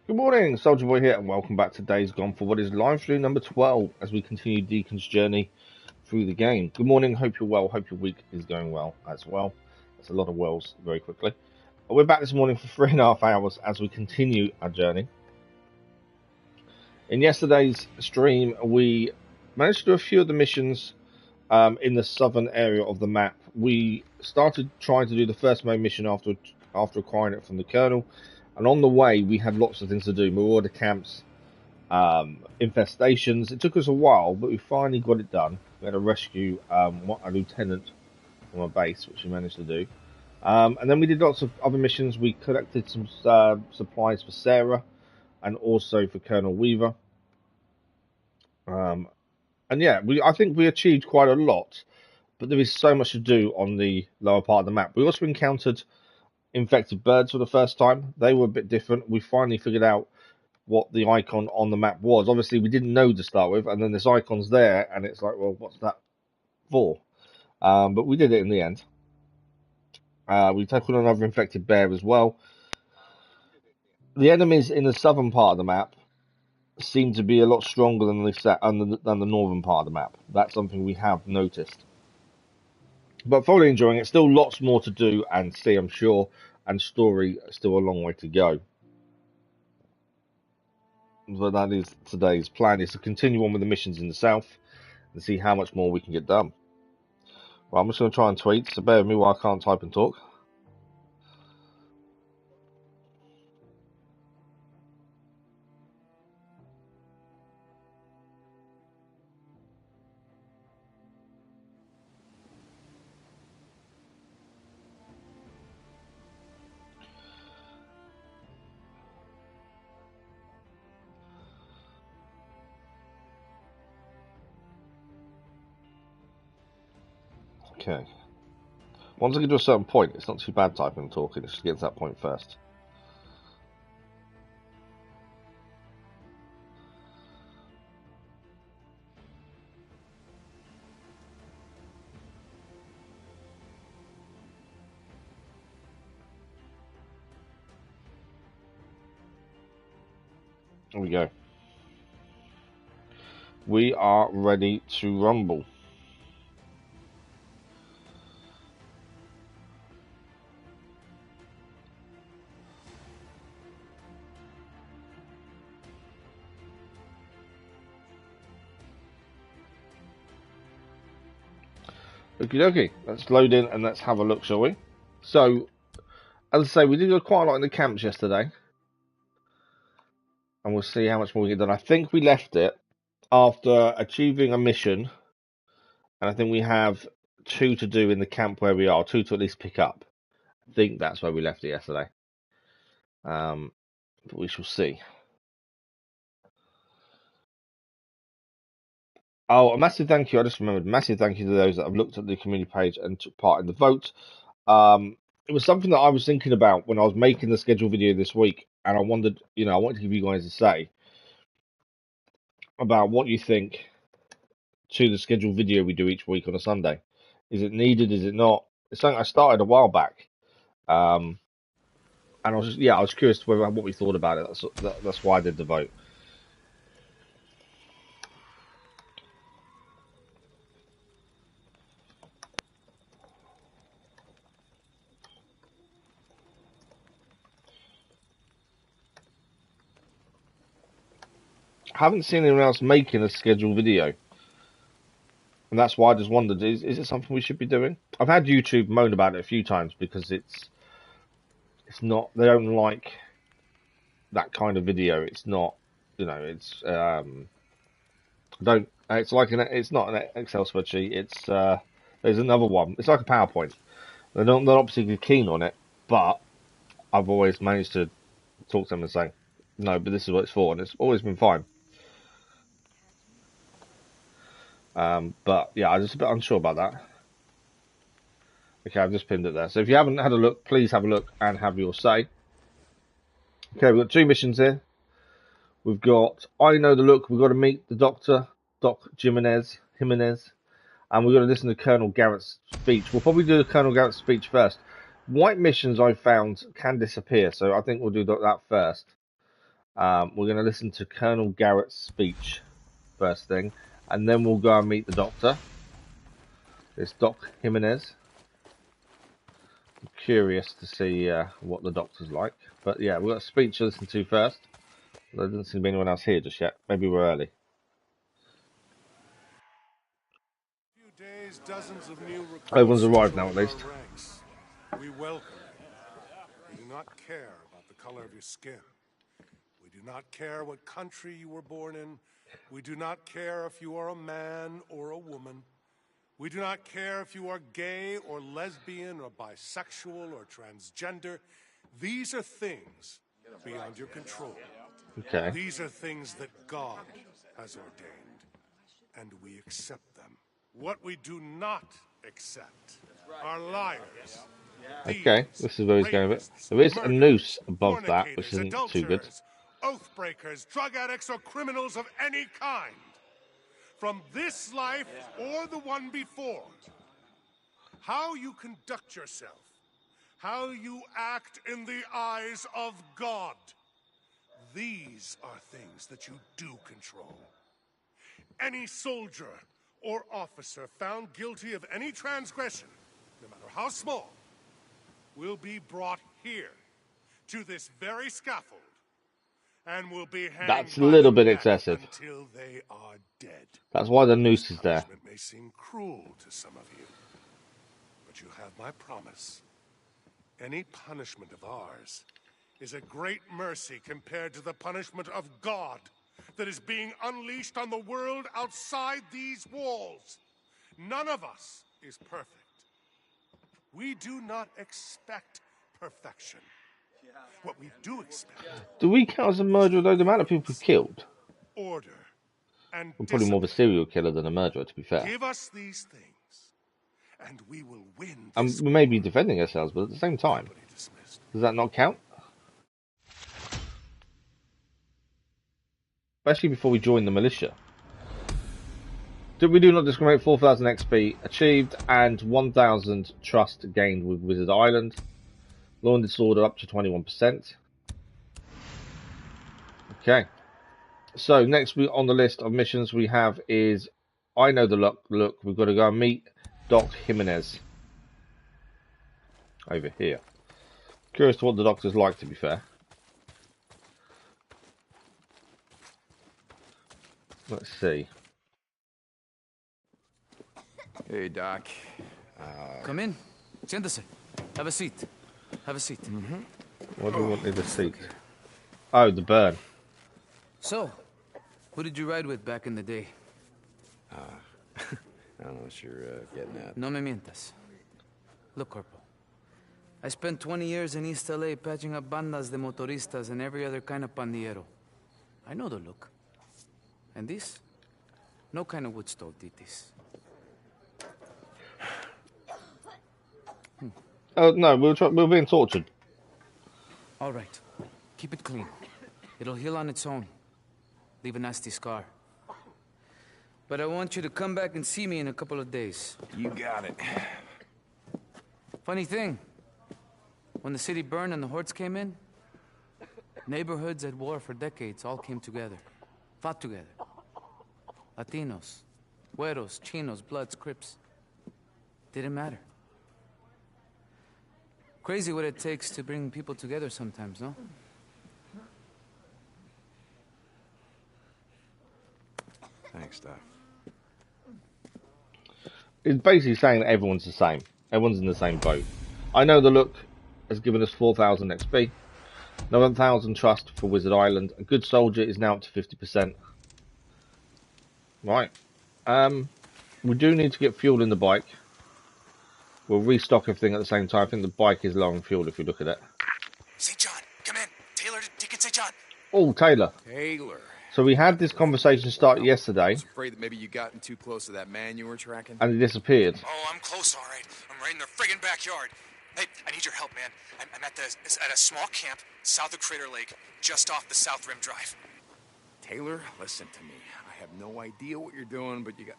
Good morning, Soldier Boy here, and welcome back to Days Gone for what is live stream number 12 as we continue Deacon's journey through the game. Good morning, hope you're well, hope your week is going well as well. That's a lot of wells very quickly. We're back this morning for 3.5 hours as we continue our journey. In yesterday's stream, we managed to do a few of the missions in the southern area of the map. We started trying to do the first main mission after acquiring it from the Colonel. And on the way, we had lots of things to do. Marauder camps, infestations. It took us a while, but we finally got it done. We had to rescue a lieutenant from a base, which we managed to do. And then we did lots of other missions. We collected some supplies for Sarah and also for Colonel Weaver. And yeah, I think we achieved quite a lot, but there is so much to do on the lower part of the map. We also encountered infected birds for the first time. They were a bit different. We finally figured out what the icon on the map was. Obviously, we didn't know to start with, and then this icon's there, and it's like, well, what's that for? But we did it in the end. We tackled another infected bear as well. The enemies in the southern part of the map seem to be a lot stronger than the northern part of the map. That's something we have noticed. But thoroughly enjoying it. Still lots more to do and see, I'm sure, and story still a long way to go. So that is today's plan, is to continue on with the missions in the south and see how much more we can get done. Well, I'm just going to try and tweet, so bear with me while I can't type and talk. Okay. Once I get to a certain point, it's not too bad typing and talking, it's just getting to that point first. Here we go. We are ready to rumble. Okie dokie, let's load in and let's have a look, shall we? So, as I say, we did quite a lot in the camps yesterday. And we'll see how much more we get done. I think we left it after achieving a mission. And I think we have 2 to do in the camp where we are, 2 to at least pick up. I think that's where we left it yesterday. But we shall see. Oh, a massive thank you. I just remembered, massive thank you to those that have looked at the community page and took part in the vote. It was something that I was thinking about when I was making the schedule video this week, and I wondered, I wanted to give you guys a say about what you think to the scheduled video we do each week on a Sunday. Is it needed? Is it not? It's something I started a while back, and I was curious to what we thought about it. That's why I did the vote. I haven't seen anyone else making a scheduled video, and that's why I just wondered: is it something we should be doing? I've had YouTube moan about it a few times because it's not, they don't like that kind of video. It's not, it's it's not an Excel spreadsheet. It's there's another one. It's like a PowerPoint. They're not particularly keen on it, but I've always managed to talk to them and say, no, but this is what it's for, and it's always been fine. But yeah, I'm just a bit unsure about that. Okay, I've just pinned it there. So if you haven't had a look, please have a look and have your say. Okay, we've got 2 missions here. We've got I Know the Look. We've got to meet the Doctor, Doc Jimenez, and we've got to listen to Colonel Garrett's speech. We'll probably do the Colonel Garrett's speech first. White missions, I've found, can disappear, so I think we'll do that first. We're going to listen to Colonel Garrett's speech first thing, and then we'll go and meet the doctor. It's Doc Jimenez. I'm curious to see what the doctor's like. But yeah, we've got a speech to listen to first. There doesn't seem to be anyone else here just yet. Maybe we're early. Few days, dozens of new recruits Everyone's arrived now, at least. We welcome you. We do not care about the color of your skin. We do not care what country you were born in. We do not care if you are a man or a woman. We do not care if you are gay or lesbian or bisexual or transgender. These are things beyond your control. Okay. These are things that God has ordained, and we accept them. What we do not accept are liars. Okay, this is where he's going with it. There is a noose above that, which isn't too good. Oathbreakers, drug addicts, or criminals of any kind. From this life or the one before. How you conduct yourself, how you act in the eyes of God. These are things that you do control. Any soldier or officer found guilty of any transgression, no matter how small, will be brought here to this very scaffold and will be hanged. That's a little bit excessive. Until they are dead. That's why the noose is there. Punishment may seem cruel to some of you, but you have my promise. Any punishment of ours is a great mercy compared to the punishment of God that is being unleashed on the world outside these walls. None of us is perfect. We do not expect perfection. What we do expect... Do we count as a murderer though, the amount of people we've killed? Order and We're probably more of a serial killer than a murderer, to be fair. Give us these things, and we will win this. And we may be defending ourselves, but at the same time, does that not count? Especially before we join the militia. We do not discriminate. 4,000 XP achieved and 1,000 trust gained with Wizard Island. Law and disorder up to 21%. Okay. So next on the list of missions we have is I know the look. We've got to go and meet Doc Jimenez over here. Curious to what the doctor's like, to be fair. Let's see. Hey, Doc. Come in. Siéntese. Have a seat. Have a seat. What do we want in the seat? Oh, the burn. So, who did you ride with back in the day? I don't know what you're getting at. No me mientas. Look, Corporal. I spent 20 years in East LA patching up bandas de motoristas and every other kind of pandillero. I know the look. And this? No kind of wood stove titis. Oh no, we're being tortured. All right. Keep it clean. It'll heal on its own. Leave a nasty scar. But I want you to come back and see me in a couple of days. You got it. Funny thing. When the city burned and the hordes came in, neighborhoods at war for decades all came together. Fought together. Latinos, Güeros, Chinos, Bloods, Crips. Didn't matter. Crazy what it takes to bring people together sometimes, no? Thanks, Doc. It's basically saying that everyone's the same. Everyone's in the same boat. I know the look has given us 4,000 XP. 1,000 trust for Wizard Island. A good soldier is now up to 50%. Right. We do need to get fuel in the bike. We'll restock everything at the same time. I think the bike is low on fuel if you look at it. St. John, come in. Taylor, Deacon St. John. Oh, Taylor. Taylor. So we had this conversation start yesterday. I was afraid that maybe you gotten too close to that man you were tracking. And he disappeared. Oh, I'm close, all right. I'm right in their friggin' backyard. Hey, I need your help, man. I'm at a small camp south of Crater Lake, just off the South Rim Drive. Taylor, listen to me. I have no idea what you're doing, but you got...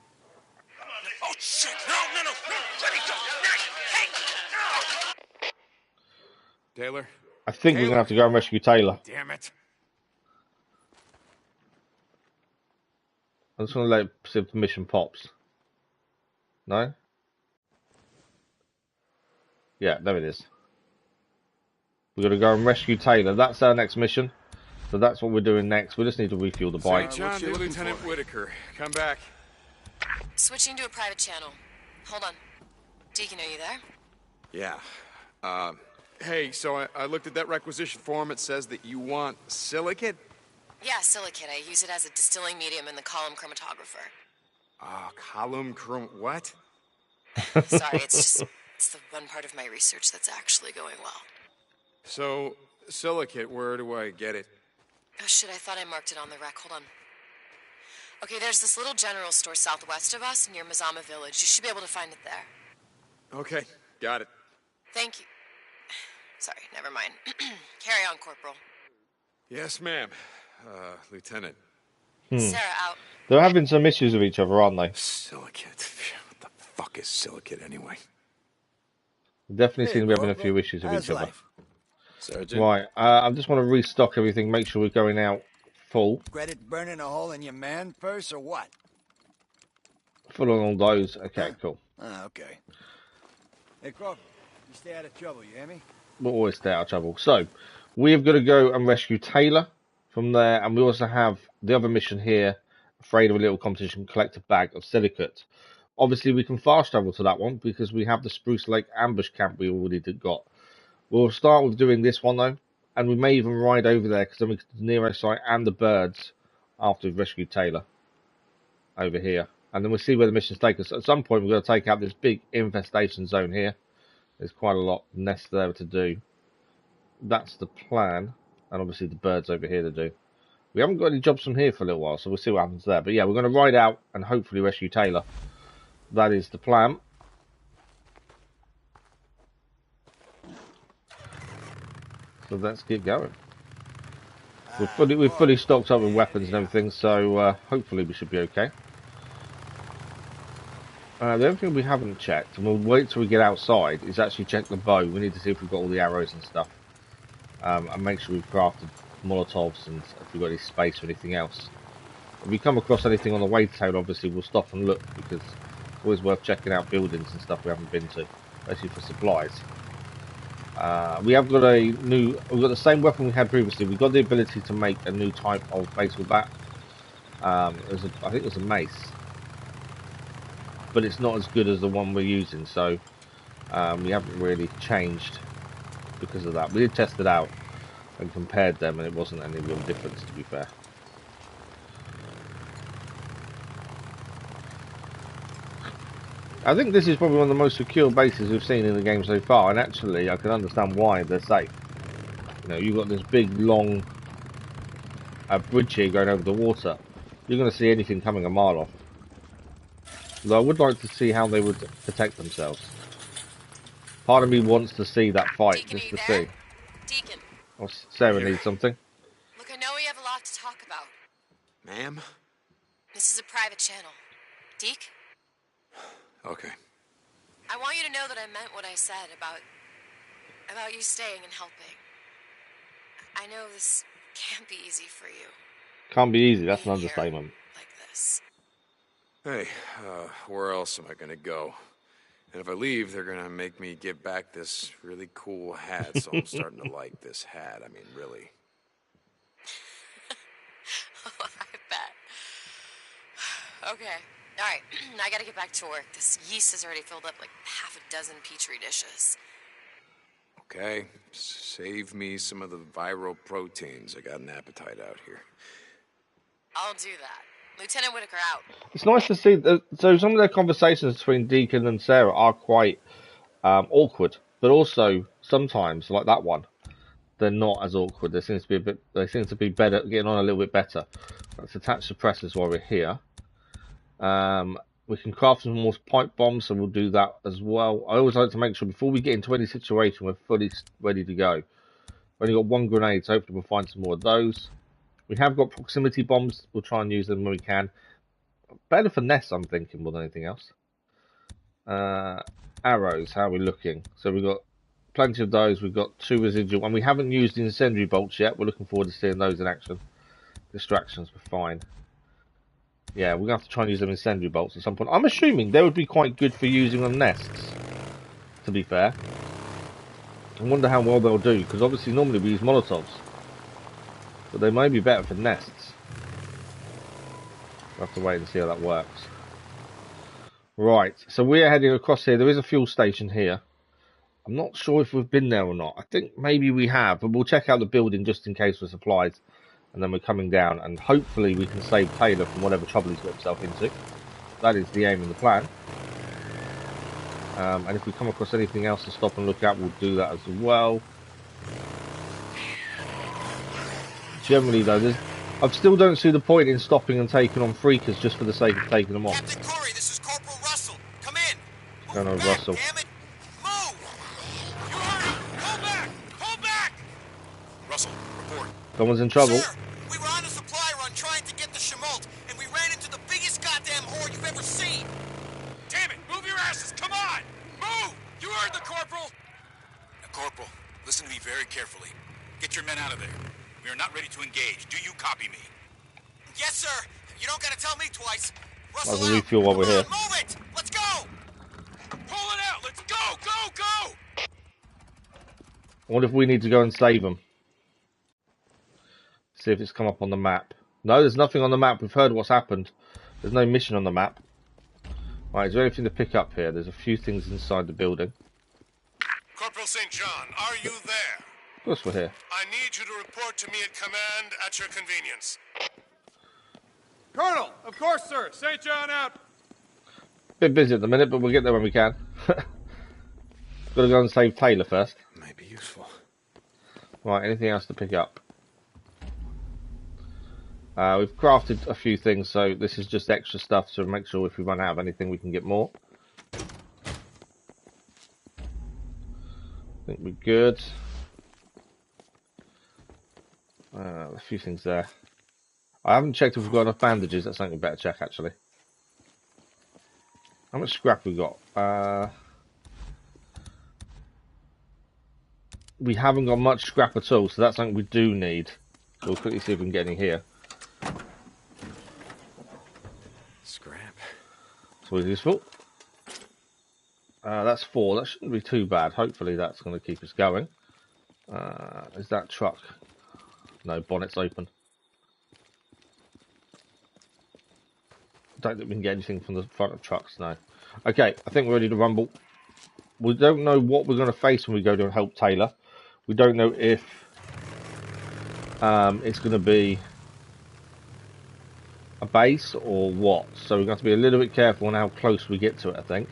Oh, shit! No! Let me go! Hey! Taylor? I think we're going to have to go and rescue Taylor. Damn it. I'm just going to let it see if the mission pops. No? Yeah, there it is. We're going to go and rescue Taylor. That's our next mission. So that's what we're doing next. We just need to refuel the bike. John, Lieutenant Whitaker. Come back. Switching to a private channel. Hold on. Deacon, are you there? Yeah. Hey, so I looked at that requisition form. It says that you want silicate? Yeah, silicate. I use it as a distilling medium in the column chromatographer. What? Sorry, it's the one part of my research that's actually going well. So, silicate, where do I get it? Oh shit, I thought I marked it on the rec. Hold on. Okay, there's this little general store southwest of us near Mazama Village. You should be able to find it there. Okay, got it. Thank you. Sorry, never mind. Carry on, Corporal. Yes, ma'am. Lieutenant. Sarah, out. They're having some issues with each other, aren't they? Silicate. What the fuck is silicate anyway? Definitely seem to be having a few issues with each other. Sergeant? Right, I just want to restock everything, make sure we're going out full. Credit burning a hole in your man purse or what? Full on all those. Okay, cool. Okay. Hey, Crawford, you stay out of trouble, you hear me? We'll always stay out of trouble. So, we've got to go and rescue Taylor from there, and we also have the other mission here, Afraid of a Little Competition, collect a bag of silicate. Obviously, we can fast travel to that one because we have the Spruce Lake ambush camp we already got. We'll start with doing this one, though, and we may even ride over there because then we can do the Nero site and the birds after we've rescued Taylor over here. And then we'll see where the missions take us. At some point, we're going to take out this big infestation zone here. There's quite a lot nests there to do. That's the plan. And obviously the birds over here to do. We haven't got any jobs from here for a little while, so we'll see what happens there. But yeah, we're going to ride out and hopefully rescue Taylor. That is the plan. So let's get going. We're fully stocked up with weapons and everything, so hopefully we should be okay. The only thing we haven't checked, and we'll wait till we get outside, is actually check the bow. We need to see if we've got all the arrows and stuff. And make sure we've crafted Molotovs and if we've got any space or anything else. If we come across anything on the way to town, obviously we'll stop and look, because it's always worth checking out buildings and stuff we haven't been to, especially for supplies. We have got we've got the same weapon we had previously. We've got the ability to make a new type of baseball bat. I think it was a mace, but it's not as good as the one we're using, so we haven't really changed because of that. We did test it out and compared them, and it wasn't any real difference, to be fair. I think this is probably one of the most secure bases we've seen in the game so far, and actually I can understand why they're safe. You know, you've got this big long bridge here going over the water. You're going to see anything coming a mile off. Though I would like to see how they would protect themselves. Part of me wants to see that fight, Deacon, just to there? see. Deacon. Oh, Sarah needs something. Look, I know we have a lot to talk about. Ma'am? This is a private channel. Deke? Okay. I want you to know that I meant what I said about you staying and helping. I know this can't be easy for you. Can't be easy, that's an being here understatement. like this. Hey, where else am I gonna go? And if I leave, they're gonna make me give back this really cool hat, so I'm starting to like this hat. I mean, really. Oh, I bet. Okay. All right. I gotta get back to work. This yeast has already filled up like half a dozen petri dishes. Okay, save me some of the viral proteins. I got an appetite out here. I'll do that. Lieutenant Whitaker out. It's nice to see, so some of their conversations between Deacon and Sarah are quite awkward, but also sometimes, like that one, they're not as awkward. They seem to be better, getting on a little bit better. Let's attach suppressors while we're here. We can craft some more pipe bombs, so we'll do that as well. I always like to make sure before we get into any situation, we're fully ready to go. We've only got one grenade, so hopefully we'll find some more of those. We have got proximity bombs. We'll try and use them when we can. Better for nests, I'm thinking, more than anything else. Arrows, how are we looking? So we've got plenty of those. We've got 2 residual, and we haven't used the incendiary bolts yet. We're looking forward to seeing those in action. Distractions, we're fine. Yeah, we're going to have to try and use them incendiary bolts at some point. I'm assuming they would be quite good for using on nests, to be fair. I wonder how well they'll do, because obviously normally we use Molotovs. But they may be better for nests. We'll have to wait and see how that works. Right, so we're heading across here. There is a fuel station here. I'm not sure if we've been there or not. I think maybe we have, but we'll check out the building just in case for supplies. And then we're coming down, and hopefully we can save Taylor from whatever trouble he's got himself into. That is the aim and the plan. And if we come across anything else to stop and look at, we'll do that as well. Generally, though, I still don't see the point in stopping and taking on freakers just for the sake of taking them on. Captain Kouri, this is Corporal Russell. Come in. Don't know Russell. Damn it. Move. You heard him. Pull back. Pull back. Russell, report. Someone's in trouble. Sir, we were on a supply run trying to get the Shemalt, and we ran into the biggest goddamn whore you've ever seen. Damn it. Move your asses. Come on. Move. You heard the Corporal. Now, Corporal, listen to me very carefully. Get your men out of there. We are not ready to engage. Do you copy me? Yes, sir. You don't gotta tell me twice. Russell, Might as well refuel while we're here. Move it. Let's go. Pull it out. Let's go. Go. Go. I wonder if we need to go and save them. See if it's come up on the map. No, there's nothing on the map. We've heard what's happened. There's no mission on the map. Right, is there anything to pick up here? There's a few things inside the building. Corporal St. John, are you there? Of course we're here. I need you to report to me at command at your convenience. Colonel, of course, sir. St. John out. Bit busy at the minute, but we'll get there when we can. Got to go and save Taylor first. Might be useful. Right, anything else to pick up? We've crafted a few things, so this is just extra stuff to make sure if we run out of anything we can get more. I think we're good. A few things there. I haven't checked if we've got enough bandages. That's something we better check, actually. How much scrap we got? We haven't got much scrap at all, so that's something we do need. We'll quickly see if we can get any here. Scrap. It's always useful. That's 4. That shouldn't be too bad. Hopefully that's going to keep us going. Is that truck? No, bonnet's open. Don't think we can get anything from the front of trucks, no. Okay, I think we're ready to rumble. We don't know what we're going to face when we go to help Taylor. We don't know if it's going to be a base or what. So we're going to have to be a little bit careful on how close we get to it, I think.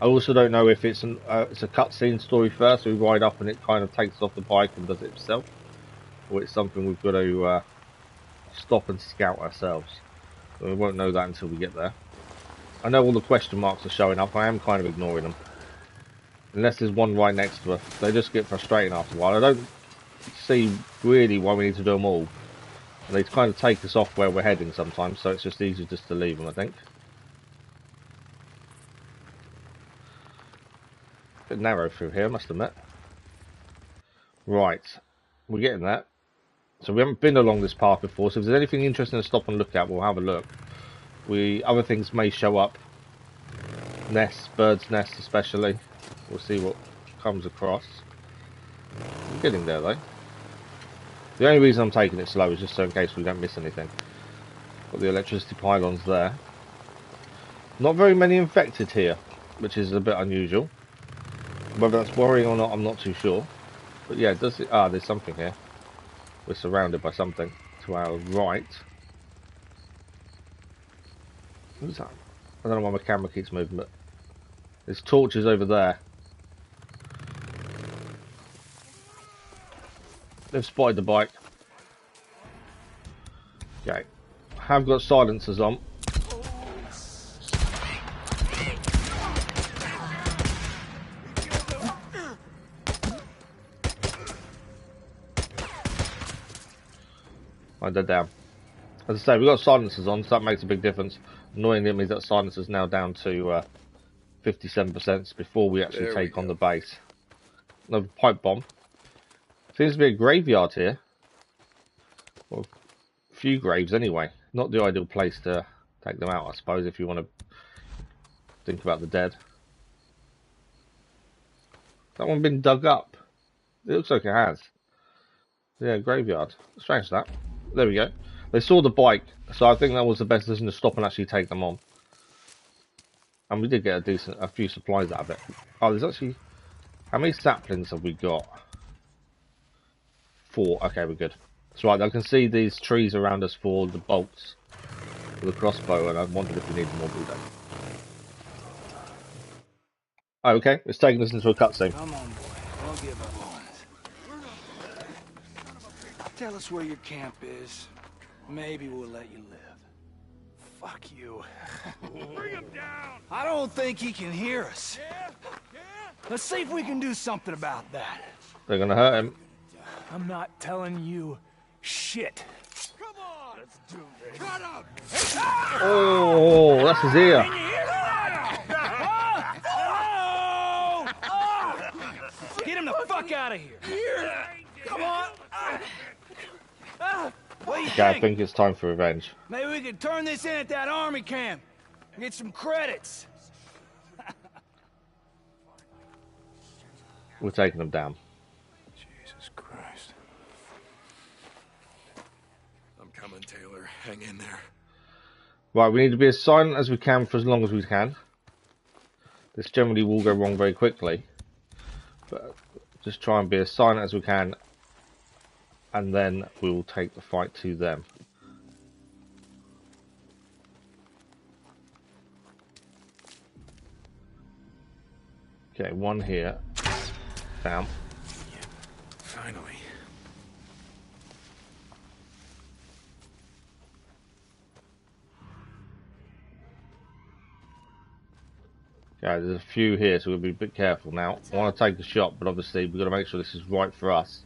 I also don't know if it's a cutscene story first, so we ride up and it kind of takes us off the bike and does it itself. Or it's something we've got to stop and scout ourselves. So we won't know that until we get there. I know all the question marks are showing up. I am kind of ignoring them. Unless there's one right next to us. They just get frustrating after a while. I don't see really why we need to do them all. And they kind of take us off where we're heading sometimes, so it's just easier just to leave them, I think. Bit narrow through here, I must admit. Right. We're getting that. So we haven't been along this path before, so if there's anything interesting to stop and look at, we'll have a look. Other things may show up. Nests, birds' nests especially. We'll see what comes across. We're getting there though. The only reason I'm taking it slow is just so in case we don't miss anything. Got the electricity pylons there. Not very many infected here, which is a bit unusual. Whether that's worrying or not, I'm not too sure. But yeah, does it? Ah, there's something here. We're surrounded by something to our right. Who's that? I don't know why my camera keeps moving, but there's torches over there. They've spotted the bike. Okay. I have got silencers on. Right, they're down. As I say, we've got silencers on, so that makes a big difference. Annoyingly, it means that silencer's now down to 57% before we actually take on the base. Another pipe bomb. Seems to be a graveyard here. Well, a few graves anyway. not the ideal place to take them out, I suppose, if you want to think about the dead. That one been dug up? It looks like it has. Yeah, graveyard. Strange that. There we go. They saw the bike, so I think that was the best decision to stop and actually take them on. And we did get a few supplies out of it. Oh, there's actually... How many saplings have we got? 4. Okay, we're good. That's right, I can see these trees around us for the bolts for the crossbow, and I wondered if we needed more blue. Oh, okay, it's taking us into a cutscene. Come on, boy. Don't give up on us. Tell us where your camp is. Maybe we'll let you live. Fuck you. Bring him down! I don't think he can hear us. Yeah? Let's see if we can do something about that. They're gonna hurt him. I'm not telling you shit. Come on! Let's do this. Cut him! Oh, that's his ear. Get him the fuck out of here. Come on. What do you Okay, I think? think it's time for revenge. Maybe we could turn this in at that army camp. Get some credits. We're taking them down. Jesus Christ. I'm coming, Taylor. Hang in there. Right, we need to be as silent as we can for as long as we can. This generally will go wrong very quickly. But just try and be as silent as we can. And then we will take the fight to them. Okay, one here. Down. Finally. Okay, there's a few here, so we'll be a bit careful now. I want to take a shot, but obviously we've got to make sure this is right for us.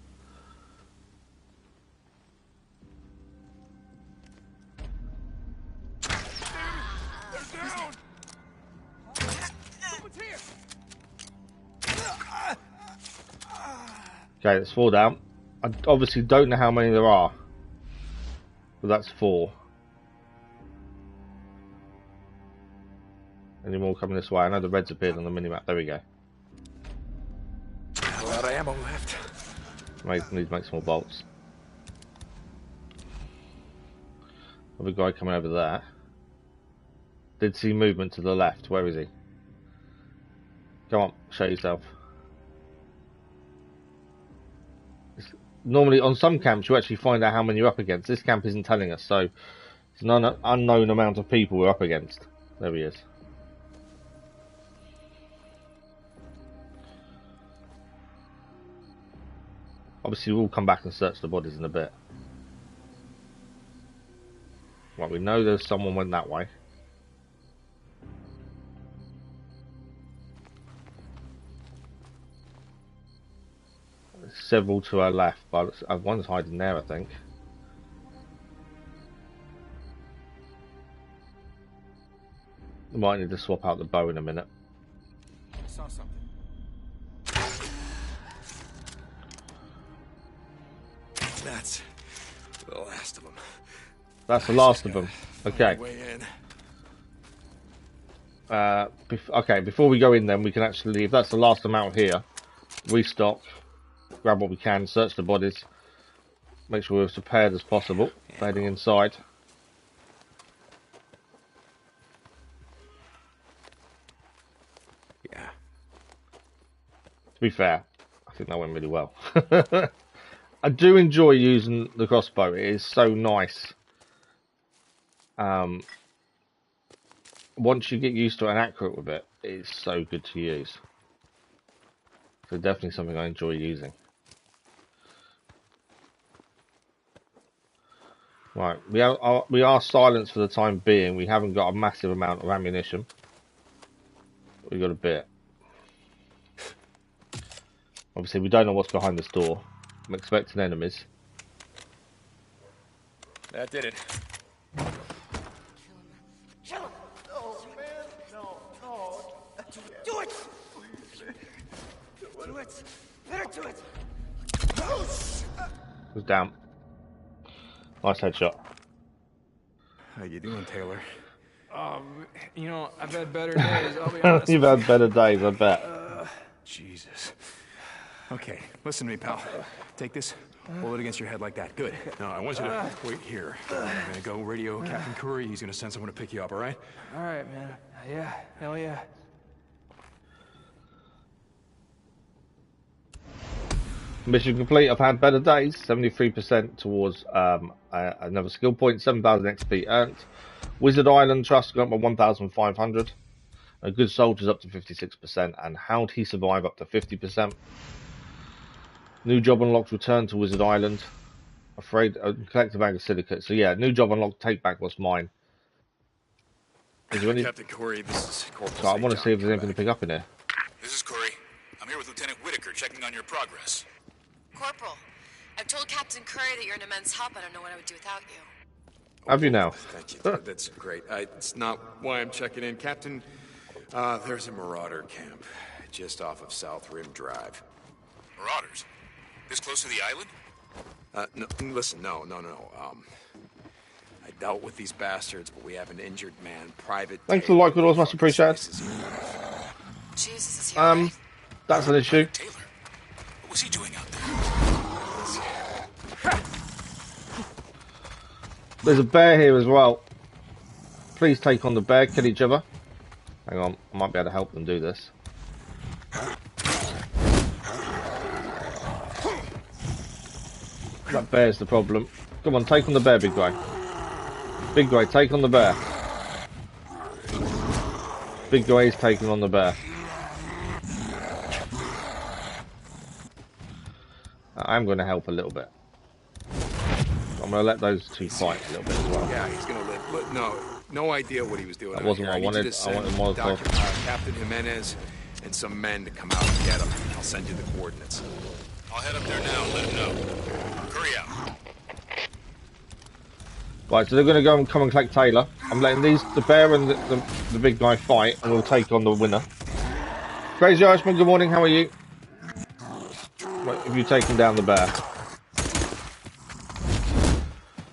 Okay, that's 4 down. I obviously don't know how many there are, but that's 4. Any more coming this way? I know the reds appeared on the minimap. There we go. A lot of ammo left. Need to make some more bolts. Another guy coming over there. Did see movement to the left. Where is he? Come on, show yourself. Normally on some camps you actually find out how many you're up against. This camp isn't telling us, so it's an unknown amount of people we're up against. There he is. Obviously we'll come back and search the bodies in a bit. Right, we know there's someone went that way. There's several to our left, but one's hiding there, I think. We might need to swap out the bow in a minute. I saw something. That's the last of them. That's the last of them. Okay. Way in. Okay, before we go in then, we can actually, if that's the last amount here, restock, grab what we can, search the bodies, make sure we're as prepared as possible, heading inside. Yeah. To be fair, I think that went really well. I do enjoy using the crossbow, it is so nice. Once you get used to it and accurate with it, it's so good to use. So definitely something I enjoy using. Right, we are silenced for the time being. We haven't got a massive amount of ammunition. We've got a bit. Obviously, we don't know what's behind this door. I'm expecting enemies. That did it. Kill him! No, man, no. Do it! Do it! Better do it! Who's down? Nice headshot. How you doing, Taylor? You know, I've had better days, I'll be honest. You've had better days, I bet. Jesus. Okay, listen to me, pal. Take this, hold it against your head like that. Good. Now, I want you to wait here. I'm gonna go radio Captain Kouri. He's gonna send someone to pick you up, all right? All right, man. Yeah, hell yeah. Mission complete. I've had better days. 73% towards another skill point. 7,000 XP earned. Wizard Island Trust got up by 1,500. Good Soldiers up to 56%. And How'd He Survive up to 50%. New job unlocked. Return to Wizard Island. Afraid collect a bag of silicate. So yeah, new job unlocked. Take back what's mine. Is there any... Captain Kouri, this is Corporal. So I want to see if there's anything to pick up in here. This is Kouri. I'm here with Lieutenant Whitaker, checking on your progress. Corporal, I've told Captain Kouri that you're an immense help. I don't know what I would do without you. Have you now? Thank you. That's great. It's not why I'm checking in. Captain, there's a marauder camp just off of South Rim Drive. Marauders? This close to the island? No, listen, no. I dealt with these bastards, but we have an injured man, Private. Thanks for the like, always much appreciated. Jesus, is he alright? That's an issue. Taylor, what was he doing out there? There's a bear here as well. Please take on the bear, kill each other. Hang on, I might be able to help them do this. That bear's the problem. Come on, take on the bear, big guy. Big guy, take on the bear. Big guy is taking on the bear. I'm going to help a little bit. I'm going to let those two fight a little bit as well. Yeah, he's going to live. But no idea what he was doing. That wasn't what I wanted. I wanted Molotov. Captain Jimenez and some men to come out and get him. I'll send you the coordinates. I'll head up there now and let him know. Hurry out. Right, so they're going to go and come and collect Taylor. I'm letting the bear and the big guy fight, and we'll take on the winner. Crazy Irishman, good morning. How are you? Right, have you taken down the bear?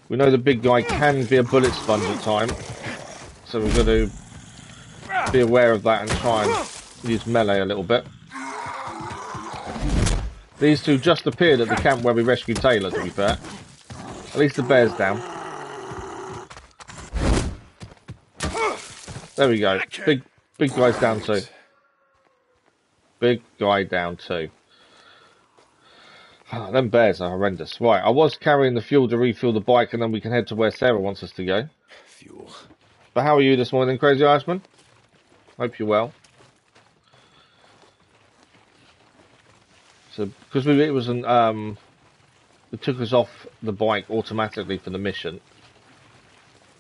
We know the big guy can be a bullet sponge at times, so we've got to be aware of that and try and use melee a little bit. These two just appeared at the camp where we rescued Taylor, to be fair. At least the bear's down. There we go. Big guy's down too. Big guy down too. Them bears are horrendous. Right, I was carrying the fuel to refuel the bike, and then we can head to where Sarah wants us to go. Fuel. But how are you this morning, Crazy Irishman? Hope you're well. So, because it wasn't, it took us off the bike automatically for the mission.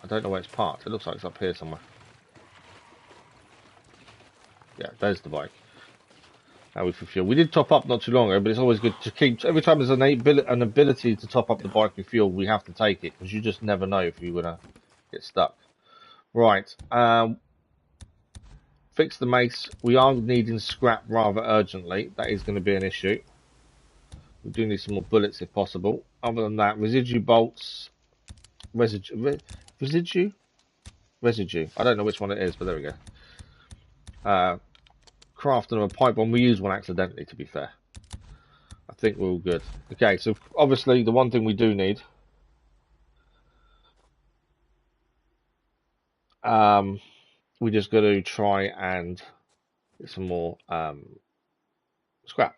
I don't know where it's parked. It looks like it's up here somewhere. Yeah, there's the bike. Now we for fuel. We did top up not too long ago, but it's always good to keep. Every time there's an ability to top up the bike with fuel, we have to take it because you just never know if you're gonna get stuck. Right. Fix the mace. We are needing scrap rather urgently. That is going to be an issue. We do need some more bullets if possible. Other than that, residue bolts. Residue. I don't know which one it is, but there we go. Craft them a pipe bomb. We used one accidentally, to be fair. I think we're all good. Okay, so obviously the one thing we do need we just got to try and get some more scrap.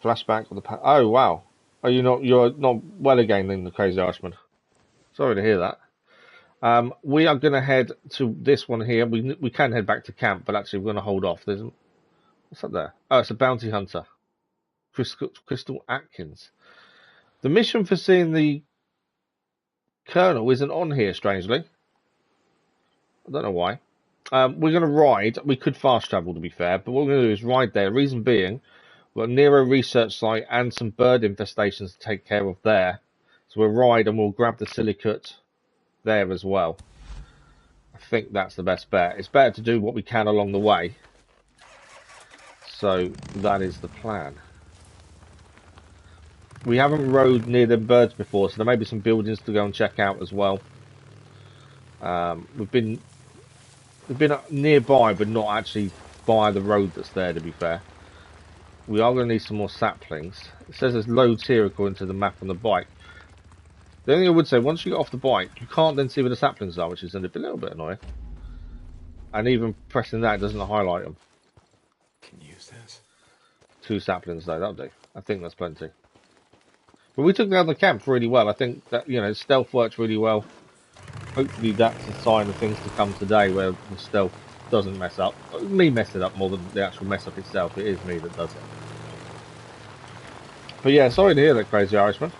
Flashback of the oh wow. Oh, you're not well again then, the Crazy Irishman. Sorry to hear that. We are going to head to this one here. We can head back to camp, but actually we're going to hold off. What's up there? Oh, it's a bounty hunter. Crystal Atkins. The mission for seeing the Colonel isn't on here, strangely. I don't know why. We're going to ride. We could fast travel, to be fair, but what we're going to do is ride there. Reason being, we've got near a research site and some bird infestations to take care of there. So we'll ride and we'll grab the silicate there as well. I think that's the best bet. It's better to do what we can along the way. So that is the plan. We haven't rode near them birds before, so there may be some buildings to go and check out as well. We've been nearby, but not actually by the road that's there. To be fair, we are going to need some more saplings. It says there's loads here according to the map on the bike. The only thing I would say, once you get off the bike, you can't then see where the saplings are, which is a little bit annoying. And even pressing that doesn't highlight them. Can use this. 2 saplings though, that'll do. I think that's plenty. But we took down the camp really well. I think that, you know, stealth works really well. Hopefully that's a sign of things to come today where the stealth doesn't mess up. Me mess it up more than the actual mess up itself. It is me that does it. But yeah, sorry to hear that, Crazy Irishman.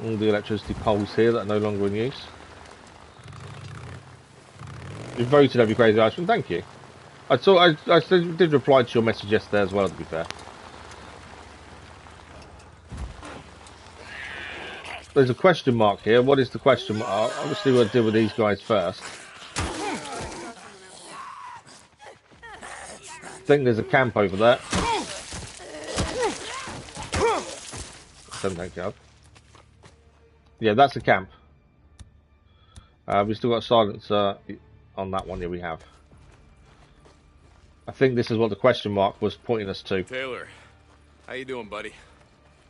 All the electricity poles here that are no longer in use. You voted every Crazy Irishman, thank you. I did reply to your message yesterday as well, to be fair. There's a question mark here. What is the question mark? Obviously we'll deal with these guys first. I think there's a camp over there. Don't take out. Yeah, that's a camp. We've still got a silencer on that one. Yeah, we have. I think this is what the question mark was pointing us to. Taylor, how you doing, buddy?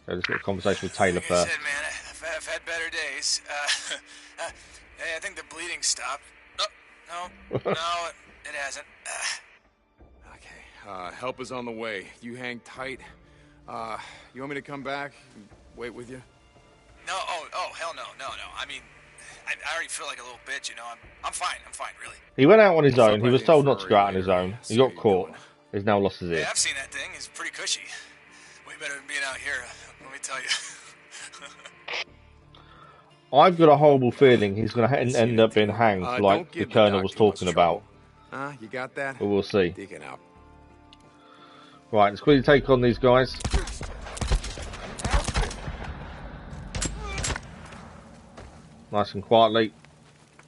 Yeah, let's get a conversation with Taylor first. Like I said, man, I've had better days. Hey, I think the bleeding stopped. Oh, no, it hasn't. Okay, help is on the way. You hang tight. You want me to come back? Wait with you? No, oh, hell no. I mean, I already feel like a little bitch, you know. I'm fine, really. He went out on his own. He was told not to go out on his own. He got caught. He's now lost his ear. Yeah, I've seen that thing. It's pretty cushy. Way better than being out here, let me tell you. I've got a horrible feeling he's going to end up being hanged like the Colonel was talking about. You got that? But we'll see. Deacon out. Right, let's quickly take on these guys. Nice and quietly.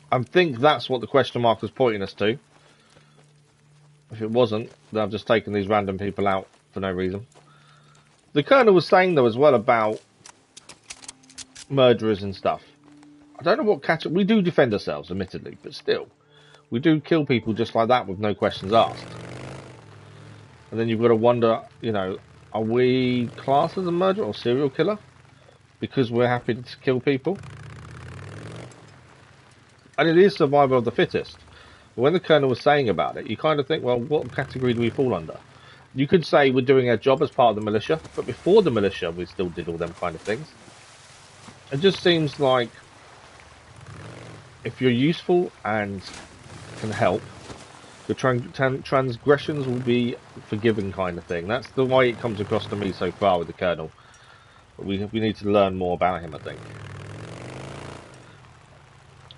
I think that's what the question mark was pointing us to. If it wasn't, then I've just taken these random people out for no reason. The Colonel was saying, though, as well about murderers and stuff. I don't know what category... We do defend ourselves, admittedly, but still. We do kill people just like that with no questions asked. And then you've got to wonder, you know, are we classed as a murderer or serial killer? Because we're happy to kill people? And it is survival of the fittest. But when the Colonel was saying about it, you kind of think, well, what category do we fall under? You could say we're doing our job as part of the militia, but before the militia, we still did all them kind of things. It just seems like if you're useful and can help, the transgressions will be forgiven kind of thing. That's the way it comes across to me so far with the Colonel. But we need to learn more about him, I think.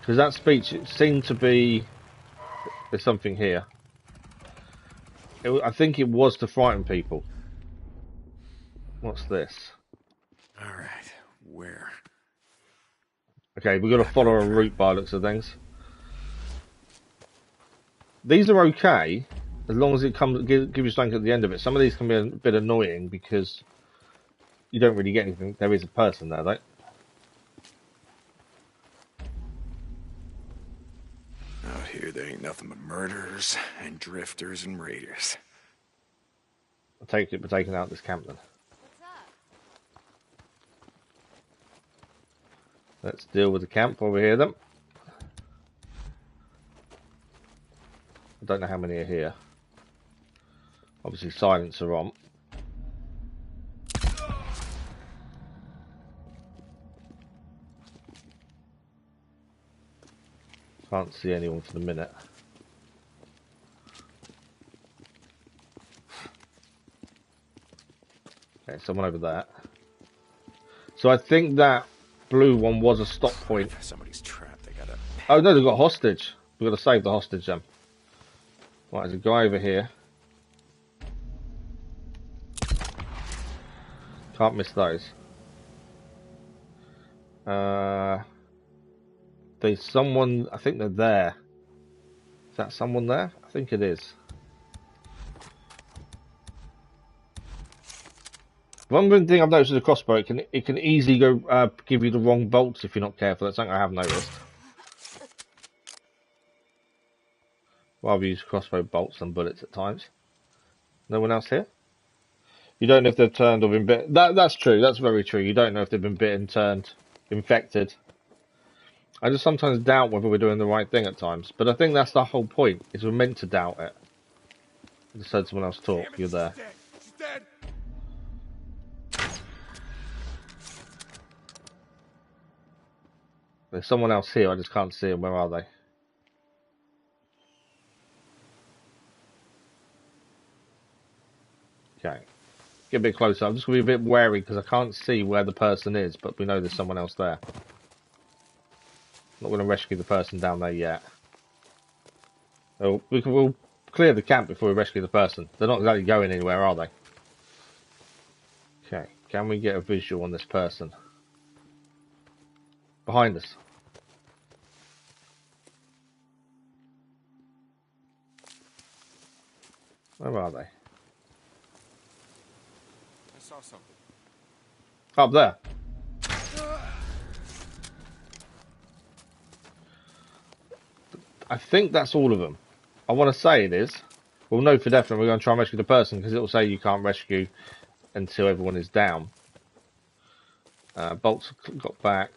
Because that speech, it seemed to be... There's something here. I think it was to frighten people. What's this? Alright, where? Okay, we've got to follow a route by the looks of things. These are okay, as long as it gives you something at the end of it. Some of these can be a bit annoying because you don't really get anything. There is a person there, though. Out here, there ain't nothing but murderers and drifters and raiders. I'll take it, we're taking out this camp then. Let's deal with the camp over here then. I don't know how many are here. Obviously silencer on. Can't see anyone for the minute. Okay, someone over there. So I think that blue one was a stop point. Somebody's trapped. They gotta... Oh no, they've got a hostage. We've got to save the hostage then. Right, there's a guy over here. Can't miss those. There's someone, I think they're there. Is that someone there? I think it is. One good thing I've noticed with the crossbow, it can easily go give you the wrong bolts if you're not careful. That's something I have noticed. Rather use crossbow bolts than bullets at times. No one else here? You don't know if they've turned or been bitten. That's true. That's very true. You don't know if they've been bitten, turned, infected. I just sometimes doubt whether we're doing the right thing at times. But I think that's the whole point, is we're meant to doubt it. I just heard someone else talk. You're there. She's dead. There's someone else here. I just can't see them. Where are they? Okay. Get a bit closer. I'm just going to be a bit wary because I can't see where the person is, but we know there's someone else there. Not going to rescue the person down there yet. Oh, we'll clear the camp before we rescue the person. They're not exactly going anywhere, are they? Okay. Can we get a visual on this person? Behind us. Where are they? I saw something. Up there. I think that's all of them. I want to say it is. We'll know for definite we're going to try and rescue the person because it will say you can't rescue until everyone is down. Bolts got back.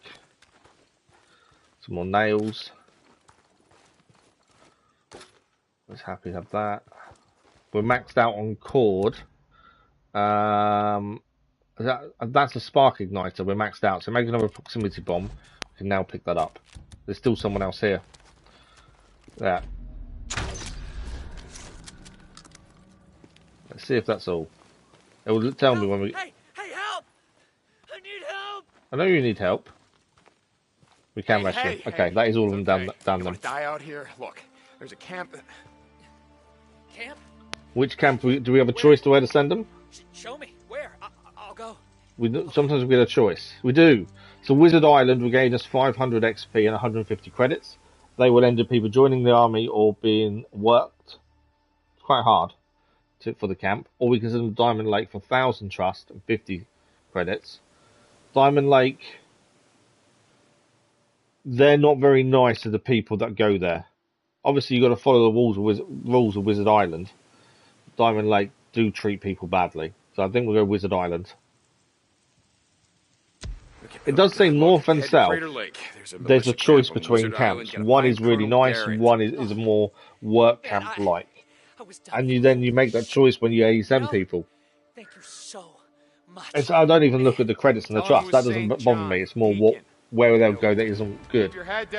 Some more nails. I was happy to have that. We're maxed out on cord. That's a spark igniter. We're maxed out. So make another proximity bomb. We can now pick that up. There's still someone else here. There. Let's see if that's all. It will tell me when we... Hey, help! I need help! I know you need help. We can rescue. Okay, that is all of them down them. Die out here. Look, there's a camp. Camp? Which camp? Do we have a choice to where to send them? Show me. Where? I'll go. Sometimes we get a choice. We do. So Wizard Island will gain us 500 XP and 150 credits. They will end up either joining the army or being worked. It's quite hard for the camp. Or we can send them Diamond Lake for 1,000 trust and 50 credits. Diamond Lake, they're not very nice to the people that go there. Obviously, you've got to follow the rules of Wizard Island. Diamond Lake do treat people badly. So I think we'll go Wizard Island. It does say north and south. There's a choice between camps. One is really nice, one is more work camp-like. And you make that choice when you send people. Thank you so much. I don't even look at the credits and the trust. That doesn't bother me. It's more where they'll go that isn't good.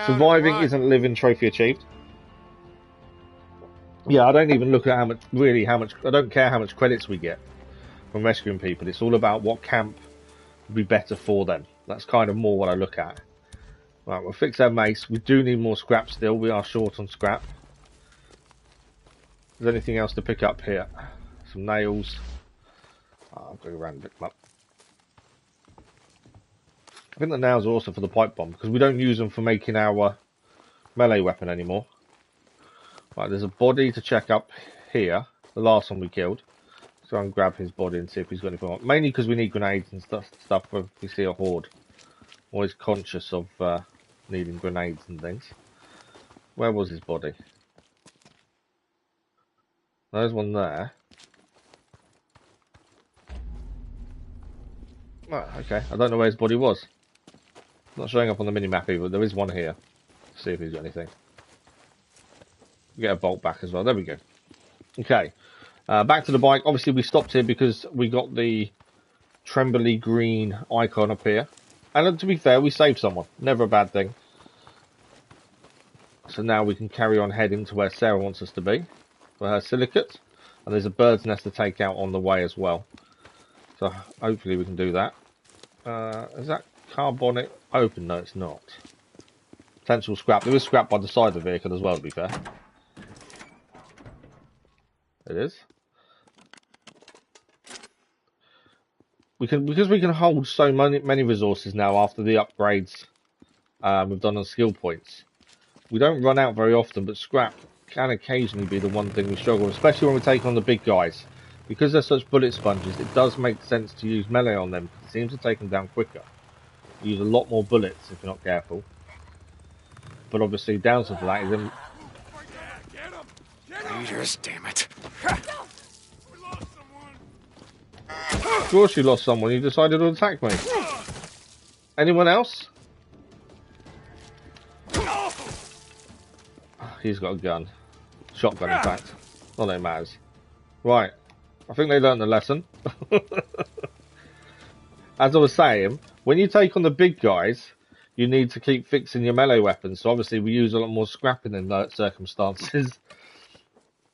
Surviving isn't living trophy achieved. Yeah, I don't even look at how much. I don't care how much credits we get from rescuing people. It's all about what camp would be better for them. That's kind of more what I look at. Right, we'll fix our mace. We do need more scrap still. We are short on scrap. Is there anything else to pick up here? Some nails. I'll go around and pick them up. I think the nails are also for the pipe bomb because we don't use them for making our melee weapon anymore. Right, there's a body to check up here. The last one we killed. So I'm grab his body and see if he's got anything on. Mainly because we need grenades and stuff when we see a horde. Always conscious of needing grenades and things. Where was his body? There's one there. Right, okay. I don't know where his body was. Not showing up on the mini-map either. There is one here. Let's see if he's got anything. Get a bolt back as well. There we go. Okay. Back to the bike. Obviously, we stopped here because we got the trembly green icon up here. And to be fair, we saved someone. Never a bad thing. So now we can carry on heading to where Sarah wants us to be. For her silicate. And there's a bird's nest to take out on the way as well. So hopefully we can do that. Is that carbonic open? No, it's not. Potential scrap. There is scrap by the side of the vehicle as well, to be fair. It is. Because we can hold so many resources now after the upgrades we've done on skill points. We don't run out very often, but scrap can occasionally be the one thing we struggle with, especially when we take on the big guys. because they're such bullet sponges, it does make sense to use melee on them, because it seems to take them down quicker. You use a lot more bullets if you're not careful. But obviously, downside to that is them. Raiders, damn it. Of course you lost someone, you decided to attack me. Anyone else? He's got a gun. Shotgun, in fact. Not that it matters. Right. I think they learned the lesson. As I was saying, when you take on the big guys, you need to keep fixing your melee weapons. So obviously we use a lot more scrapping in those circumstances.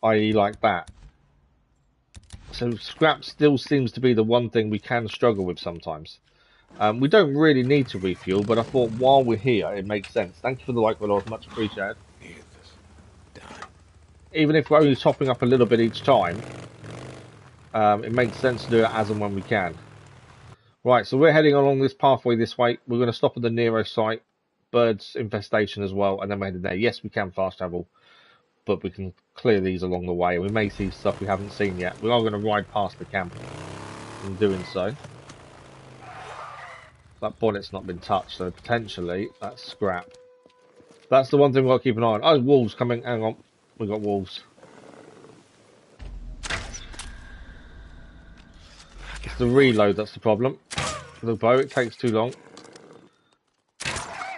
I.e. like that. So scrap still seems to be the one thing we can struggle with sometimes. We don't really need to refuel, but I thought while we're here, it makes sense. Thank you for the like, Lord. Much appreciated. Even if we're only topping up a little bit each time, it makes sense to do it as and when we can. Right, so we're heading along this pathway this way. We're going to stop at the Nero site, birds infestation as well, and then we're heading there. Yes, we can fast travel, but we can clear these along the way. We may see stuff we haven't seen yet. We are going to ride past the camp in doing so. That bonnet's not been touched, so potentially that's scrap. That's the one thing we've got to keep an eye on. Oh, wolves coming. Hang on. We've got wolves. It's the reload that's the problem. The bow, it takes too long.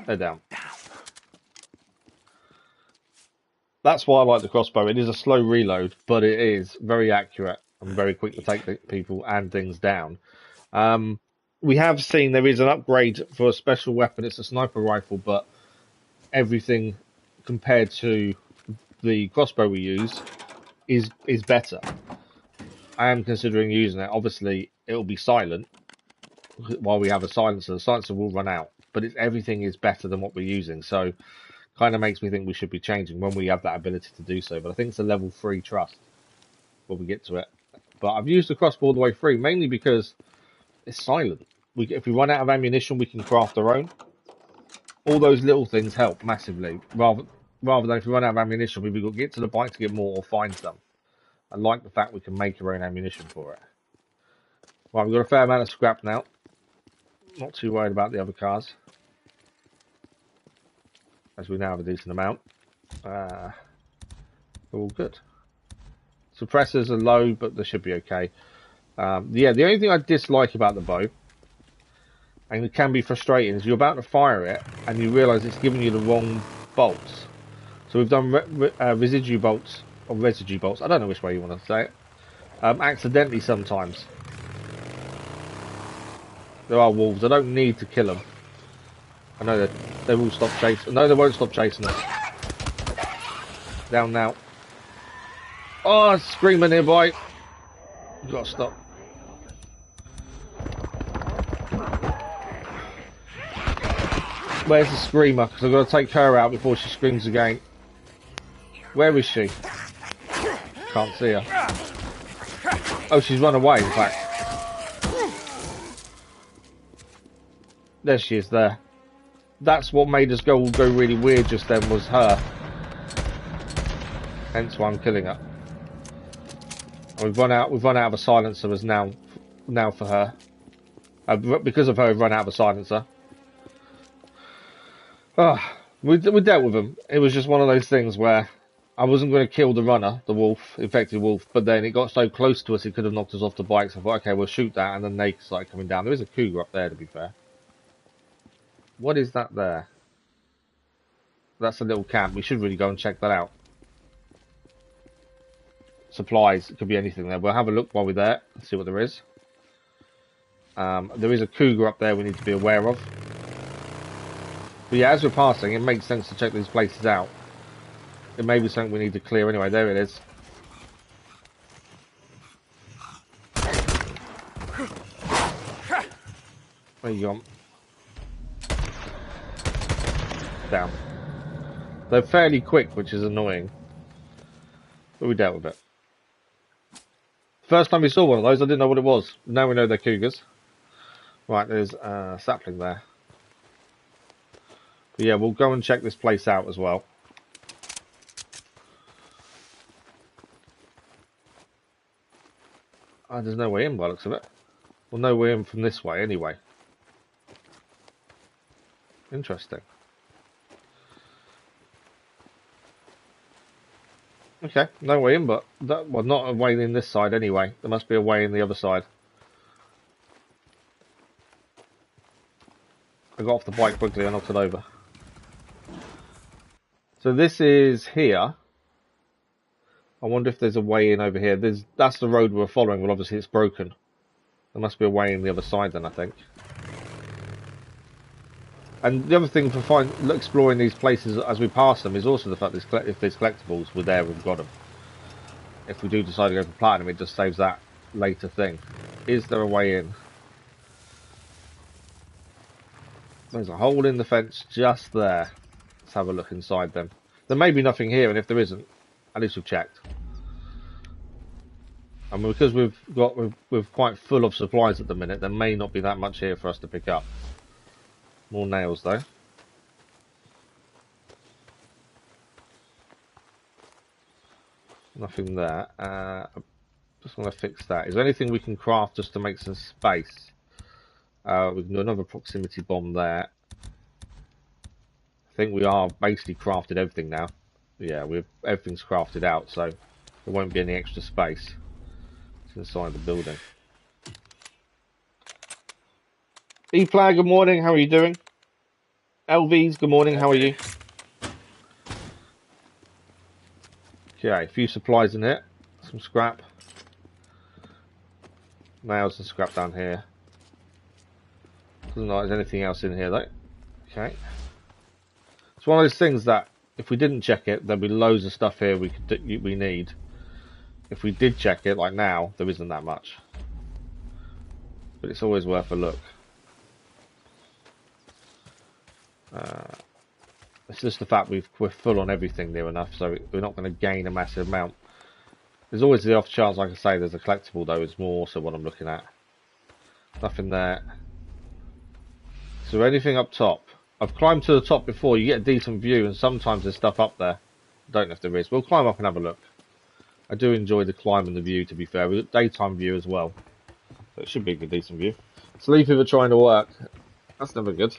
They're down. That's why I like the crossbow. It is a slow reload, but it is very accurate and very quick to take people and things down. We have seen there is an upgrade for a special weapon. It's a sniper rifle, but everything compared to the crossbow we use is better. I am considering using it. Obviously, it'll be silent while we have a silencer. The silencer will run out, but everything is better than what we're using. So, kind of makes me think we should be changing when we have that ability to do so. But I think it's a level 3 trust when we get to it. But I've used the crossbow all the way through, mainly because it's silent. If we run out of ammunition, we can craft our own. All those little things help massively. Rather than if we run out of ammunition, we've got to get to the bike to get more or find some. I like the fact we can make our own ammunition for it. Right, we've got a fair amount of scrap now. Not too worried about the other cars, as we now have a decent amount. They're all good. Suppressors are low, but they should be okay. Yeah, the only thing I dislike about the bow, and it can be frustrating, is you're about to fire it and you realise it's giving you the wrong bolts. So we've done residue bolts, or residue bolts, I don't know which way you want to say it, accidentally sometimes. There are wolves, I don't need to kill them. I know that they will stop chasing. No, they won't stop chasing us. Down now. Oh, screamer nearby. You've got to stop. Where's the screamer? Because I've got to take her out before she screams again. Where is she? Can't see her. Oh, she's run away, in fact. There she is, there. That's what made us go really weird just then, was her. Hence why I'm killing her. And we've run out of a silencer as now for her. Because of her, we've run out of a silencer. We dealt with him. It was just one of those things where I wasn't going to kill the runner, the wolf, infected wolf, but then it got so close to us it could have knocked us off the bike, so I thought, okay, we'll shoot that, and then they started coming down. There is a cougar up there, to be fair. What is that there? That's a little camp. We should really go and check that out. Supplies, it could be anything there. We'll have a look while we're there, see what there is. There is a cougar up there we need to be aware of. But yeah, as we're passing, it makes sense to check these places out. It may be something we need to clear anyway. There it is. Where you gone? Down. They're fairly quick, which is annoying. But we dealt with it. First time we saw one of those, I didn't know what it was. Now we know they're cougars. Right, there's a sapling there. But yeah, we'll go and check this place out as well. Oh, there's no way in by the looks of it. Well, no way in from this way anyway. Interesting. Okay, no way in, but well, not a way in this side anyway. There must be a way in the other side. I got off the bike quickly and knocked it over. So this is here. I wonder if there's a way in over here. That's the road we're following. Well, obviously it's broken. There must be a way in the other side then, I think. And the other thing for exploring these places as we pass them is also the fact that if there's collectibles, we're there, we've got them. If we do decide to go for platinum, it just saves that later thing. Is there a way in? There's a hole in the fence just there. Let's have a look inside then. There may be nothing here, and if there isn't, at least we've checked. And because we're quite full of supplies at the minute, there may not be that much here for us to pick up. More nails though. Nothing there. Just want to fix that. Is there anything we can craft just to make some space? We can do another proximity bomb there. I think we are basically crafted everything now. Yeah, everything's crafted out, so there won't be any extra space. It's inside the building. E-Player, good morning. How are you doing? LVs, good morning. How are you? Okay, a few supplies in here. Some scrap. Nails and scrap down here. Doesn't look like there's anything else in here though. Okay. It's one of those things that if we didn't check it, there'd be loads of stuff here we need. If we did check it, like now, there isn't that much. But it's always worth a look. It's just the fact we're full on everything near enough, so we're not going to gain a massive amount. There's always the off chance, like I say, there's a collectible though, is more also what I'm looking at. Nothing there. So anything up top? I've climbed to the top before, you get a decent view, and sometimes there's stuff up there. I don't know if there is. We'll climb up and have a look. I do enjoy the climb and the view, to be fair. We've got daytime view as well. So it should be a good, decent view. Sleepy for trying to work. That's never good.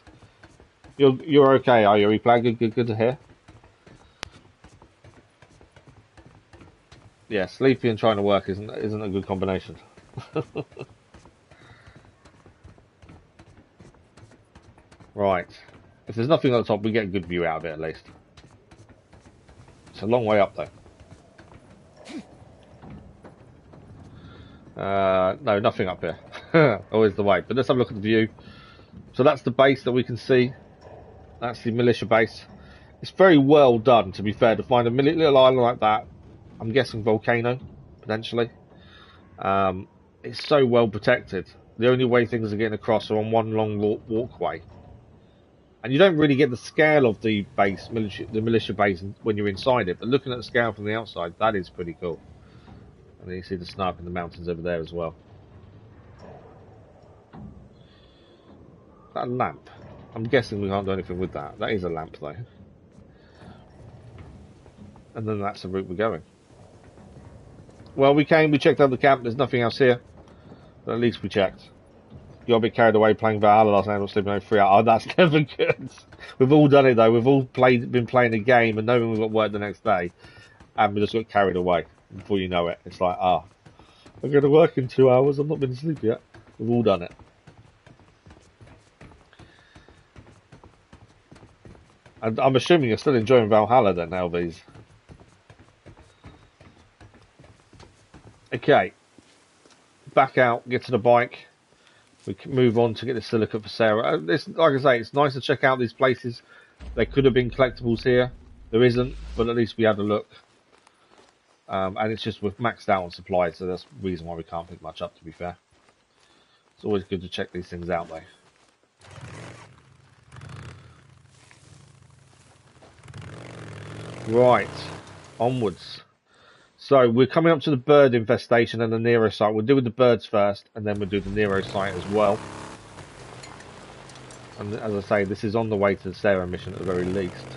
You're okay, are you? Replay? Good to hear. Yeah, sleepy and trying to work isn't a good combination. Right. If there's nothing on the top, we get a good view out of it at least. It's a long way up though. No, nothing up here. Always the way. But let's have a look at the view. So that's the base that we can see. That's the militia base. It's very well done, to be fair, to find a little island like that. I'm guessing volcano, potentially. It's so well protected. The only way things are getting across are on one long walkway. And you don't really get the scale of the base, the militia base, when you're inside it. But looking at the scale from the outside, that is pretty cool. And then you see the sniper in the mountains over there as well. That lamp. I'm guessing we can't do anything with that. That is a lamp though. And then that's the route we're going. Well, we checked out the camp. There's nothing else here. But at least we checked. Got a bit carried away playing Valhalla last night. I was sleeping over 3 hours. Oh, that's never good. We've all done it though. We've all been playing a game and knowing we've got work the next day. And we just got carried away. Before you know it, it's like, I'm going to work in 2 hours. I've not been asleep yet. We've all done it. And I'm assuming you're still enjoying Valhalla then, LVs. Okay. Back out, get to the bike. We can move on to get the silicate for Sarah. Like I say, it's nice to check out these places. There could have been collectibles here. There isn't, but at least we had a look. And it's just we've maxed out on supplies, so that's the reason why we can't pick much up, to be fair. It's always good to check these things out, though. Right, onwards. So we're coming up to the bird infestation and the Nero site. We'll do with the birds first, and then we'll do the Nero site as well. And as I say, this is on the way to the Sarah mission at the very least.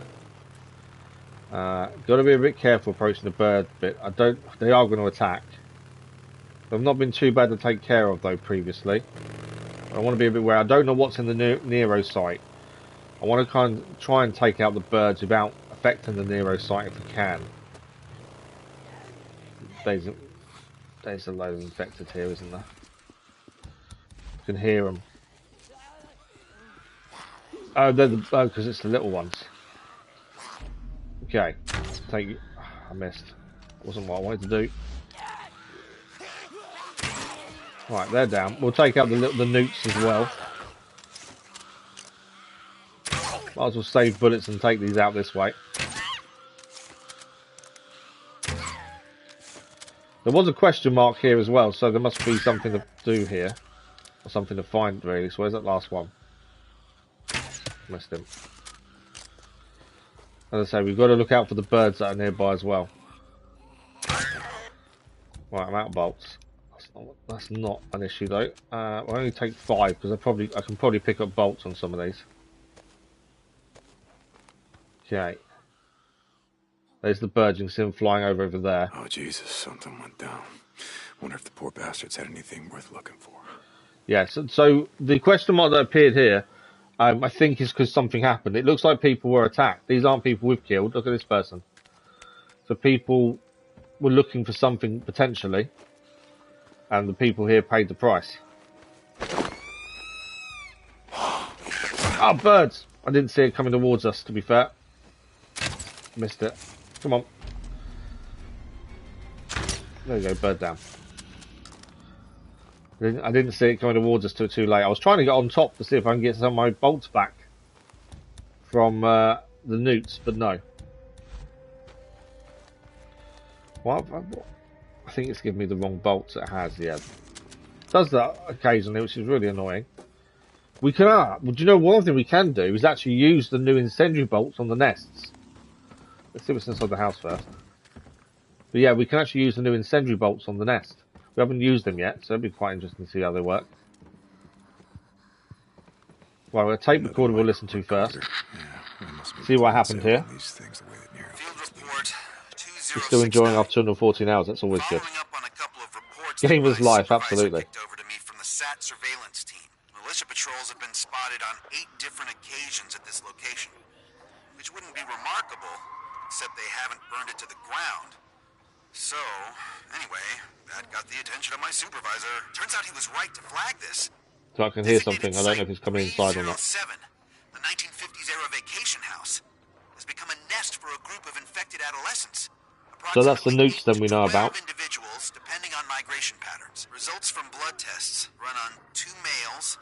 Got to be a bit careful approaching the bird bit. They are going to attack. They've not been too bad to take care of though previously. I want to be a bit aware. I don't know what's in the Nero site. I want to try and take out the birds without affecting the Nero site if we can. There's a load of infected here, isn't there? You can hear them. Oh, they're the because it's the little ones. Okay, take. I missed. That wasn't what I wanted to do. Right, they're down. We'll take out the newts as well. Might as well save bullets and take these out this way. There was a question mark here as well, so there must be something to do here. Or something to find, really. So where's that last one? Missed him. As I say, we've got to look out for the birds that are nearby as well. Right, I'm out of bolts. That's not an issue though. I'll only take 5 because I can probably pick up bolts on some of these. Okay. There's the bird. You can see them flying over there. Oh Jesus, something went down. Wonder if the poor bastards had anything worth looking for. Yes, so the question mark that appeared here, I think is because something happened. It looks like people were attacked. These aren't people we've killed. Look at this person. So people were looking for something potentially, and the people here paid the price. Oh, birds! I didn't see it coming towards us, to be fair. Missed it. Come on. There you go, bird down. I didn't see it coming towards us till too late. I was trying to get on top to see if I can get some of my bolts back from the newts, but no. Well, I think it's giving me the wrong bolts it has, yeah. It does that occasionally, which is really annoying. We can, well, do you know one thing we can do is actually use the new incendiary bolts on the nests. Let's see what's inside the house first. But yeah, we can actually use the new incendiary bolts on the nest. We haven't used them yet, so it'll be quite interesting to see how they work. Well, we're going to tape recorder we'll listen to first. See what happened here. We're still enjoying our 214 hours, that's always good. Gamer's life, absolutely. Militia patrols have been spotted on 8 different occasions at this location, which wouldn't be remarkable, except they haven't burned it to the ground. So, anyway, that got the attention of my supervisor. Turns out he was right to flag this. So I can hear something. I don't know if it's coming inside or not. The 1950s era vacation house has become a nest for a group of infected adolescents. So that's the newts then we know about. Individuals, depending on migration patterns. Results from blood tests run on 2 males.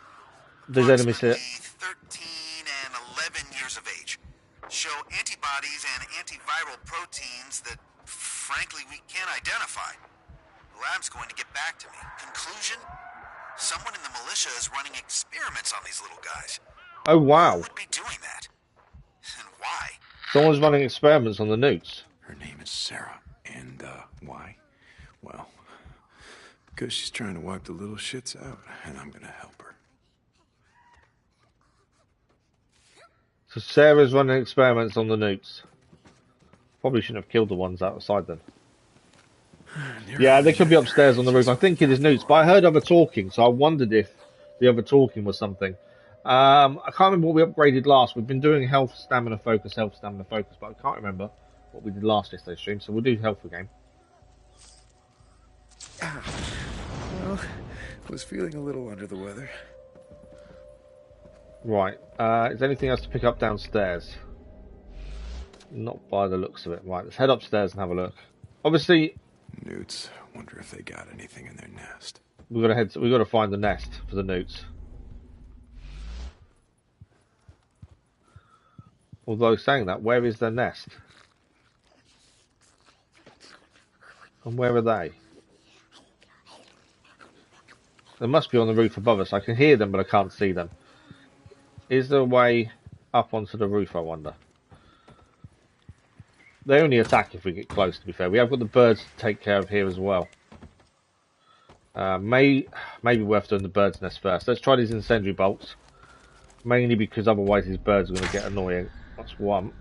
There's enemies here. 13 and 11 years of age. Show antibodies and antiviral proteins that, frankly, we can't identify. The lab's going to get back to me. Conclusion? Someone in the militia is running experiments on these little guys. Oh, wow. Who would be doing that? And why? Someone's running experiments on the newts. Her name is Sarah. And, why? Well, because she's trying to wipe the little shits out, and I'm gonna help her. So Sarah's running experiments on the newts. Probably shouldn't have killed the ones outside then. Yeah, they could be upstairs on the roof. I think it is newts, but I heard other talking, so I wondered if the other talking was something. I can't remember what we upgraded last. We've been doing health, stamina, focus, but I can't remember what we did last yesterday's stream, so we'll do health again. Well, was feeling a little under the weather. Right, is there anything else to pick up downstairs? Not by the looks of it. Right, let's head upstairs and have a look. Obviously, newts. Wonder if they got anything in their nest. We've got to find the nest for the newts. Although saying that, where is their nest? And where are they? They must be on the roof above us. I can hear them, but I can't see them. Is there a way up onto the roof, I wonder? They only attack if we get close, to be fair. We have got the birds to take care of here as well. Maybe worth doing the bird's nest first. Let's try these incendiary bolts. Mainly because otherwise these birds are going to get annoying. That's one.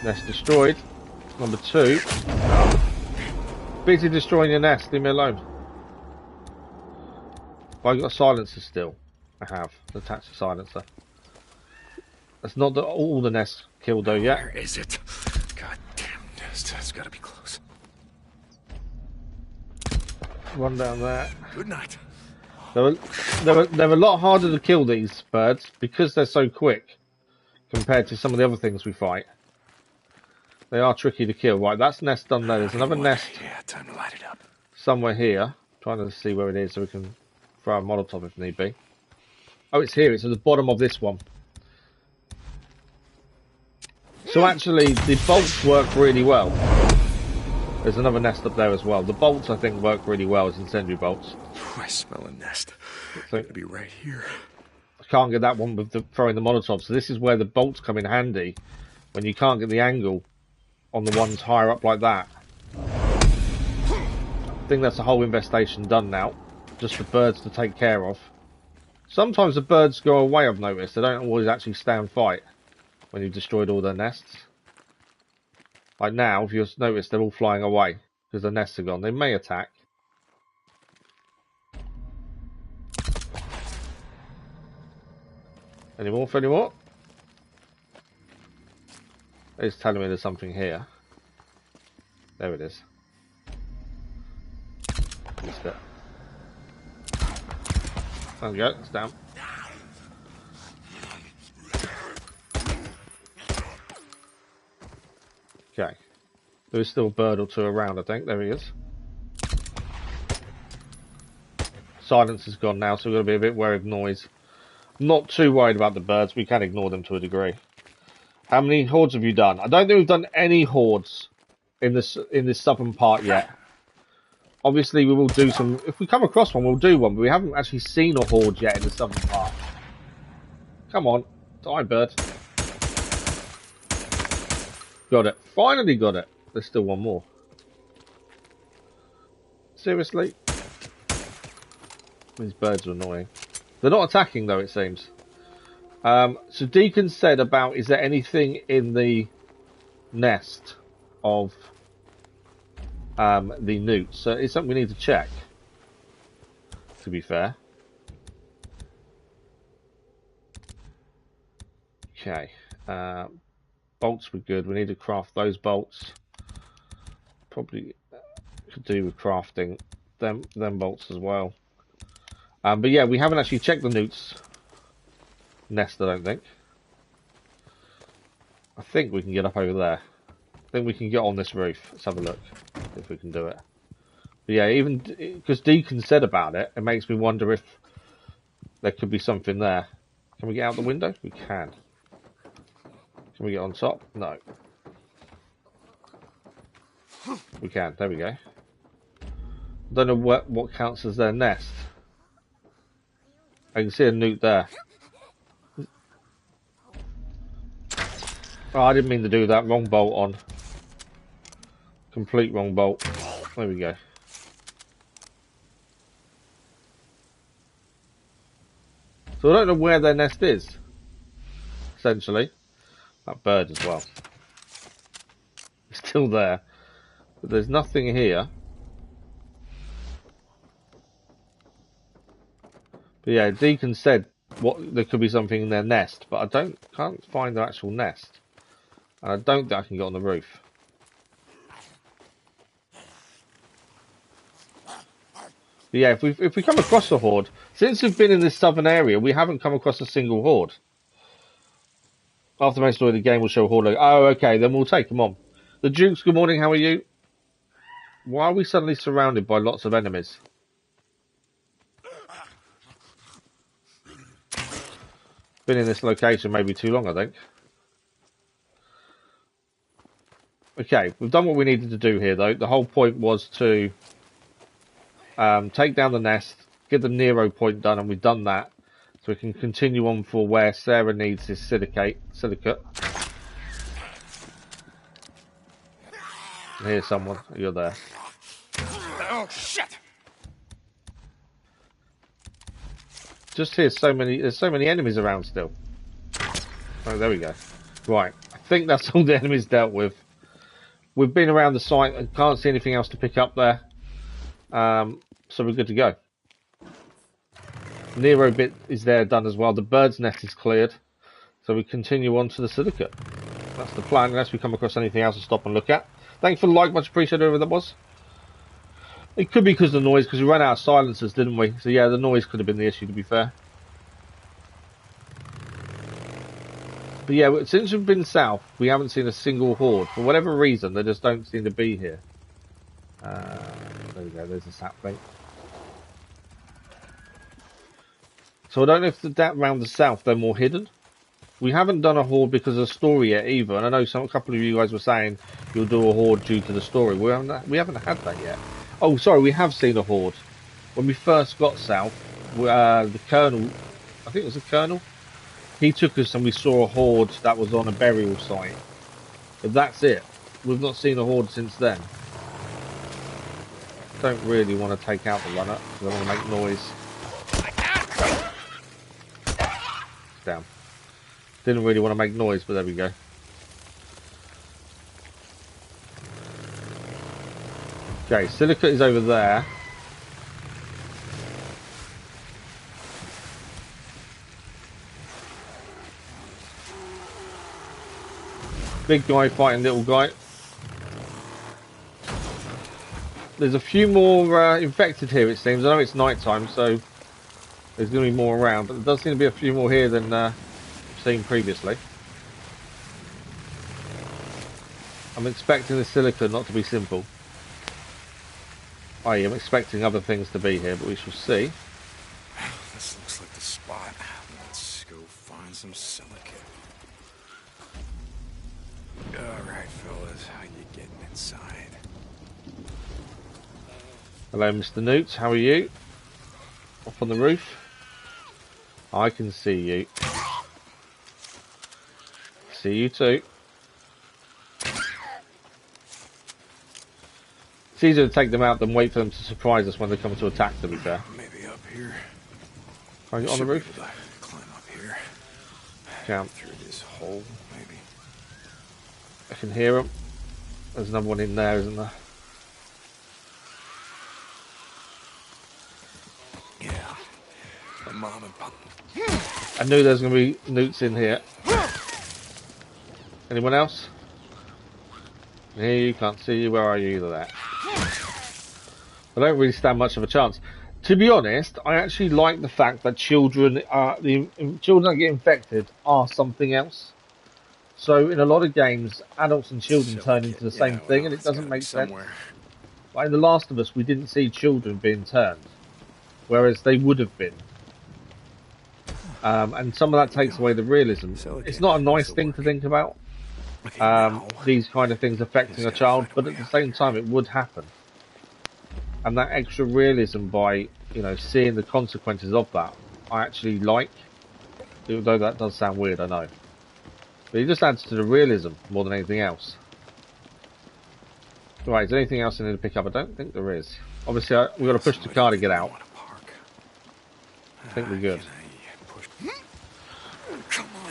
Nest destroyed. Number 2. Busy destroying your nest. Leave me alone. Have I got a silencer still? I have. Attach the silencer. That's not all the nests killed though yet. Where is it? God damn nest. That's gotta be close. One down there. Good night. They're a lot harder to kill, these birds, because they're so quick compared to some of the other things we fight. They are tricky to kill. Right, that's nest done there. There's another nest. Yeah, time to light it up. Somewhere here. Trying to see where it is so we can throw a Molotov if need be. Oh, it's here. It's at the bottom of this one. So actually, the bolts work really well. There's another nest up there as well. The bolts, I think, work really well as incendiary bolts. I smell a nest. So, It's gonna be right here. I can't get that one with throwing the Molotov. So this is where the bolts come in handy when you can't get the angle on the ones higher up like that. I think that's the whole infestation done now. Just the birds to take care of. Sometimes the birds go away, I've noticed. They don't always actually stand fight when you've destroyed all their nests. Like now, if you've noticed, they're all flying away because the nests are gone. They may attack. Any more? Any more? It's telling me there's something here. There it is. Missed it. There we go, it's down. Okay. There's still a bird or two around, I think. There he is. Silence is gone now, so we've got to be a bit wary of noise. Not too worried about the birds. We can ignore them to a degree. How many hordes have you done? I don't think we've done any hordes in this southern part yet. Obviously, we will do some. If we come across one, we'll do one. But we haven't actually seen a horde yet in the southern part. Come on, die, bird. Got it. Finally got it. There's still one more. Seriously? These birds are annoying. They're not attacking though, it seems. So Deacon said about, is there anything in the nest of the newts? So it's something we need to check, to be fair. Okay. Bolts were good. We need to craft those bolts. Probably could do with crafting them bolts as well. But yeah, we haven't actually checked the newts nest, I don't think. I think we can get up over there. I think we can get on this roof. Let's have a look if we can do it. But yeah, even because Deacon said about it, it makes me wonder if there could be something there. Can we get out the window? We can. Can we get on top? No. We can. There we go. Don't know what counts as their nest. I can see a newt there. Oh, I didn't mean to do that. Wrong bolt on. Complete wrong bolt. There we go. So I don't know where their nest is. Essentially. That bird as well. It's still there. But there's nothing here. But yeah, Deacon said there could be something in their nest, but I can't find the actual nest. And I don't think I can get on the roof. But yeah, if we come across a horde, since we've been in this southern area, we haven't come across a single horde. After the main story, the game will show a horde. Oh, okay, then we'll take them on. The Dukes, good morning, how are you? Why are we suddenly surrounded by lots of enemies? Been in this location maybe too long, I think. Okay, we've done what we needed to do here, though. The whole point was to take down the nest, get the Nero point done, and we've done that. So we can continue on for where Sarah needs this silicate. Here's someone. You're there. Oh, shit! Just hear there's so many enemies around still. Oh, there we go. Right, I think that's all the enemies dealt with. We've been around the site and can't see anything else to pick up there. So we're good to go. Nero bit is there done as well. The bird's nest is cleared. So we continue on to the silicate. That's the plan, unless we come across anything else to stop and look at. Thanks for the like, much appreciated, whoever that was. It could be because of the noise, because we ran out of silencers, didn't we? So yeah, the noise could have been the issue, to be fair. But yeah, since we've been south, we haven't seen a single horde. For whatever reason, they just don't seem to be here. There we go, there's a sapling. So I don't know if that round the south they're more hidden. We haven't done a horde because of the story yet either, and I know a couple of you guys were saying you'll do a horde due to the story. We haven't had that yet. Oh, sorry, we have seen a horde. When we first got south, the colonel, I think it was the colonel, he took us and we saw a horde that was on a burial site. But that's it. We've not seen a horde since then. Don't really want to take out the runner because I want to make noise. Down. Didn't really want to make noise, but there we go. Okay, silicate is over there. Big guy fighting little guy. There's a few more infected here, it seems. I know it's night time, so there's going to be more around, but there does seem to be a few more here than seen previously. I'm expecting the silicate not to be simple. I am expecting other things to be here, but we shall see. This looks like the spot. Let's go find some silicate. Alright, fellas, how you getting inside? Hello, Mr. Newt, how are you? Up on the roof? I can see you. See you too. It's easier to take them out than wait for them to surprise us when they come to attack, to be fair. Maybe up here. Can I get on the roof? Climb up here. Can't. Through this hole, maybe. I can hear them. There's another one in there, isn't there? Yeah. The mom and pop. I knew there was going to be newts in here. Anyone else? Here, you can't see you. Where are you? Either there. I don't really stand much of a chance. To be honest, I actually like the fact that children that get infected are something else. So in a lot of games, adults and children turn into the same thing, and it doesn't make sense. Like in The Last of Us, we didn't see children being turned, whereas they would have been. And some of that takes away the realism. It's not a nice thing to think about. These kind of things affecting a child, but at the same time, it would happen. And that extra realism by, seeing the consequences of that, I actually like. Although that does sound weird, I know. But it just adds to the realism more than anything else. Right, is there anything else I need to pick up? I don't think there is. Obviously, we've got to push the car to get out. I think we're good.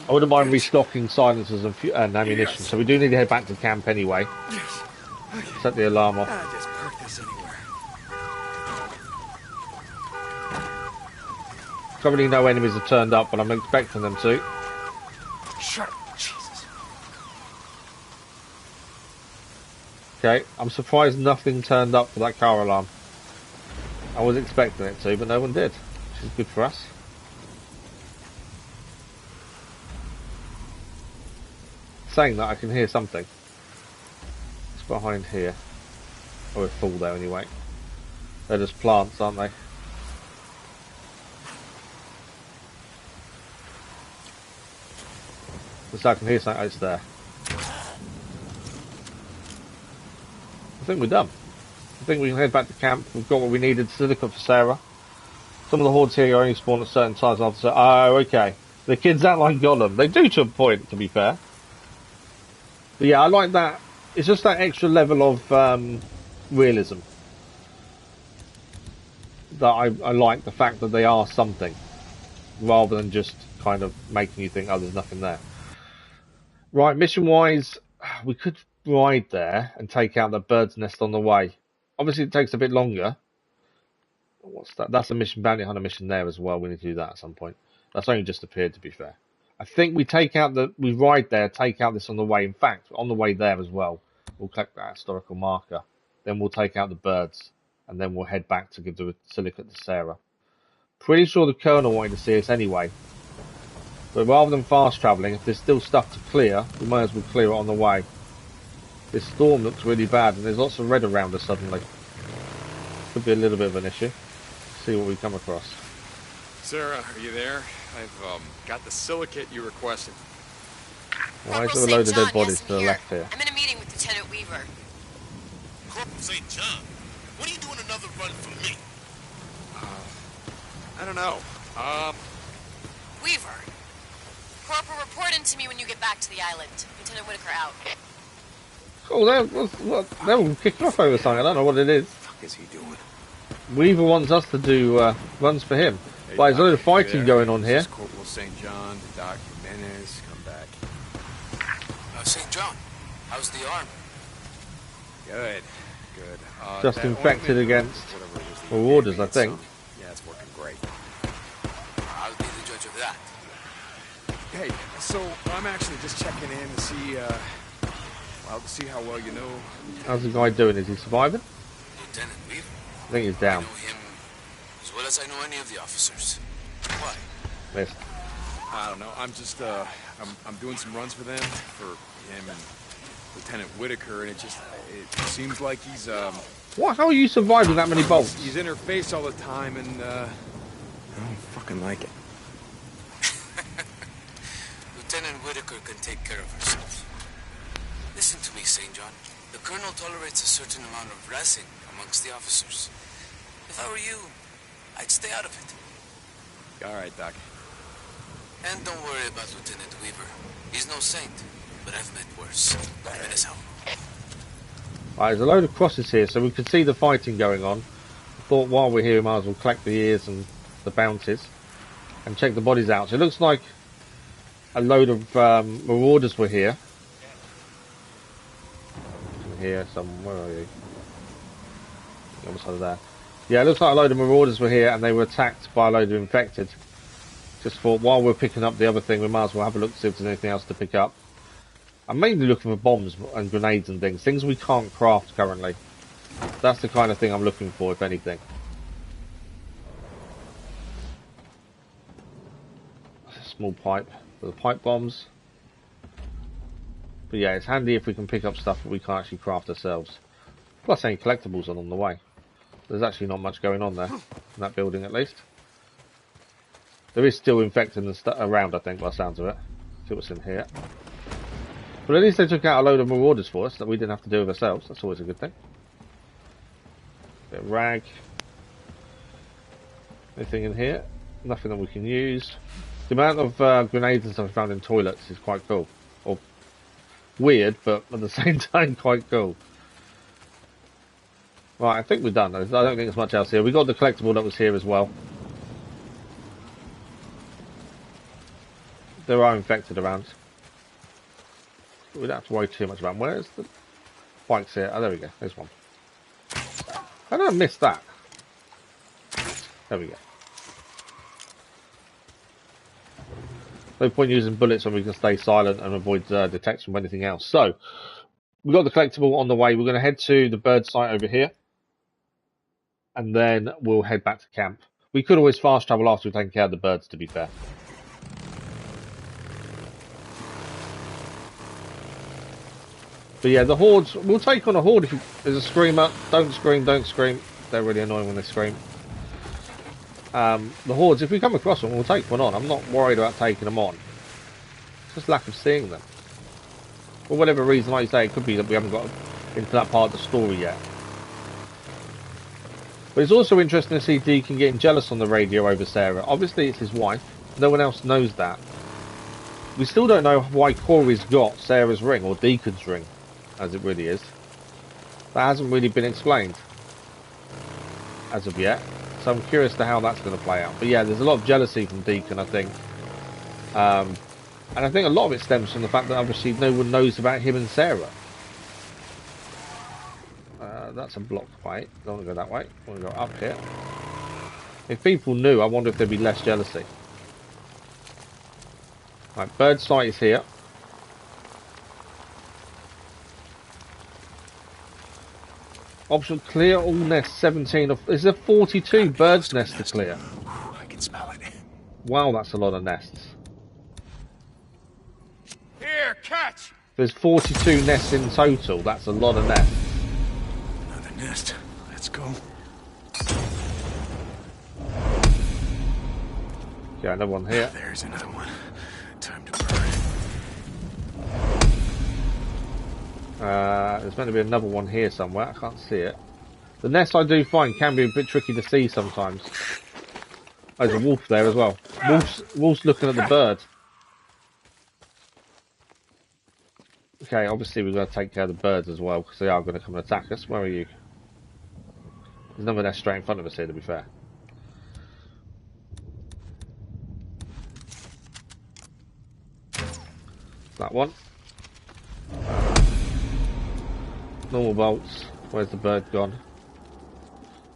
I wouldn't mind restocking silencers and ammunition, so we do need to head back to camp anyway. Set the alarm off. Just park this anywhere. Currently no enemies have turned up, but I'm expecting them to. Shut up, Jesus. Okay, I'm surprised nothing turned up for that car alarm. I was expecting it to, but no one did, which is good for us. Saying that, I can hear something. It's behind here. Oh, we're full there anyway. They're just plants, aren't they? So I can hear something. Oh, it's there. I think we're done. I think we can head back to camp. We've got what we needed. Silicate for Sarah. Some of the hordes here only spawn at certain times after. Oh, okay. The kids act like Gollum. They do to a point, to be fair. But yeah, I like that. It's just that extra level of realism that I like. The fact that they are something, rather than just kind of making you think, oh, there's nothing there. Right, mission-wise, we could ride there and take out the bird's nest on the way. Obviously, it takes a bit longer. What's that? That's a mission, bounty hunter mission there as well. We need to do that at some point. That's only just appeared, to be fair. I think we ride there, take out this on the way. In fact, on the way there as well, we'll collect that historical marker. Then we'll take out the birds, and then we'll head back to give the silicate to Sarah. Pretty sure the Colonel wanted to see us anyway. But rather than fast travelling, if there's still stuff to clear, we might as well clear it on the way. This storm looks really bad, and there's lots of red around us suddenly. Could be a little bit of an issue. See what we come across. Sarah, are you there? I've got the silicate you requested. Why is there a load of dead bodies to the left here? I'm in a meeting with Lieutenant Weaver. Corporal St. John, what are you doing another run for me? I don't know. Weaver. Corporal, report in to me when you get back to the island. Lieutenant Whitaker out. Oh, they're all kicking off over something. I don't know what it is. What the fuck is he doing? Weaver wants us to do runs for him. Hey, But there's a load of Doc, fighting going on here. This is Corporal St. John, Doc Jimenez, come back. St. John, how's the arm? Good, good. Just that infected ointment, against whatever it was that marauders, you I gave me, think. Yeah, it's working great. I'll be the judge of that. Hey, so I'm actually just checking in to see, to see how well you know. How's the guy doing? Is he surviving? Lieutenant Weaver. I think he's I down. know him as well as I know any of the officers. Why? Missed. I don't know. I'm just, I'm doing some runs for them, for him and Lieutenant Whitaker, and it seems like he's, What? How are you surviving that many bolts? he's in her face all the time, and, I don't fucking like it. Lieutenant Whitaker can take care of herself. Listen to me, St. John. The Colonel tolerates a certain amount of razzing amongst the officers. If I were you, I'd stay out of it. All right, Doc. And don't worry about Lieutenant Weaver. He's no saint, but I've met worse. Even as hell. Right, there's a load of crosses here, so we can see the fighting going on. I thought while we're here, we might as well collect the ears and the bounties and check the bodies out. So it looks like a load of marauders were here. Here, where are you? The other side of there. Yeah, it looks like a load of marauders were here and they were attacked by a load of infected. Just thought while we're picking up the other thing, we might as well have a look to see if there's anything else to pick up. I'm mainly looking for bombs and grenades and things we can't craft currently. That's the kind of thing I'm looking for, if anything. A small pipe for the pipe bombs. But yeah, it's handy if we can pick up stuff that we can't actually craft ourselves. Plus any collectibles are on the way. There's actually not much going on there, in that building at least. There is still infecting and stuff around, I think, by the sounds of it. See what's in here. But at least they took out a load of marauders for us that we didn't have to do with ourselves. That's always a good thing. Bit of rag. Anything in here? Nothing that we can use. The amount of grenades and stuff found in toilets is quite cool. Or weird, but at the same time quite cool. Right, I think we're done. I don't think there's much else here. We got the collectible that was here as well. There are infected around. But we don't have to worry too much about them. Where's the bikes here? Oh, there we go. There's one. How did I miss that? There we go. No point using bullets when we can stay silent and avoid detection of anything else. So, we've got the collectible on the way. We're going to head to the bird site over here. And then we'll head back to camp. We could always fast travel after we've taken care of the birds, to be fair. But yeah, the hordes, we'll take on a horde if there's a screamer. Don't scream, don't scream. They're really annoying when they scream. The hordes, if we come across them, we'll take one on. I'm not worried about taking them on. It's just lack of seeing them. For whatever reason, like you say, it could be that we haven't got into that part of the story yet. But it's also interesting to see Deacon getting jealous on the radio over Sarah. Obviously, it's his wife. No one else knows that. We still don't know why Kouri's got Sarah's ring, or Deacon's ring, as it really is. That hasn't really been explained as of yet. So I'm curious to how that's going to play out. But yeah, there's a lot of jealousy from Deacon, I think. And I think a lot of it stems from the fact that obviously no one knows about him and Sarah. That's a blocked way. Don't want to go that way. I want to go up here. If people knew, I wonder if there'd be less jealousy. Right, bird site is here. Option clear all nests. 17 of. Is there 42 birds nests to clear? I can smell it. Wow, that's a lot of nests. Here, catch! There's 42 nests in total. That's a lot of nests. Another nest. Let's go. Yeah, another one here. There's another one. Time to burn. There's meant to be another one here somewhere. I can't see it. The nests I do find can be a bit tricky to see sometimes. Oh, there's a wolf there as well. Wolf's looking at the bird. Okay, obviously we've got to take care of the birds as well, because they are going to come and attack us. Where are you? There's another nest straight in front of us here, to be fair. That one. Normal bolts. Where's the bird gone?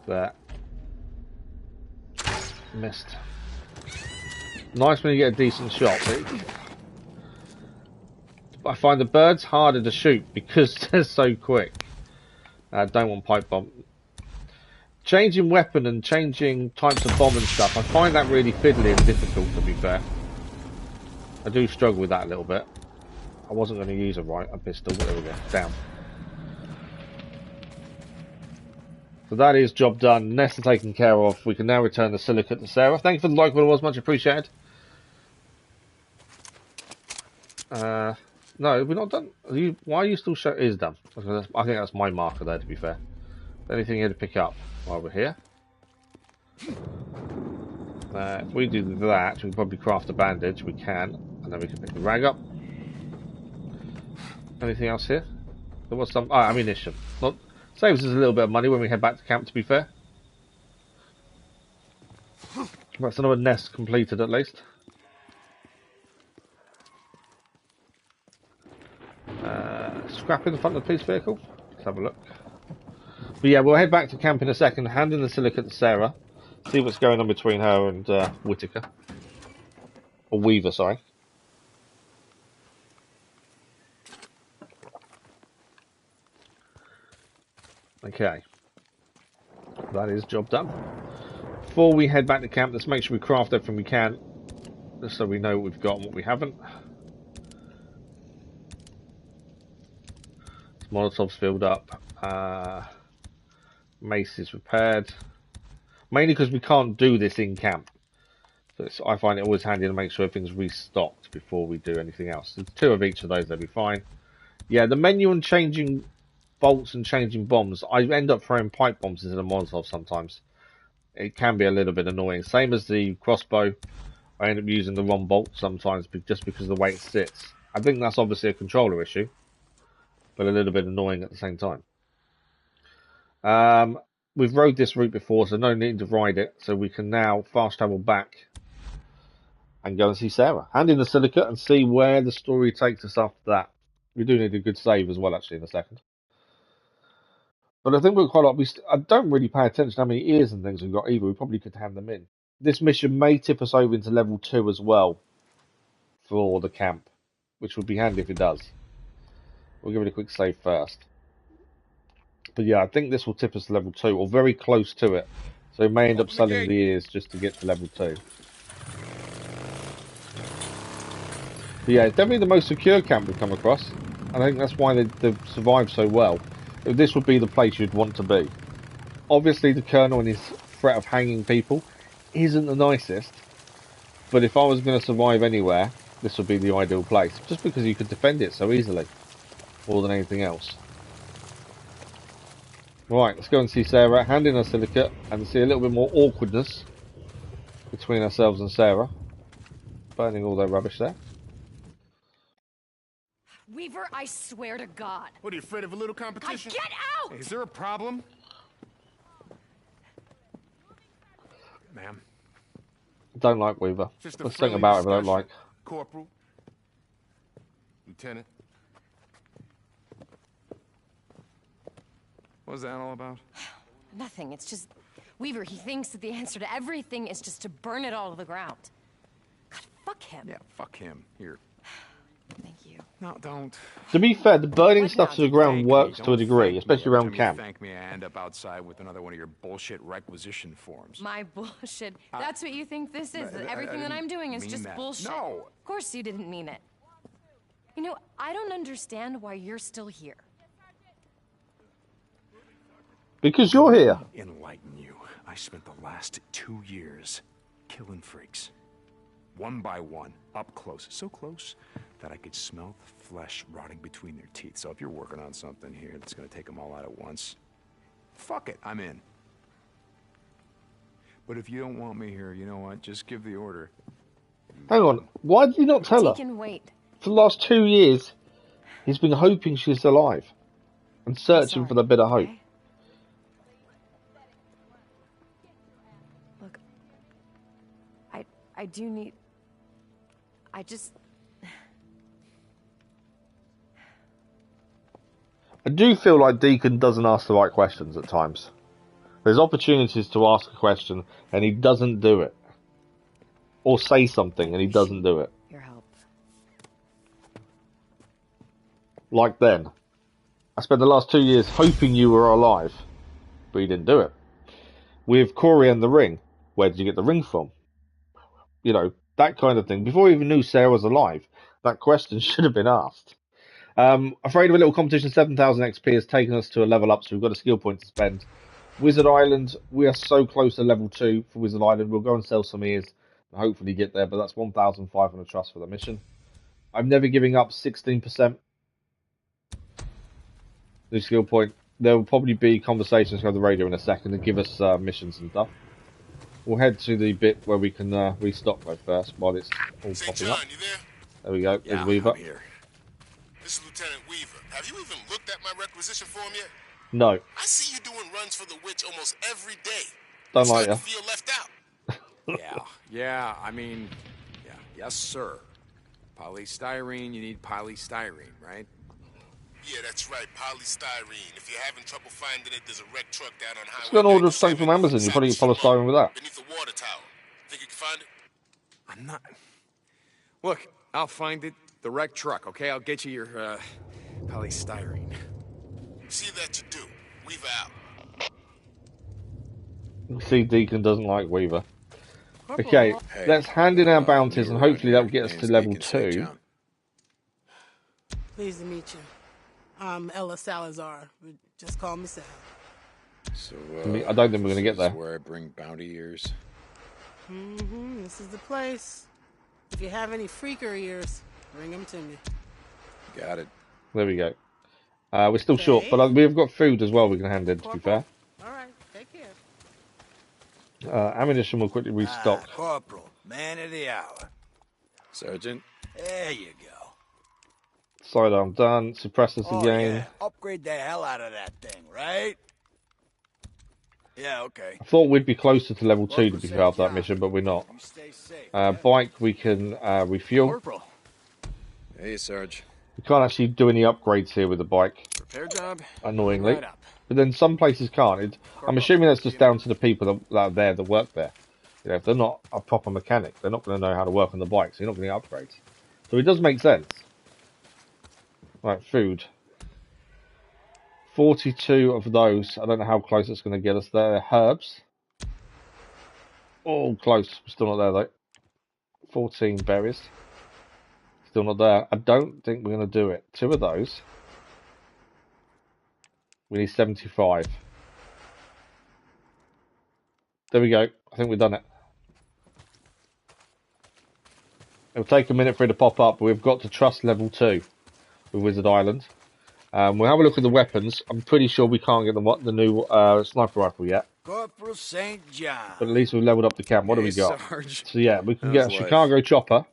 There. Missed. Nice when you get a decent shot. I find the birds harder to shoot because they're so quick. Don't want pipe bomb. Changing weapon and changing types of bomb and stuff, I find that really fiddly and difficult, to be fair. I do struggle with that a little bit. I wasn't going to use a pistol, but there we go. Down. So that is job done. Nests are taken care of. We can now return the silicate to Sarah. Thank you for the like, but it was much appreciated. No, we're not done. Why are you still showing? It is done. I think that's my marker there, to be fair. Anything here to pick up while we're here? If we do that, we can probably craft a bandage. We can, and then we can pick the rag up. Anything else here? There was some ammunition. Not saves us a little bit of money when we head back to camp, to be fair. That's another nest completed at least. Scrap in the front of the police vehicle. Let's have a look. But yeah, we'll head back to camp in a second, hand in the silicate to Sarah, see what's going on between her and Whitaker. Or Weaver, sorry. Okay. That is job done. Before we head back to camp, let's make sure we craft everything we can, just so we know what we've got and what we haven't. Molotov's filled up. Mace is repaired. Mainly because we can't do this in camp. So I find it always handy to make sure everything's restocked before we do anything else. There's 2 of each of those, they'll be fine. Yeah, the menu and changing bolts and changing bombs, I end up throwing pipe bombs into the Molotov sometimes. It can be a little bit annoying. Same as the crossbow, I end up using the wrong bolt sometimes just because of the way it sits. I think that's obviously a controller issue, but a little bit annoying at the same time. We've rode this route before, so no need to ride it. So we can now fast travel back and go and see Sarah. Hand in the silicate and see where the story takes us after that. We do need a good save as well, actually, in a second. But I think we're quite a lot. I don't really pay attention to how many ears and things we've got either. We probably could hand them in. This mission may tip us over into level 2 as well for the camp, which would be handy if it does. We'll give it a quick save first. But yeah, I think this will tip us to level 2, or very close to it. So we may end up selling the ears just to get to level 2. But yeah, it's definitely the most secure camp we've come across. And I think that's why they've survived so well. This would be the place you'd want to be. Obviously, the Colonel and his threat of hanging people isn't the nicest. But if I was going to survive anywhere, this would be the ideal place. Just because you could defend it so easily. More than anything else. Right, let's go and see Sarah, hand in her silicate, and see a little bit more awkwardness between ourselves and Sarah. Burning all their rubbish there. Weaver, I swear to God. What, are you afraid of a little competition? Get out! Is there a problem? Ma'am. Don't like Weaver. Just There's something about it I don't like. Corporal. Lieutenant. What was that all about? Nothing. It's just Weaver. He thinks that the answer to everything is just to burn it all to the ground. God, fuck him. Yeah, fuck him. Here. Thank you. No, don't. To be fair, the burning What stuff not? to the ground Thank works me. to a Don't degree, thank especially me. Every around time you camp. thank me, I end up outside with another one of your bullshit requisition forms. My bullshit. That's what you think this is. That everything that I'm doing is just that. bullshit. No. Of course you didn't mean it. You know, I don't understand why you're still here. Because you're here. Enlighten you. I spent the last 2 years killing freaks. One by one, up close. So close that I could smell the flesh rotting between their teeth. So if you're working on something here that's gonna take them all out at once, fuck it, I'm in. But if you don't want me here, you know what? Just give the order. Hang on. Why did you not tell her? Deacon, wait. For the last 2 years, he's been hoping she's alive and searching for the bit of hope. Okay? Look, I do need. I just. I do feel like Deacon doesn't ask the right questions at times. There's opportunities to ask a question and he doesn't do it. Or say something and he doesn't do it. Your help. Like then. I spent the last 2 years hoping you were alive, but you didn't do it. With Kouri and the ring, where did you get the ring from? You know, that kind of thing. Before we even knew Sarah was alive, that question should have been asked. Afraid of a little competition, 7,000 XP has taken us to a level up, so we've got a skill point to spend. Wizard Island, we are so close to level 2 for Wizard Island. We'll go and sell some ears and hopefully get there, but that's 1,500 trust for the mission. I'm never giving up 16%. New skill point. There will probably be conversations on the radio in a second to give us missions and stuff. We'll head to the bit where we can restock though first while it's all St. popping John, up. you there? There we go. There's Weaver. I'm here. This is Lieutenant Weaver. Have you even looked at my requisition form yet? No. I see you doing runs for the witch almost every day. Don't like you. you. Feel left out. Yeah, I mean, yeah, yes, sir. Polystyrene, you need polystyrene, right? Yeah, that's right, polystyrene. If you're having trouble finding it, there's a wrecked truck down on Highway Just got an order of 97 something from Amazon. You probably get polystyrene with that. beneath the water tower. Think you can find it? I'm not... Look, I'll find it. The wrecked truck, okay? I'll get you your, polystyrene. See that you do. Weaver out. See, Deacon doesn't like Weaver. Okay, let's hand in our bounties and hopefully that will get us to level 2. Pleased to meet you. I'm Ella Salazar, but just call me Sal. So, I don't think we're going to get there. This is where I bring bounty ears. This is the place. If you have any freaker ears, bring them to me. Got it. There we go. We're still short, but we've got food as well we can hand in, to be fair. All right, take care. Ammunition will quickly restock. Corporal, man of the hour. Sergeant? There you go. Sidearm done. Suppressors again. Yeah. Upgrade the hell out of that thing, right? Yeah, okay. I thought we'd be closer to level 2 to be fair after that mission, but we're not. You stay safe. Bike we can refuel. Corporal. Hey, Sarge. We can't actually do any upgrades here with the bike, Repair job. annoyingly. Right up. But then some places can't. I'm assuming that's just down to the people that are there that work there. You know, if they're not a proper mechanic, they're not going to know how to work on the bike, so you're not going to get upgrades. So it does make sense. Right, food. 42 of those. I don't know how close it's going to get us there. They're herbs. Oh, close. We're still not there, though. 14 berries. Still not there. I don't think we're going to do it. 2 of those. We need 75. There we go. I think we've done it. It'll take a minute for it to pop up, but we've got to trust level 2 with Wizard Island. We'll have a look at the weapons. I'm pretty sure we can't get the new sniper rifle yet. Corporal St. John. But at least we've leveled up the camp. What do we got? Sarge. So yeah, we can How's get a life? Chicago chopper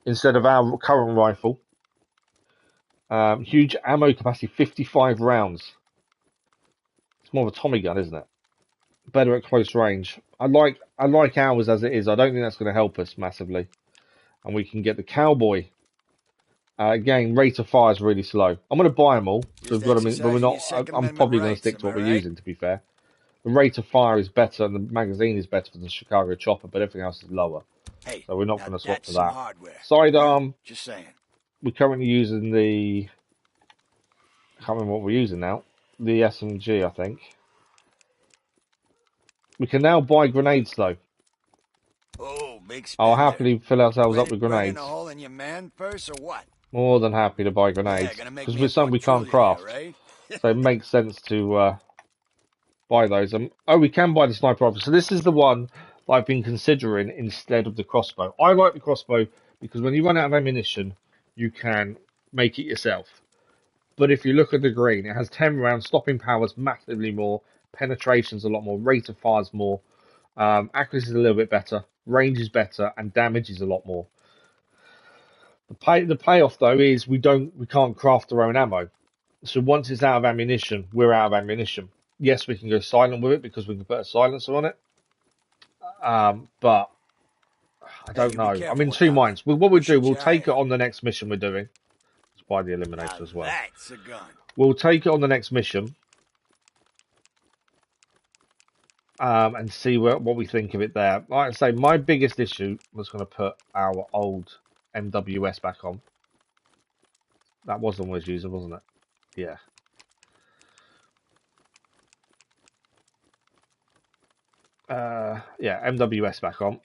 instead of our current rifle. Huge ammo capacity, 55 rounds. It's more of a Tommy gun, isn't it? Better at close range. I like ours as it is. I don't think that's going to help us massively. And we can get the cowboy Again, rate of fire is really slow. I'm going to buy them all, so we've got them in, but we're not. I'm probably going to stick to what we're using, to be fair. The rate of fire is better, and the magazine is better for the Chicago chopper, but everything else is lower. Hey, so we're not going to swap for some that. hardware. Sidearm. Just saying. We're currently using the. I can't remember what we're using now. The SMG, I think. We can now buy grenades, though. Oh, big I'll happily fill ourselves up Credit with grenades. burning a hole in your man purse or what? More than happy to buy grenades. Because with some we can't craft. Right? So it makes sense to buy those. Oh, we can buy the sniper rifle. So this is the one that I've been considering instead of the crossbow. I like the crossbow because when you run out of ammunition, you can make it yourself. But if you look at the green, it has 10 rounds, stopping power's massively more, penetration's a lot more, rate of fire's more, accuracy is a little bit better, range is better, and damage is a lot more. The payoff though is we can't craft our own ammo. So once it's out of ammunition, we're out of ammunition. Yes, we can go silent with it because we can put a silencer on it. But I don't know. I'm in two minds. What we'll do, we'll take it on the next mission we're doing. Let's buy the eliminator as well. That's a gun. We'll take it on the next mission. And see what we think of it there. Like I say, my biggest issue was going to put our old MWS back on. That was the one we was using, wasn't it? Yeah. Yeah, MWS back on.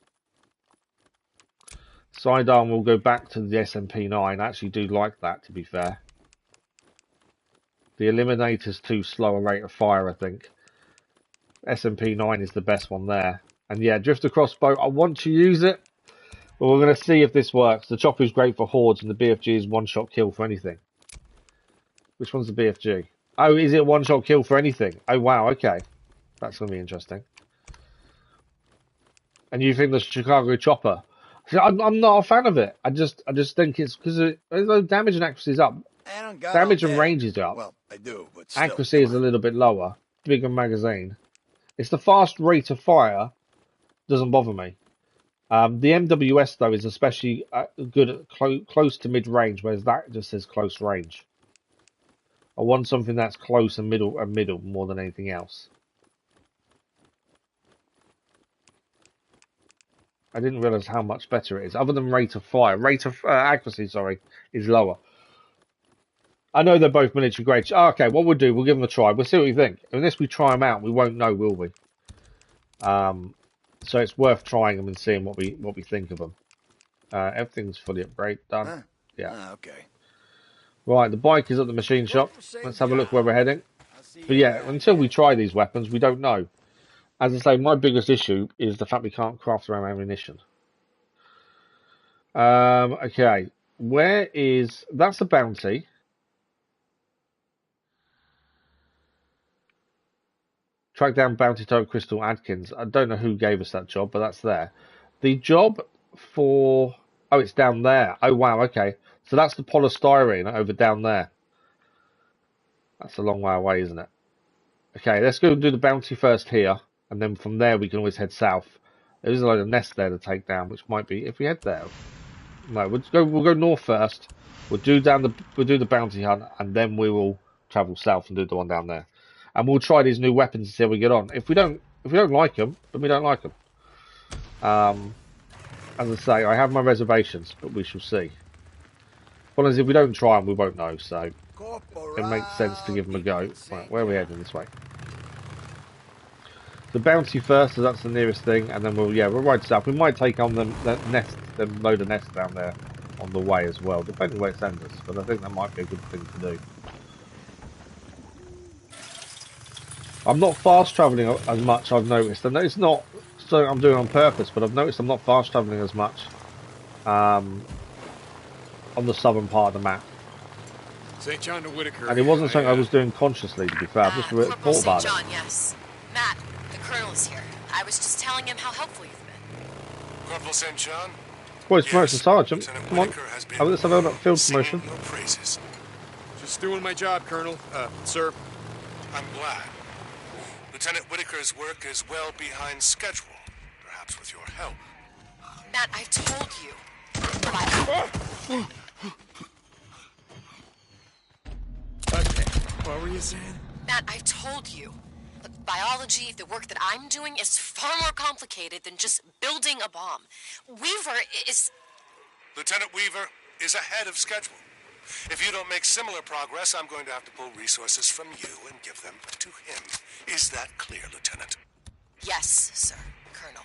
Sidearm will go back to the SMP9. I actually do like that, to be fair. The Eliminator's too slow a rate of fire, I think. SMP9 is the best one there. And yeah, Drifter Crossbow, I want to use it, but we're going to see if this works. The chopper is great for hordes, and the BFG is one-shot kill for anything. Which one's the BFG? Oh, is it one-shot kill for anything? Oh, wow, okay. That's going to be interesting. And you think the Chicago chopper? I'm not a fan of it. I just think it's because the damage and accuracy is up. Damage and range is up. Well, I do, but still, accuracy is a little bit lower. Bigger magazine. It's the fast rate of fire. Doesn't bother me. The MWS though is especially good at close to mid range, whereas that just says close range. I want something that's close and middle more than anything else. I didn't realize how much better it is. Other than rate of fire, rate of accuracy, sorry, is lower. I know they're both military grade. Oh, okay, what we'll do, we'll give them a try. We'll see what we think. Unless we try them out, we won't know, will we? So it's worth trying them and seeing what we think of them. Everything's fully upgraded, done. Yeah. Okay. Right, the bike is at the machine shop. Let's have a look where we're heading. But yeah, until we try these weapons, we don't know. As I say, my biggest issue is the fact we can't craft our own ammunition. Okay, where is... That's a bounty. Track down bounty target Crystal Adkins. I don't know who gave us that job, but that's there. The job for... Oh, it's down there. Oh, wow, okay. So that's the polystyrene over down there. That's a long way away, isn't it? Okay, let's go and do the bounty first here. And then from there, we can always head south. There's a load of nests there to take down, which might be if we head there. No, we'll go north first. We'll do the bounty hunt, and then we will travel south and do the one down there. And we'll try these new weapons and see how we get on. If we don't like them, then we don't like them. As I say, I have my reservations, but we shall see. Well, as if we don't try them, we won't know. So it makes sense to give them a go. Right, where are we heading this way? The bounty first, so that's the nearest thing, and then we'll ride south. We might take on the load of nests down there on the way as well, depending where it sends us. But I think that might be a good thing to do. I'm not fast travelling as much, I've noticed, and it's not something I'm doing on purpose, but I've noticed I'm not fast travelling as much on the southern part of the map. St. John to Whitaker. And it wasn't something I was doing consciously, to be fair. I've just thought about it. St. John, yes. Matt, the Colonel is here. I was just telling him how helpful you've been. Corporal St. John? Well, it's promotion sergeant. Come on. Let's have a field promotion. Just doing my job, Colonel. Sir. I'm glad. Lieutenant Whitaker's work is well behind schedule. Perhaps with your help. Matt, I've told you. What were you saying? Matt, I've told you. Look, biology, the work that I'm doing, is far more complicated than just building a bomb. Weaver is... Lieutenant Weaver is ahead of schedule. If you don't make similar progress, I'm going to have to pull resources from you and give them to him. Is that clear, Lieutenant? Yes, sir, Colonel.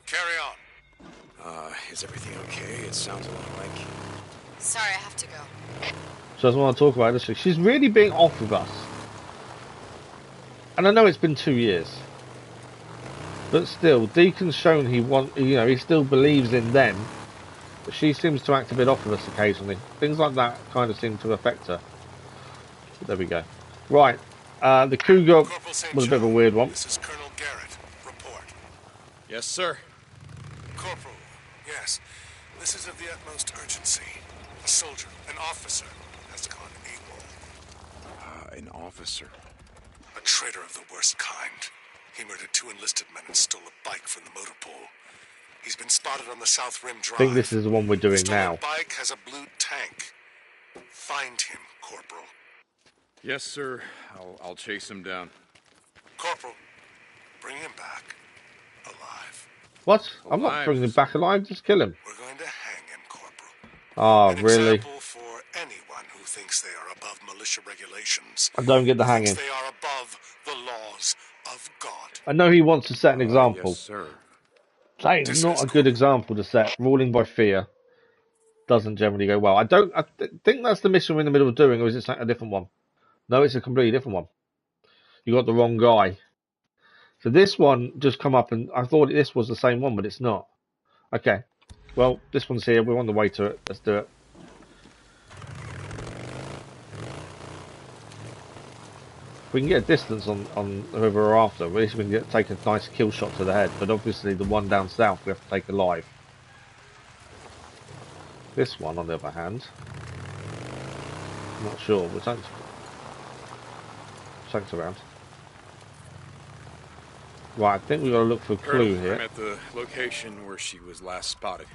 Carry on. Is everything okay? It sounds a lot like... Sorry, I have to go. She doesn't want to talk about this. She's really being off with us. And I know it's been 2 years. But still, Deacon's shown he still believes in them. But she seems to act a bit off with us occasionally. Things like that kind of seem to affect her. But there we go. Right. The Cougar was a bit of a weird one. This is Colonel Garrett. Report. Yes, sir. Corporal, yes. This is of the utmost urgency. A soldier, an officer, has gone AWOL. An officer? A traitor of the worst kind. He murdered 2 enlisted men and stole a bike from the motor pool. He's been spotted on the South Rim Drive. I think this is the one we're doing now. The bike has a blue tank. Find him, Corporal. Yes, sir. I'll chase him down. Corporal, bring him back alive. What? I'm not bringing him back alive. Just kill him. We're going to hang him, Corporal. Oh, An really? example for anyone who thinks they are above militia regulations. I don't get the hanging. They are above the laws of God. I know he wants to set an example. Yes, sir. That is not a good example to set. Ruling by fear doesn't generally go well. I think that's the mission we're in the middle of doing, or is it a different one? No, it's a completely different one. You got the wrong guy. So this one just come up, and I thought this was the same one, but it's not. Okay. Well, this one's here. We're on the way to it. Let's do it. We can get a distance on whoever we're after. At least we can take a nice kill shot to the head. But obviously the one down south we have to take alive. This one, on the other hand, I'm not sure. But something's around. Right, I think we've got to look for a clue here. I'm at the location where she was last spotted.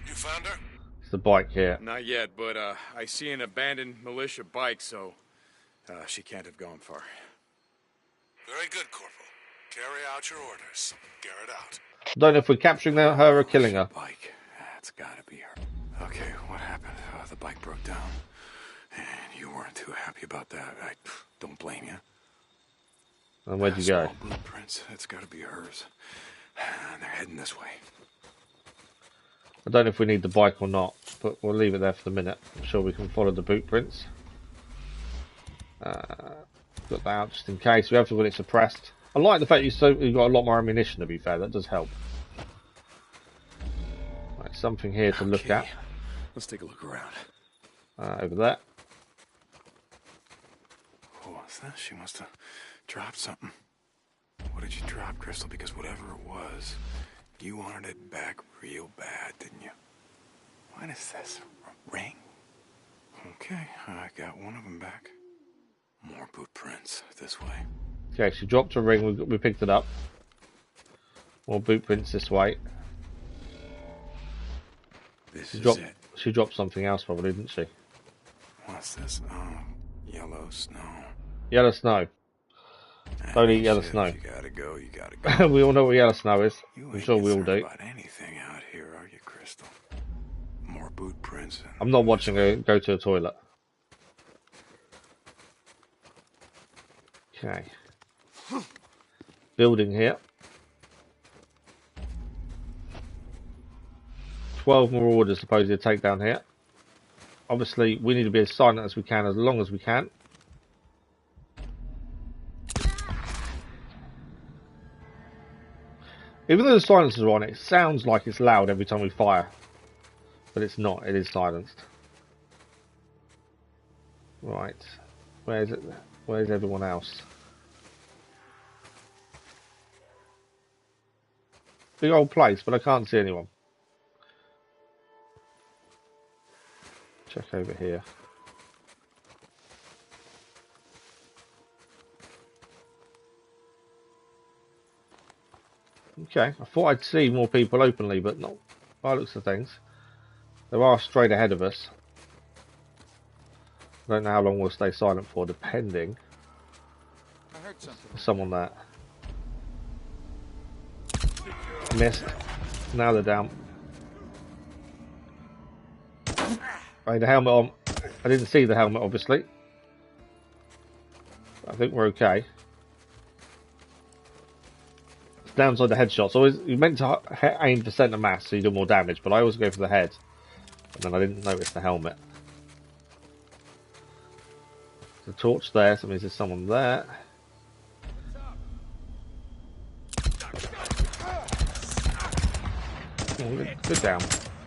You found her? It's the bike here. Not yet, but I see an abandoned militia bike, so she can't have gone far. Very good, Corporal. Carry out your orders. Garrett out. I don't know if we're capturing her or killing her. Bike. That's gotta be her. Okay, what happened? The bike broke down. And you weren't too happy about that. I don't blame you. And where'd you go? Small blueprints. That's gotta be hers. And they're heading this way. I don't know if we need the bike or not, but we'll leave it there for the minute. I'm sure we can follow the boot prints. Got that out just in case. We have to get it suppressed. I like the fact you've got a lot more ammunition, to be fair. That does help. Right, something here to look at. Let's take a look around. Over there. What's that? She must have dropped something. What did you drop, Crystal? Because whatever it was, you wanted it back real bad, didn't you? What is this? A ring? Okay, I got one of them back. More boot prints this way. Okay, she dropped a ring. We picked it up. More boot prints this way. This is it. She dropped something else probably, didn't she? What's this? Oh, yellow snow. Yellow snow. Don't eat yellow snow. You gotta go, you gotta go. We all know what yellow snow is. You I'm sure we all do. about anything out here, are you, Crystal? More boot prints. I'm not watching her go to the toilet. Okay. Building here. 12 more orders supposedly to take down here. Obviously, we need to be as silent as we can, as long as we can. Even though the silencers are on, it sounds like it's loud every time we fire. But it's not, it is silenced. Right. Where is it? Where's everyone else? Big old place, but I can't see anyone. Check over here. Okay, I thought I'd see more people openly, but not by the looks of things. They are straight ahead of us. I don't know how long we'll stay silent for, depending. I heard something. There's someone there. Missed. Now they're down. I had the helmet on. I didn't see the helmet, obviously. I think we're okay. It's downside the headshots. Always, you're meant to aim for centre mass so you do more damage, but I always go for the head. And then I didn't notice the helmet. There's a torch there, so means there's someone there. Oh, good down.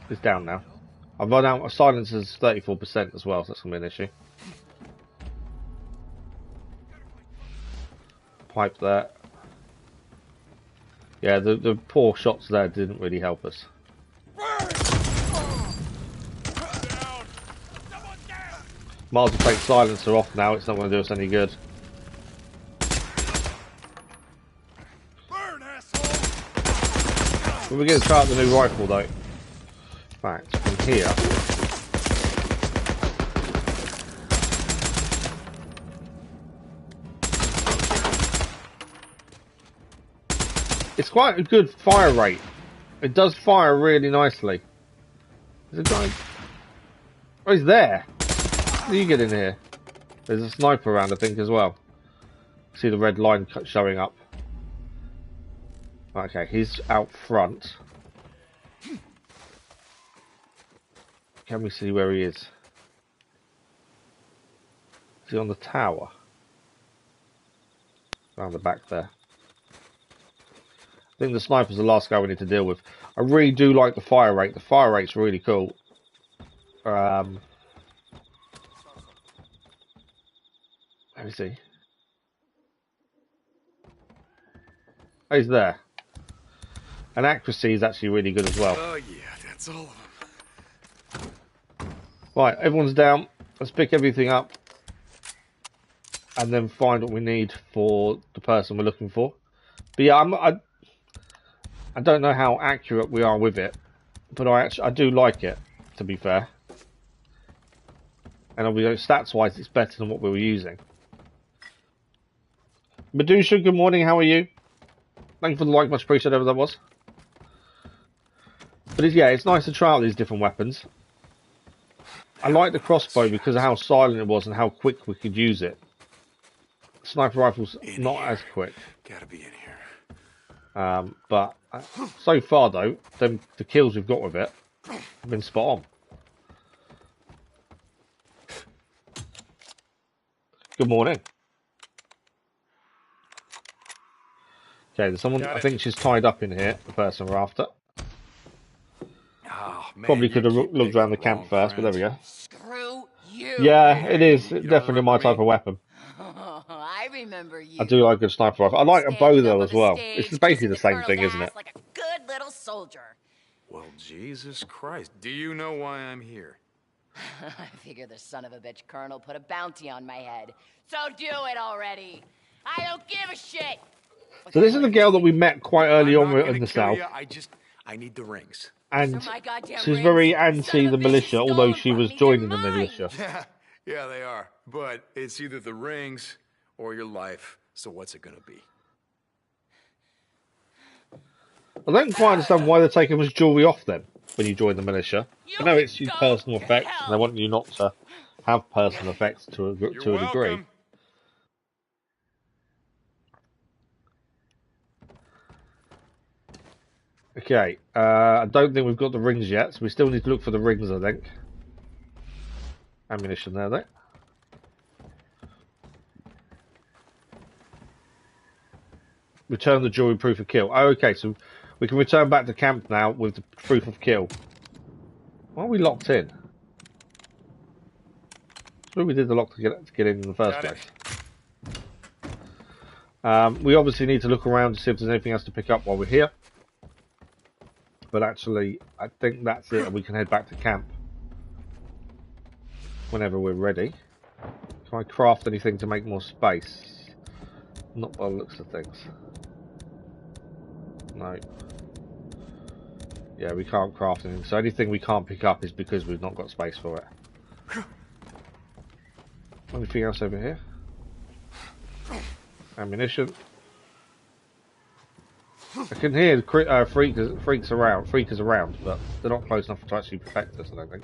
It's down now. I've run out. Silence is 34% as well, so that's gonna be an issue. Pipe there. Yeah, the poor shots there didn't really help us. Miles to take silencer off now. It's not going to do us any good. We're going to try out the new rifle though. In fact, from here. It's quite a good fire rate. It does fire really nicely. There's a guy. Oh, he's there. How do you get in here? There's a sniper around, I think, as well. See the red line showing up. Okay, he's out front. Can we see where he is? Is he on the tower? Around the back there. I think the sniper's the last guy we need to deal with. I really do like the fire rate. The fire rate's really cool. Let me see. Oh, he's there. And accuracy is actually really good as well. Oh yeah, that's all of them. Right, everyone's down. Let's pick everything up. And then find what we need for the person we're looking for. But yeah, I don't know how accurate we are with it. But I do like it, to be fair. And stats-wise, it's better than what we were using. Medusha, good morning, how are you? Thank you for the like, much appreciated, whatever that was. But it's nice to try out these different weapons. I like the crossbow because of how silent it was and how quick we could use it. Sniper rifle's not as quick. Gotta be in here. But so far though, the kills we've got with it have been spot on. Good morning. Okay, there's someone. I think she's tied up in here. The person we're after. Oh, man, probably could have looked around the camp first, but there we go. Screw you. Yeah, it is definitely my type of weapon. I remember you. I do like a good sniper rifle. I like a bow though as well. It's basically the same thing, isn't it? Like a good little soldier. Well, Jesus Christ, do you know why I'm here? I figure the son of a bitch colonel put a bounty on my head. So do it already. I don't give a shit. So this is the girl that we met quite early on in the south. I need the rings. And she's very anti the militia, although she was joining the militia. Yeah, they are. But it's either the rings or your life. So what's it gonna be? I don't quite understand why they're taking much jewellery off then when you join the militia. I know it's your personal effects, and they want you not to have personal effects to a degree. Okay, I don't think we've got the rings yet, so we still need to look for the rings, I think. Ammunition there, though. Return the jewelry proof of kill. Oh, okay, so we can return back to camp now with the proof of kill. Why are we locked in? So we did the lock to get in the first place. We obviously need to look around to see if there's anything else to pick up while we're here. But actually, I think that's it, and we can head back to camp whenever we're ready. Can I craft anything to make more space? Not by the looks of things. No. Yeah, we can't craft anything. So anything we can't pick up is because we've not got space for it. Anything else over here? Ammunition. I can hear freakers around, but they're not close enough to actually protect us, I don't think.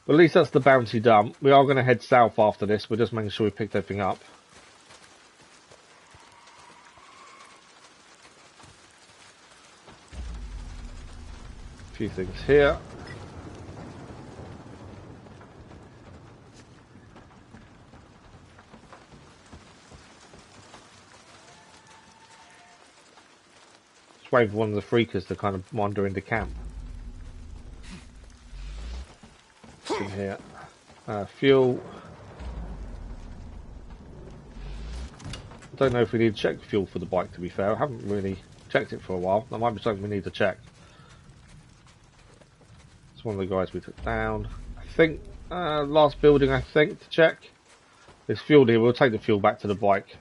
But at least that's the bounty done. We are going to head south after this. We're just making sure we picked everything up. A few things here. Just wait for one of the freakers to kind of wander into camp. In here. Fuel. I don't know if we need to check fuel for the bike, to be fair. I haven't really checked it for a while. That might be something we need to check. It's one of the guys we took down. I think, last building, I think, to check. There's fuel here. We'll take the fuel back to the bike.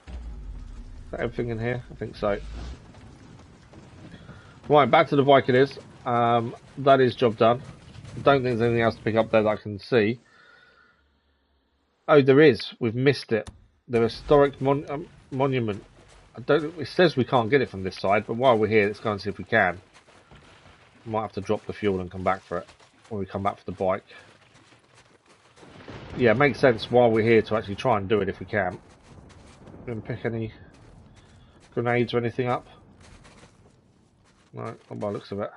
Is that everything in here? I think so. Right, back to the bike it is. That is job done. I don't think there's anything else to pick up there that I can see. Oh, there is. We've missed it. The historic monument. It says we can't get it from this side, but while we're here, let's go and see if we can. We might have to drop the fuel and come back for it when we come back for the bike. Yeah, it makes sense while we're here to actually try and do it if we can. Gonna pick any grenades or anything up? No, not by the looks of it.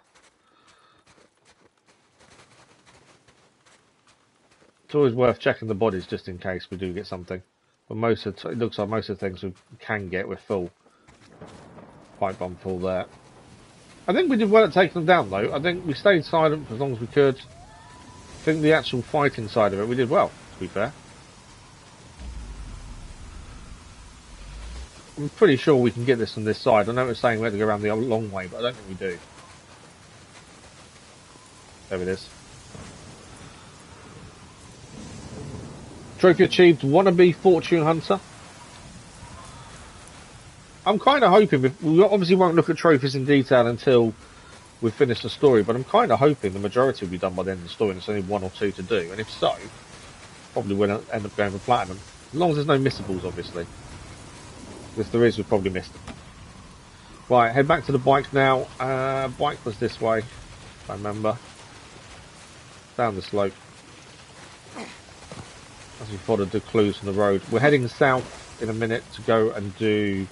It's always worth checking the bodies just in case we do get something. But it looks like most of the things we can get, we're full. Pipe bomb full there. I think we did well at taking them down though. I think we stayed silent for as long as we could. I think the actual fighting side of it, we did well, to be fair. I'm pretty sure we can get this from this side. I know it's saying we have to go around the long way, but I don't think we do. There it is. Trophy achieved, Wannabe Fortune Hunter. I'm kind of hoping, we obviously won't look at trophies in detail until we've finished the story, but I'm kind of hoping the majority will be done by the end of the story and there's only one or two to do. And if so, probably we'll end up going for platinum. As long as there's no missables, obviously. If there is, we've probably missed them. Right, head back to the bike now. Bike was this way, if I remember. Down the slope. As we followed the clues from the road. We're heading south in a minute to go and do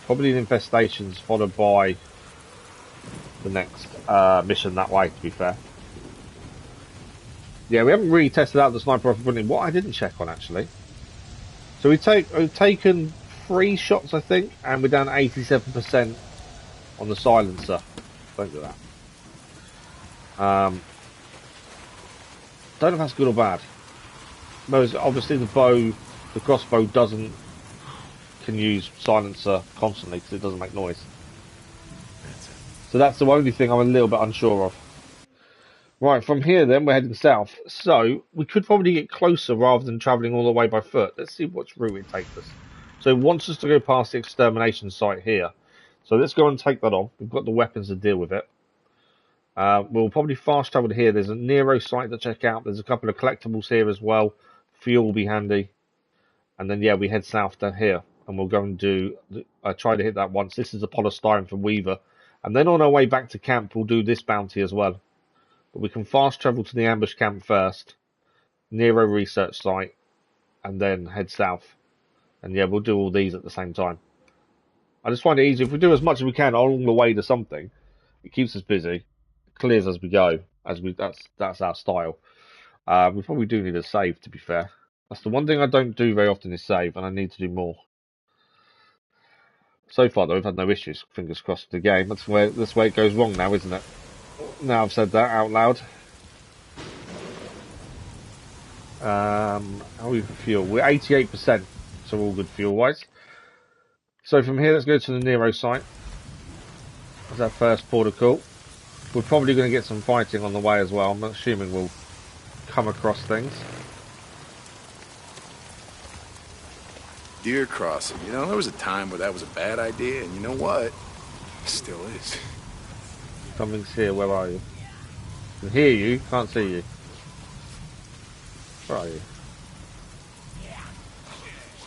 probably the infestations, followed by the next mission that way, to be fair. Yeah, we haven't really tested out the sniper rifle bullet. What I didn't check on, actually. So we've taken 3 shots, I think, and we're down 87% on the silencer. Don't do that. Don't know if that's good or bad. Most obviously the crossbow can use silencer constantly because it doesn't make noise. So that's the only thing I'm a little bit unsure of. Right, from here then we're heading south. So we could probably get closer rather than travelling all the way by foot. Let's see which route it takes us. So it wants us to go past the extermination site here. So let's go and take that on. We've got the weapons to deal with it. We'll probably fast travel to here. There's a Nero site to check out. There's a couple of collectibles here as well. Fuel will be handy. And then, yeah, we head south down here. And we'll go and do... I tried to hit that once. This is a polystyrene from Weaver. And then on our way back to camp, we'll do this bounty as well. But we can fast travel to the ambush camp first. Nero research site. And then head south. And, yeah, we'll do all these at the same time. I just find it easy. If we do as much as we can along the way to something, it keeps us busy. Clears as we go. That's our style. We probably do need a save, to be fair. That's the one thing I don't do very often is save, and I need to do more. So far, though, we've had no issues. Fingers crossed for the game. That's where it goes wrong now, isn't it? Now I've said that out loud. How are we for fuel? We're 88%, so all good fuel-wise. So from here, let's go to the Nero site. That's our first port of call. We're probably going to get some fighting on the way as well. I'm assuming we'll come across things. Deer crossing. You know, there was a time where that was a bad idea, and you know what? It still is. Something's here. Where are you? can hear you, can't see you. Where are you?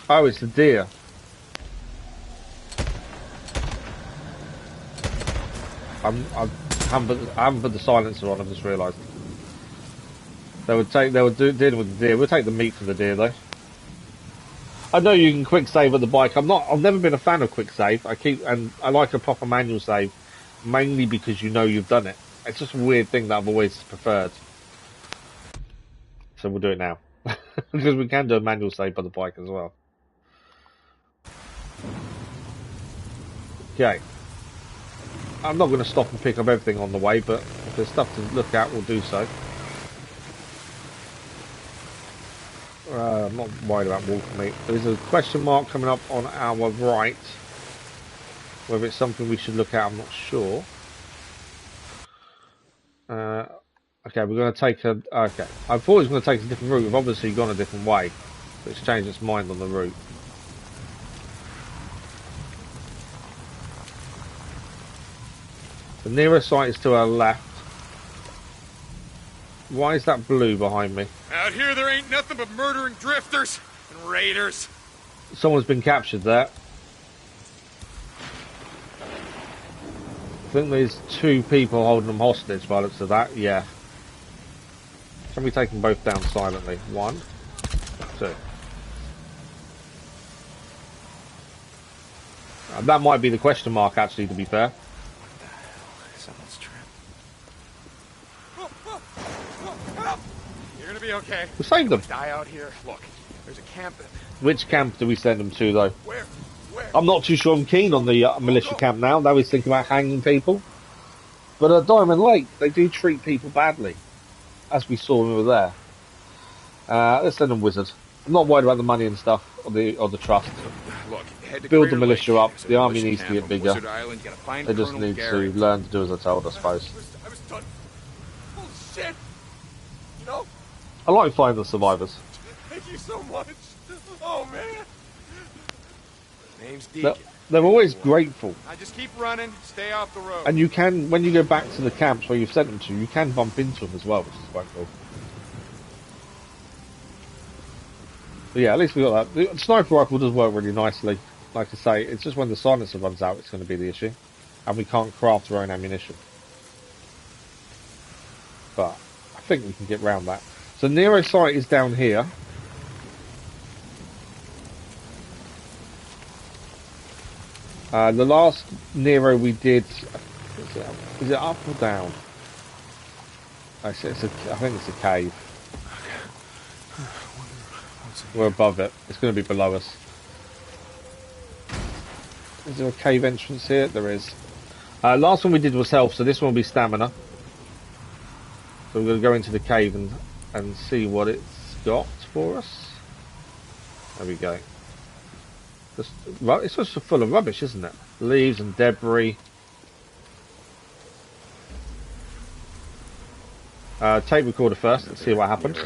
Oh, it's the deer. I haven't put the silencer on. I've just realised. They were dealing with the deer. We'll take the meat from the deer though. I know you can quick save at the bike. I've never been a fan of quick save. I like a proper manual save, mainly because you know you've done it. It's just a weird thing that I've always preferred. So we'll do it now. Because we can do a manual save by the bike as well. Okay. I'm not going to stop and pick up everything on the way, but if there's stuff to look at, we'll do so. I'm not worried about wolf meat. There's a question mark coming up on our right. Whether it's something we should look at, I'm not sure. Okay, we're going to take a... Okay, I thought it was going to take a different route. We've obviously gone a different way. But it's changed its mind on the route. The nearest site is to our left. Why is that blue behind me? Out here there ain't nothing but murdering drifters and raiders. Someone's been captured there. I think there's 2 people holding them hostage by the looks of that. Yeah. Can we take them both down silently? 1, 2. That might be the question mark, actually, to be fair. Someone's trapped. You're gonna be okay. We saved them. Die out here. Look, there's a camp. Which camp do we send them to, though? Where? I'm not too sure I'm keen on the militia camp now. They always think about hanging people. But at Diamond Lake, they do treat people badly. As we saw when we were there. Let's send them wizard. I'm not worried about the money and stuff, or the trust. Look, head to Build the Crater militia Lake. up. There's a The army militia needs to camp get on bigger. Wizard Island. You gotta find They just Colonel need Gary. to learn to do as I told, I suppose. I was done. Holy shit! You know? I like finding the survivors. Thank you so much. Oh man. Name's Deacon. They're always grateful. I just keep running, stay off the road. And you can, when you go back to the camps where you've sent them to, you can bump into them as well, which is quite cool. But yeah, at least we got that. The sniper rifle does work really nicely. Like I say, it's just when the silencer runs out, it's going to be the issue. And we can't craft our own ammunition. But I think we can get round that. So Nero site is down here. The last Nero we did, is it up or down? I think it's a cave. We're above it. It's going to be below us. Is there a cave entrance here? There is. Last one we did was health, so this one will be stamina. So we're going to go into the cave and see what it's got for us. There we go. It's just full of rubbish, isn't it? Leaves and debris. Tape recorder first. Let's see what happened.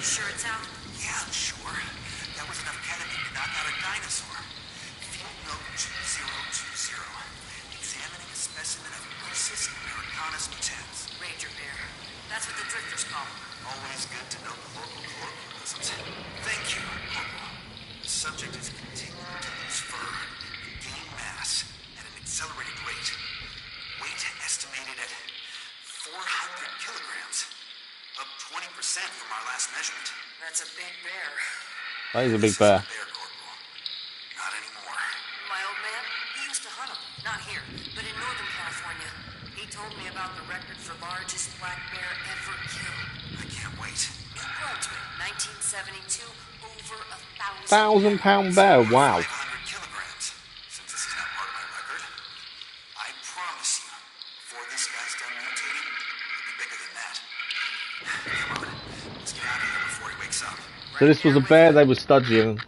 Sure it's out? Yeah, I'm sure. That was enough ketamine to knock out a dinosaur. Field note 2020. Examining a specimen of Ursus americanus mutans. Ranger bear. That's what the drifters call them. Always good to know the local colloquialisms. Thank you, Corporal. The subject is continuing to lose fur and gain mass at an accelerated rate. Weight estimated at 400 kilograms. Up 20% from our last measurement. That's a big bear. That is a big bear. Not anymore. My old man, he used to hunt them. Not here, but in Northern California. He told me about the record for largest black bear ever killed. I can't wait. New Brunswick, 1972, over 1,000 pound bear, wow. 500 kilograms. Since this is not part of my record, I promise you, before this guy's done mutating, he'll be bigger than that. Come on, let's get out of here before he wakes up. So this was a bear they were studying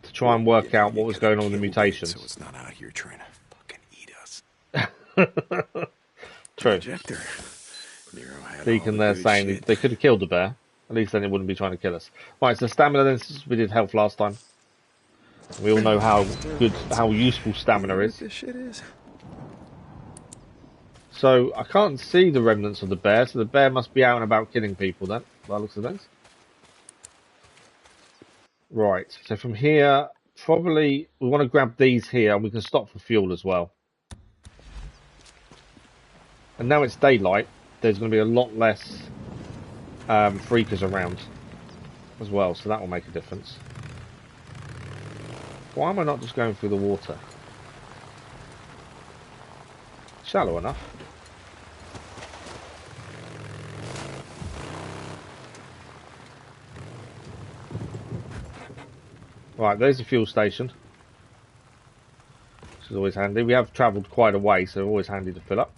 to try and work out what was going on with the mutations. So it's not out here trying to fucking eat us. True. Deacon there saying they could have killed the bear. At least then it wouldn't be trying to kill us. Right, so stamina then, since we did health last time. We all know how useful stamina is. This shit is. So I can't see the remnants of the bear, so the bear must be out and about killing people then, by the looks of things. Right, so from here, probably we want to grab these here, and we can stop for fuel as well. And now it's daylight, there's going to be a lot less freakers around as well, so that will make a difference. Why am I not just going through the water? Shallow enough. Right, there's the fuel station. Which is always handy. We have travelled quite a way, so always handy to fill up.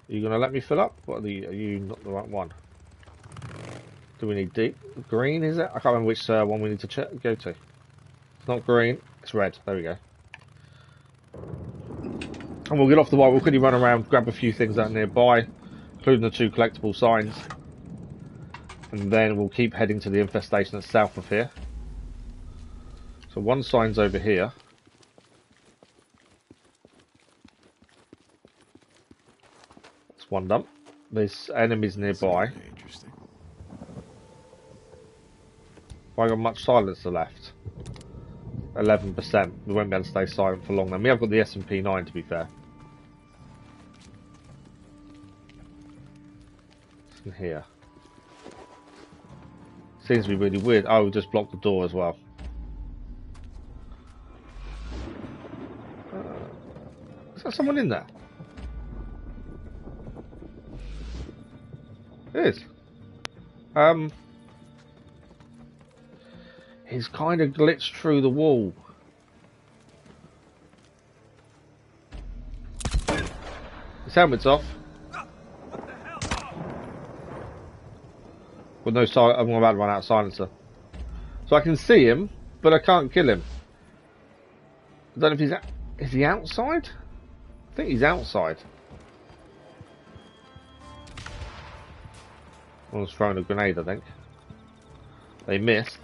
Are you going to let me fill up? Are you not the right one? Do we need deep? Green, is it? I can't remember which one we need to go to. It's not green, it's red. There we go. And we'll get off the wire. We'll quickly run around, grab a few things out nearby, including the 2 collectible signs. And then we'll keep heading to the infestation that's south of here. So 1 sign's over here. That's 1 dump. There's enemies nearby. Interesting. Have I got much silencer left? 11%. We won't be able to stay silent for long then. We have got the SMP9 to be fair. It's in here. Seems to be really weird. Oh, we just blocked the door as well. Is there someone in there? It is. He's kind of glitched through the wall. His helmet's off. With no silence, I'm about to run out of silencer. So I can see him, but I can't kill him. I don't know if he's... Is he outside? I think he's outside. I was throwing a grenade, I think. They missed.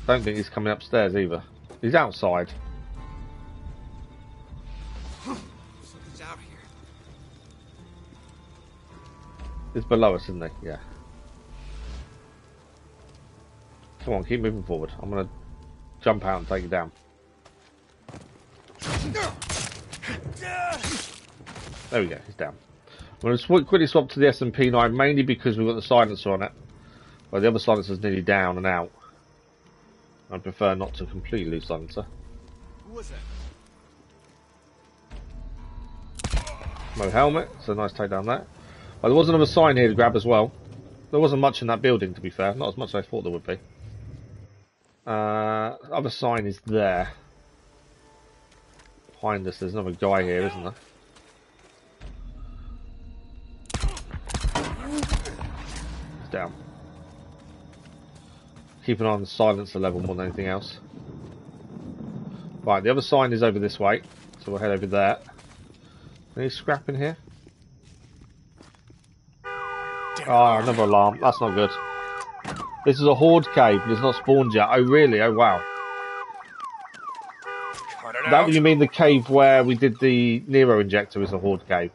Don't think he's coming upstairs either. He's outside. Something's out here. He's below us, isn't he? Yeah. Come on, keep moving forward. I'm gonna jump out and take you down. There we go, he's down. I'm going to quickly swap to the SMP9, mainly because we've got the silencer on it. Well, the other silencer's nearly down and out. I prefer not to completely lose silencer. Who was that? No helmet, so nice take down there. Well, there was another sign here to grab as well. There wasn't much in that building, to be fair. Not as much as I thought there would be. Other sign is there. Behind us, there's another guy here, isn't there? He's down. Keep an eye on the silencer level more than anything else. Right, the other sign is over this way, so we'll head over there. Any scrap in here? Oh, another alarm. That's not good. This is a horde cave, but it's not spawned yet. Oh, really? Oh, wow. That you mean the cave where we did the Nero injector is a horde cave?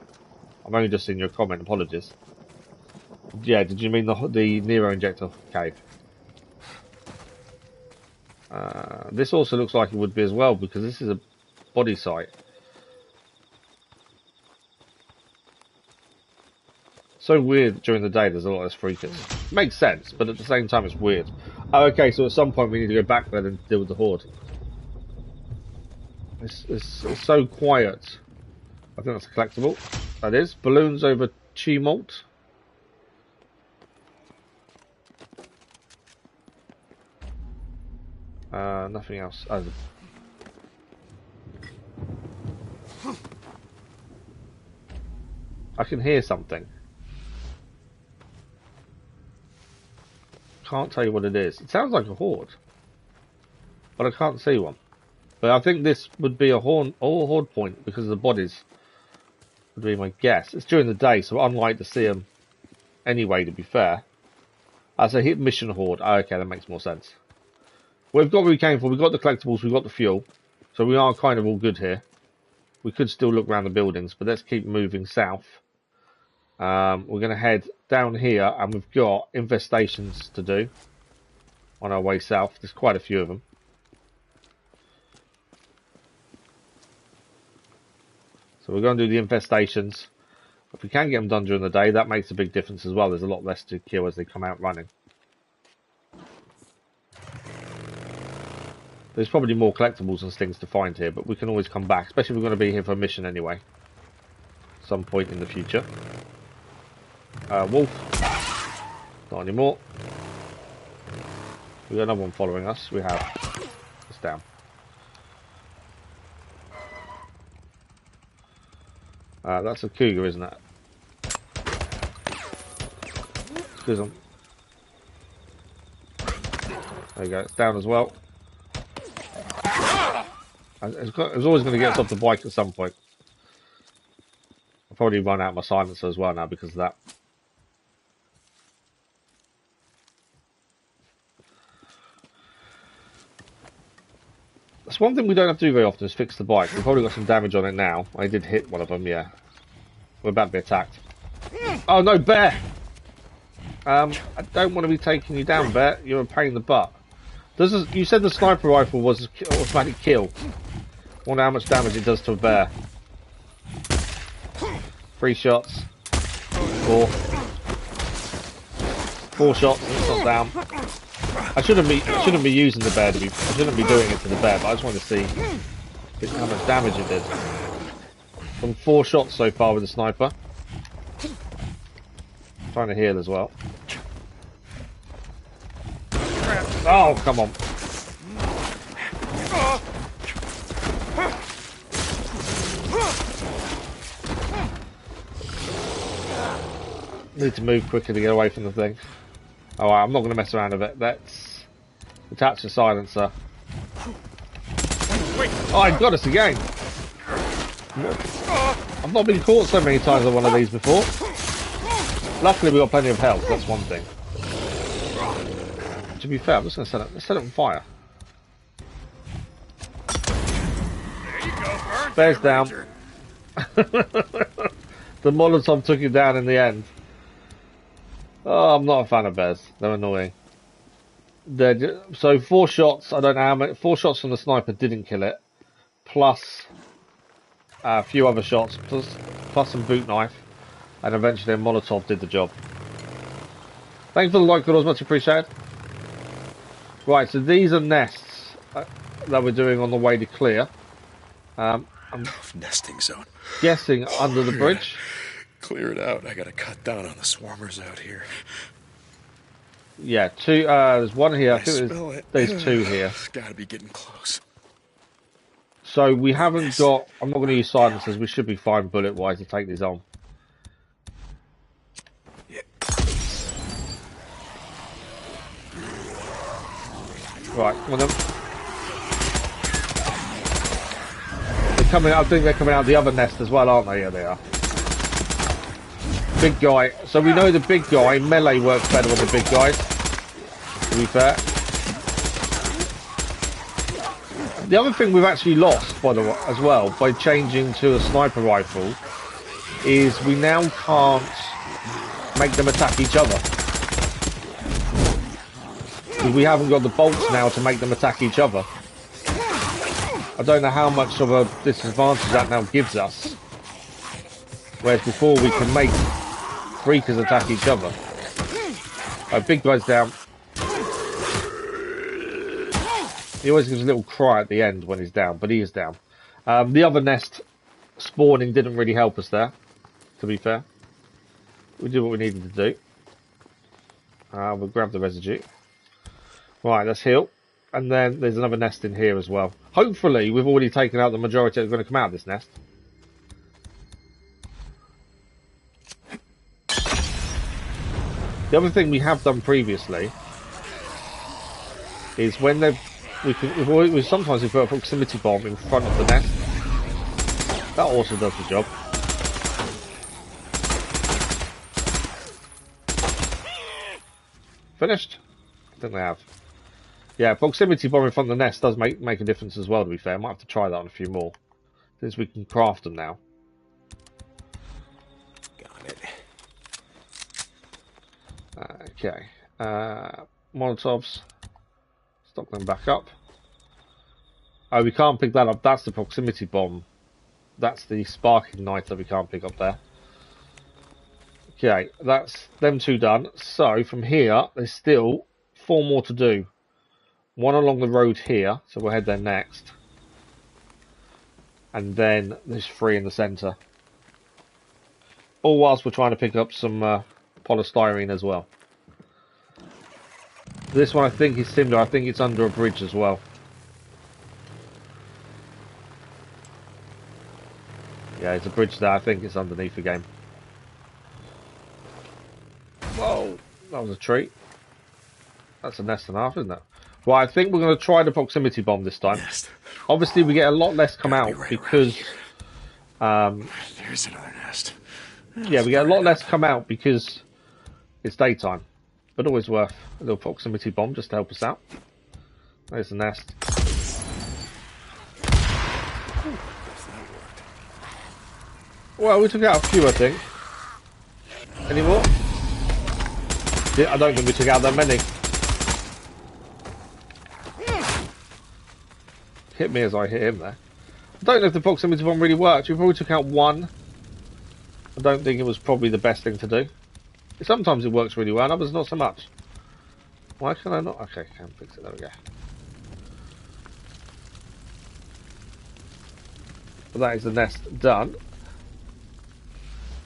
I've only just seen your comment. Apologies. Yeah, did you mean the Nero injector cave? This also looks like it would be as well, because this is a body site. So weird during the day, there's a lot less freakers. Makes sense, but at the same time it's weird. Oh, okay, so at some point we need to go back there and deal with the horde. It's so quiet. I think that's a collectible. That is. Balloons over chi malt. Nothing else. Oh, I can hear something. Can't tell you what it is. It sounds like a horde, but I can't see one. But I think this would be a horde point because of the bodies. Would be my guess. It's during the day, so unlike to see them anyway. To be fair, as a hit mission horde. Oh, okay, that makes more sense. We've got what we came for. We've got the collectibles. We've got the fuel, so we are kind of all good here. we could still look around the buildings, but let's keep moving south. We're going to head down here, and we've got infestations to do on our way south. There's quite a few of them. So we're going to do the infestations. If we can get them done during the day, that makes a big difference as well. There's a lot less to kill as they come out running. There's probably more collectibles and things to find here, but we can always come back, especially if we're going to be here for a mission anyway. Some point in the future. Wolf. Not anymore. We got another one following us. We have. It's down. That's a cougar, isn't it? Excuse me. There you go. It's down as well. It's always going to get us off the bike at some point. I'll probably run out of my silencer as well now because of that. That's one thing we don't have to do very often is fix the bike. We've probably got some damage on it now. I did hit one of them, yeah. We're about to be attacked. Oh no, bear! I don't want to be taking you down, bear. You're a pain in the butt. You said the sniper rifle was automatic kill. I wonder how much damage it does to a bear. 3 shots. 4. 4 shots and it's not down. I shouldn't be using the bear. I shouldn't be doing it to the bear, but I just want to see how much damage it did. From 4 shots so far with the sniper. Trying to heal as well. Oh, come on. Need to move quicker to get away from the thing. Alright, I'm not going to mess around with it. Let's attach the silencer. Oh, I got us again! I've not been caught so many times on one of these before. Luckily we got plenty of health, that's one thing. To be fair, I'm just going to set it on fire. There you go, Bear's down. The Molotov took you down in the end. Oh, I'm not a fan of bears. They're annoying. So 4 shots, I don't know how many, 4 shots from the sniper didn't kill it. Plus a few other shots, plus some boot knife. And eventually a Molotov did the job. Thanks for the like, guys, much appreciated. Right, so these are nests that we're doing on the way to clear. I'm nesting zone. Guessing under the bridge. Clear it out. I gotta cut down on the swarmers out here. Yeah, 2. There's 1 here. I think there's 2 here. Gotta be getting close. So we haven't got. I'm not going to use silencers. We should be fine bullet-wise to take these on. Yeah. Right, come on then. They're coming. I think they're coming out of the other nest as well, aren't they? Yeah, they are. Big guy. So we know the big guy, melee works better on the big guys, to be fair. The other thing we've actually lost, by the way, as well, by changing to a sniper rifle, is we now can't make them attack each other. Because we haven't got the bolts now to make them attack each other. I don't know how much of a disadvantage that now gives us. Whereas before we can make freakers attack each other. Big guy's down. He always gives a little cry at the end when he's down, but he is down. The other nest spawning didn't really help us there, to be fair. We did what we needed to do. We'll grab the residue. Right, let's heal. And then there's another nest in here as well. Hopefully we've already taken out the majority that are going to come out of this nest. The other thing we have done previously is when sometimes we put a proximity bomb in front of the nest. That also does the job. Finished? I think they have. Yeah, proximity bomb in front of the nest does make a difference as well, to be fair. I might have to try that on a few more. Since we can craft them now. Got it. Okay. Molotovs. Stock them back up. Oh, we can't pick that up. That's the proximity bomb. That's the spark igniter we can't pick up there. Okay, that's them two done. So from here, there's still 4 more to do. One along the road here, so we'll head there next. And then there's 3 in the centre. All whilst we're trying to pick up some polystyrene as well. This one I think is similar. I think it's under a bridge as well. Yeah, it's a bridge there. I think it's underneath the game. Whoa, that was a treat. That's a nest and a half, isn't it? Well, I think we're going to try the proximity bomb this time. Nest. Obviously, we get a lot less come out because... There's another nest. Yeah, we get a lot less come out because it's daytime. But always worth a little proximity bomb just to help us out. There's the nest. Well, we took out a few, I think. Any more? Yeah, I don't think we took out that many. Hit me as I hit him there. I don't know if the proximity bomb really worked. We probably took out 1. I don't think it was probably the best thing to do. Sometimes it works really well, others not so much. Why can I not? Okay, can't fix it. There we go. But that is the nest done.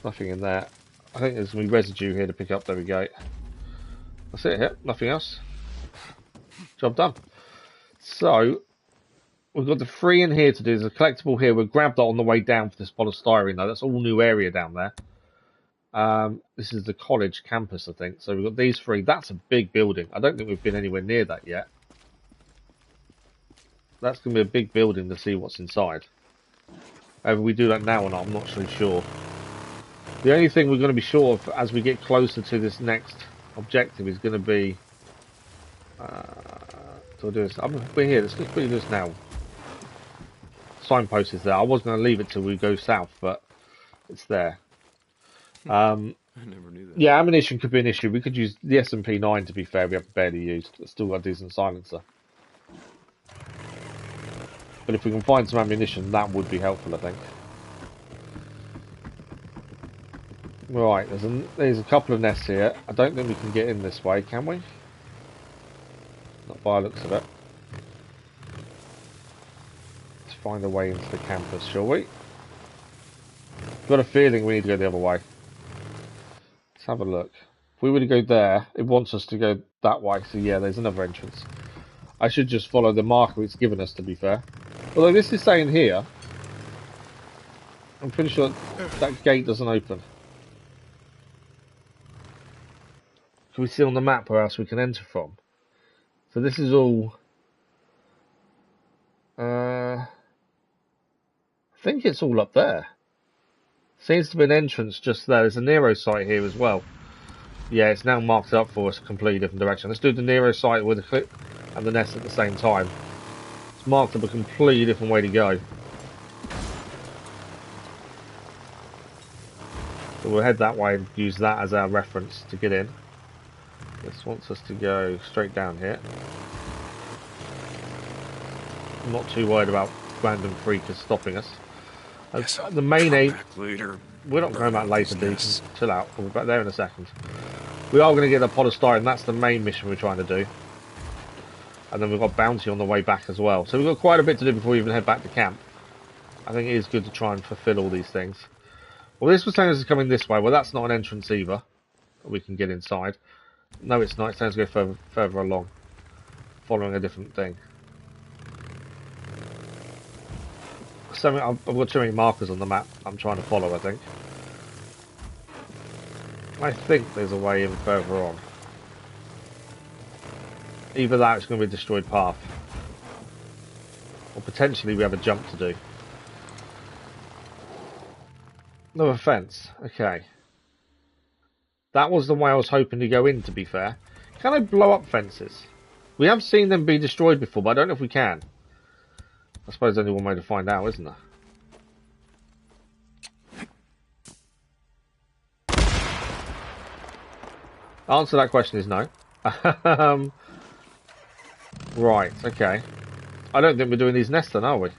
Nothing in there. I think there's going to be residue here to pick up. There we go. That's it here. Nothing else. Job done. So, we've got the 3 in here to do. There's a collectible here. We'll grab that on the way down for this polystyrene though. That's all new area down there. This is the college campus, I think. So we've got these 3. That's a big building. I don't think we've been anywhere near that yet. That's going to be a big building to see what's inside. Whether we do that now or not, I'm not really sure. The only thing we're going to be sure of as we get closer to this next objective is going to be... do I do this? We're here. Let's just do this now. Signpost is there. I was going to leave it till we go south, but it's there. I never knew that. Yeah, ammunition could be an issue. We could use the SMP9 to be fair. We haven't barely used. It's still got a decent silencer. But if we can find some ammunition, that would be helpful, I think. Right, there's a couple of nests here. I don't think we can get in this way, can we? Not by the looks of it. Let's find a way into the campus, shall we? I've got a feeling we need to go the other way. Let's have a look. If we were to go there, it wants us to go that way, so yeah, there's another entrance. I should just follow the marker it's given us, to be fair. Although this is saying here, I'm pretty sure that gate doesn't open. Can we see on the map where else we can enter from? So this is all... I think it's all up there. Seems to be an entrance just there. There's a Nero site here as well. Yeah, it's now marked up for us a completely different direction. Let's do the Nero site with the clip and the nest at the same time. It's marked up a completely different way to go. So we'll head that way and use that as our reference to get in. This wants us to go straight down here. I'm not too worried about random freakers stopping us. Yes, the main aim... Later. We're not going back later, Deacon. Chill out. We'll be back there in a second. We are going to get the polystyrene. That's the main mission we're trying to do. And then we've got bounty on the way back as well. So we've got quite a bit to do before we even head back to camp. I think it is good to try and fulfill all these things. Well, this was saying this is coming this way. Well, that's not an entrance either. We can get inside. No, it's not. It's saying to go further along. Following a different thing. I've got too many markers on the map I'm trying to follow, I think. I think there's a way in further on. Either that or it's going to be a destroyed path. Or potentially we have a jump to do. Another fence. Okay. That was the way I was hoping to go in, to be fair. Can I blow up fences? We have seen them be destroyed before, but I don't know if we can. I suppose there's only one way to find out, isn't there? Answer to that question is no. Right, okay. I don't think we're doing these nests then, are we?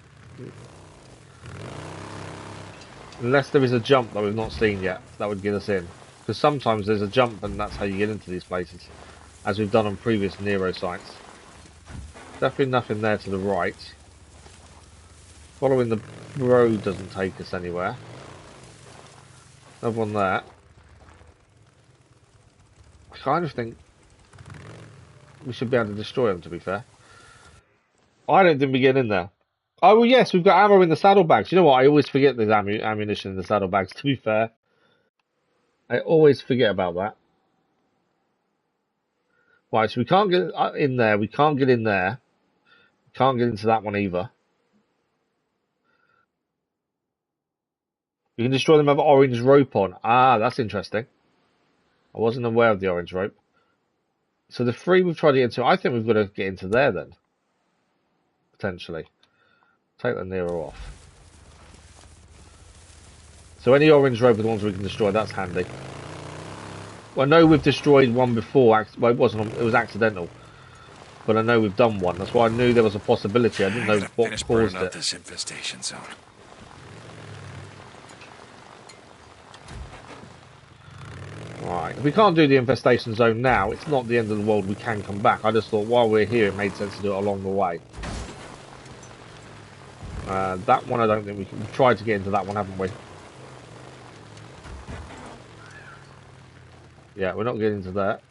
Unless there is a jump that we've not seen yet, that would get us in. Because sometimes there's a jump and that's how you get into these places. As we've done on previous Nero sites. Definitely nothing there to the right. Following the road doesn't take us anywhere. Another one there. I kind of think we should be able to destroy them, to be fair. I don't think we get in there. Oh, well, yes, we've got ammo in the saddlebags. You know what? I always forget there's ammunition in the saddlebags, to be fair. I always forget about that. Right, so we can't get in there. We can't get in there. We can't get into that one either. You can destroy them with orange rope on. Ah, that's interesting. I wasn't aware of the orange rope. So the three we've tried to get into, I think we've got to get into there then. Potentially. Take the Nero off. So any orange rope are the ones we can destroy, that's handy. Well, I know we've destroyed one before, well, it was accidental. But I know we've done one, that's why I knew there was a possibility, I didn't know what caused it. This infestation zone. Right, if we can't do the infestation zone now, it's not the end of the world, we can come back. I just thought while we're here it made sense to do it along the way. That one I don't think we can. We've tried to get into that one, haven't we? Yeah, we're not getting into that.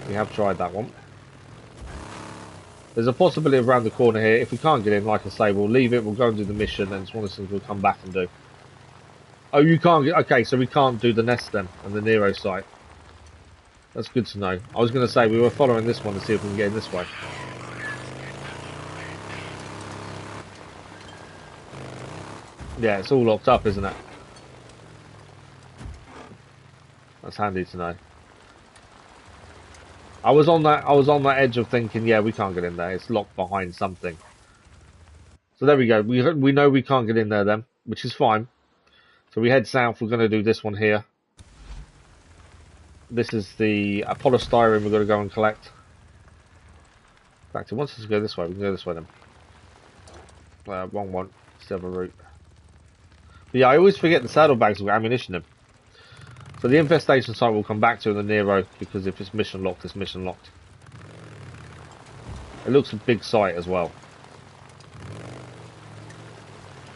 We have tried that one. There's a possibility of around the corner here. If we can't get in, like I say, we'll leave it, we'll go and do the mission, and it's one of the things we'll come back and do. Oh, you can't get... Okay, so we can't do the nest then, and the Nero site. That's good to know. I was going to say, we were following this one to see if we can get in this way. Yeah, it's all locked up, isn't it? That's handy to know. I was on that edge of thinking, yeah, we can't get in there. It's locked behind something. So there we go. We know we can't get in there then, which is fine. So we head south. We're going to do this one here. This is the polystyrene we're going to go and collect. In fact, it wants us to go this way. We can go this way then. Wrong one. It's the other route. But yeah, I always forget the saddlebags have got ammunition in. So the infestation site we'll come back to in the Nero, because if it's mission locked, it's mission locked. It looks a big site as well.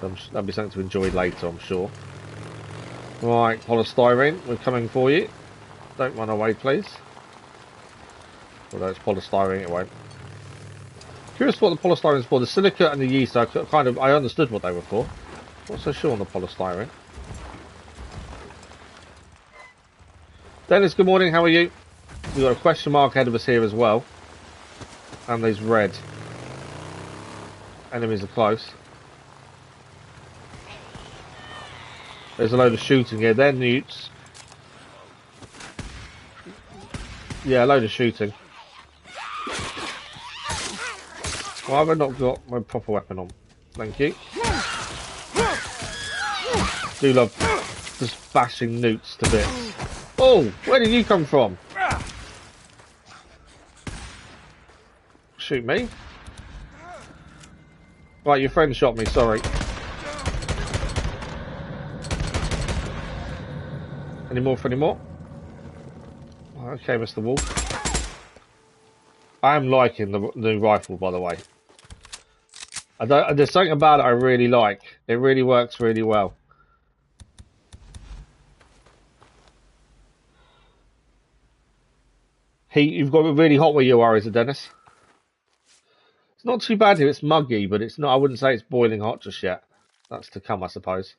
That'll be something to enjoy later, I'm sure. Right, polystyrene, we're coming for you. Don't run away, please. Although it's polystyrene, it won't. Curious what the polystyrene is for. The silica and the yeast, I understood what they were for. Not so sure on the polystyrene. Dennis, good morning, how are you? We've got a question mark ahead of us here as well. And there's red. Enemies are close. There's a load of shooting here. They're newts. Yeah, a load of shooting. Why have I not got my proper weapon on? Thank you. Do love just bashing newts to bits. Oh, where did you come from? Shoot me. Right, your friend shot me, sorry. Any more for any more? Okay, Mr. Wolf. I am liking the new rifle, by the way. There's something about it I really like. It really works really well. Heat, you've got it really hot where you are, is it, Dennis? It's not too bad here. It's muggy, but it's not. I wouldn't say it's boiling hot just yet. That's to come, I suppose.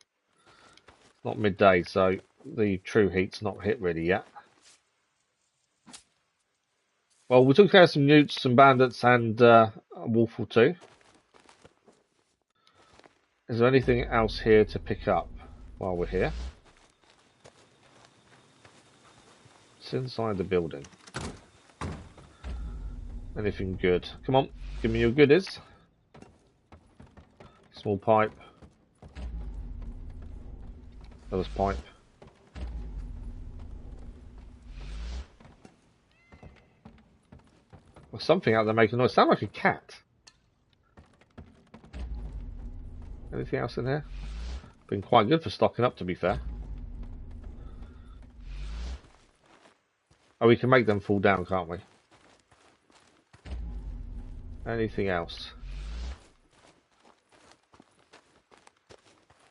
It's not midday, so the true heat's not hit really yet. Well, we took care of some newts, some bandits, and a wolf or two. Is there anything else here to pick up while we're here? It's inside the building. Anything good? Come on, give me your goodies. Small pipe. Another pipe. There's something out there making noise. Sound like a cat. Anything else in here? Been quite good for stocking up, to be fair. Oh, we can make them fall down, can't we? Anything else?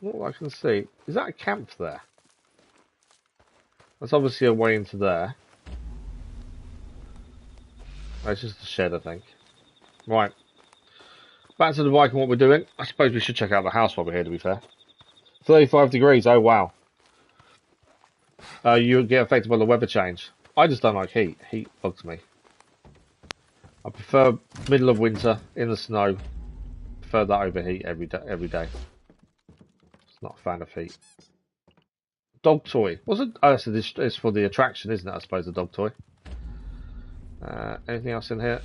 Not what I can see. Is that a camp there? That's obviously a way into there. That's just a shed, I think. Right. Back to the bike and what we're doing. I suppose we should check out the house while we're here, to be fair. 35 degrees. Oh, wow. You get affected by the weather change. I just don't like heat. Heat bugs me. I prefer middle of winter in the snow. Prefer that over heat every day. Just not a fan of heat. Dog toy. Was it? Oh, so this is for the attraction, isn't it? I suppose the dog toy. Anything else in here?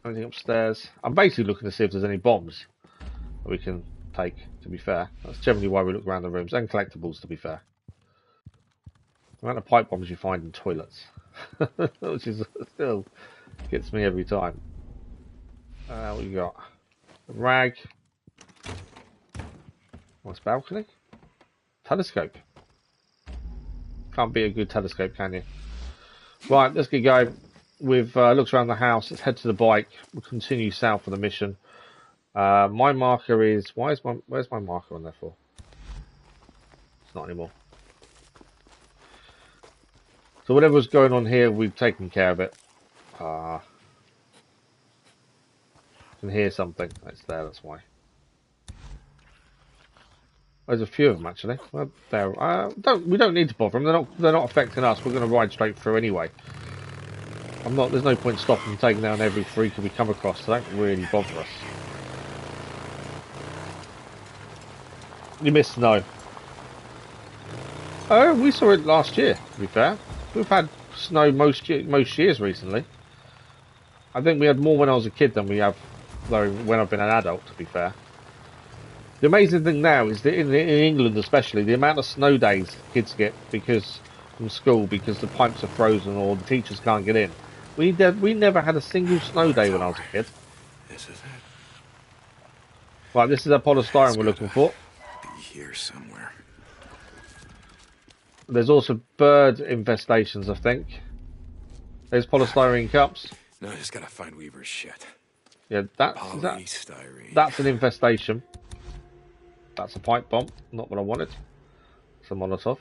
Anything upstairs? I'm basically looking to see if there's any bombs that we can take, to be fair. That's generally why we look around the rooms. And collectibles, to be fair. The amount of pipe bombs you find in toilets. Which is still gets me every time. What you got? A rag. What's balcony? Telescope. Can't be a good telescope, can you? Right, let's get going. We've looked around the house. Let's head to the bike. We'll continue south for the mission. My marker is... where's my marker on there for? It's not anymore. So whatever's going on here, we've taken care of it. I can hear something. It's there, that's why. There's a few of them, actually. Well, we don't need to bother them. They're not affecting us. We're going to ride straight through anyway. There's no point stopping and taking down every freaker we come across. So they don't really bother us. You missed snow. Oh, we saw it last year, to be fair. We've had snow most years recently. I think we had more when I was a kid than we have when I've been an adult, to be fair. The amazing thing now is that in England especially, the amount of snow days kids get from school because the pipes are frozen or the teachers can't get in. We never had a single snow day when I was a kid. This is it. Right, this is a polystyrene we're looking for. Be here somewhere. There's also bird infestations, I think. There's polystyrene cups. No, I just gotta find Weaver's shit. Yeah, Polystyrene. That's an infestation. That's a pipe bomb. Not what I wanted. It's a Molotov.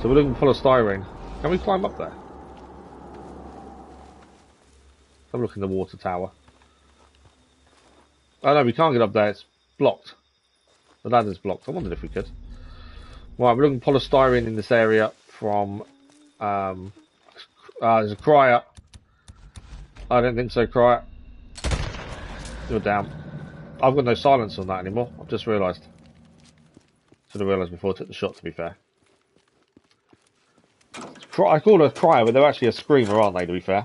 So we're looking for polystyrene. Can we climb up there? I'm looking at the water tower. Oh no, we can't get up there. It's blocked. The ladder's blocked. I wondered if we could. Right, we're looking for polystyrene in this area from... there's a crier. I don't think so, crier. You're down. I've got no silence on that anymore. I've just realised. Should have realised before I took the shot, to be fair. I call her a crier, but they're actually a screamer, aren't they, to be fair?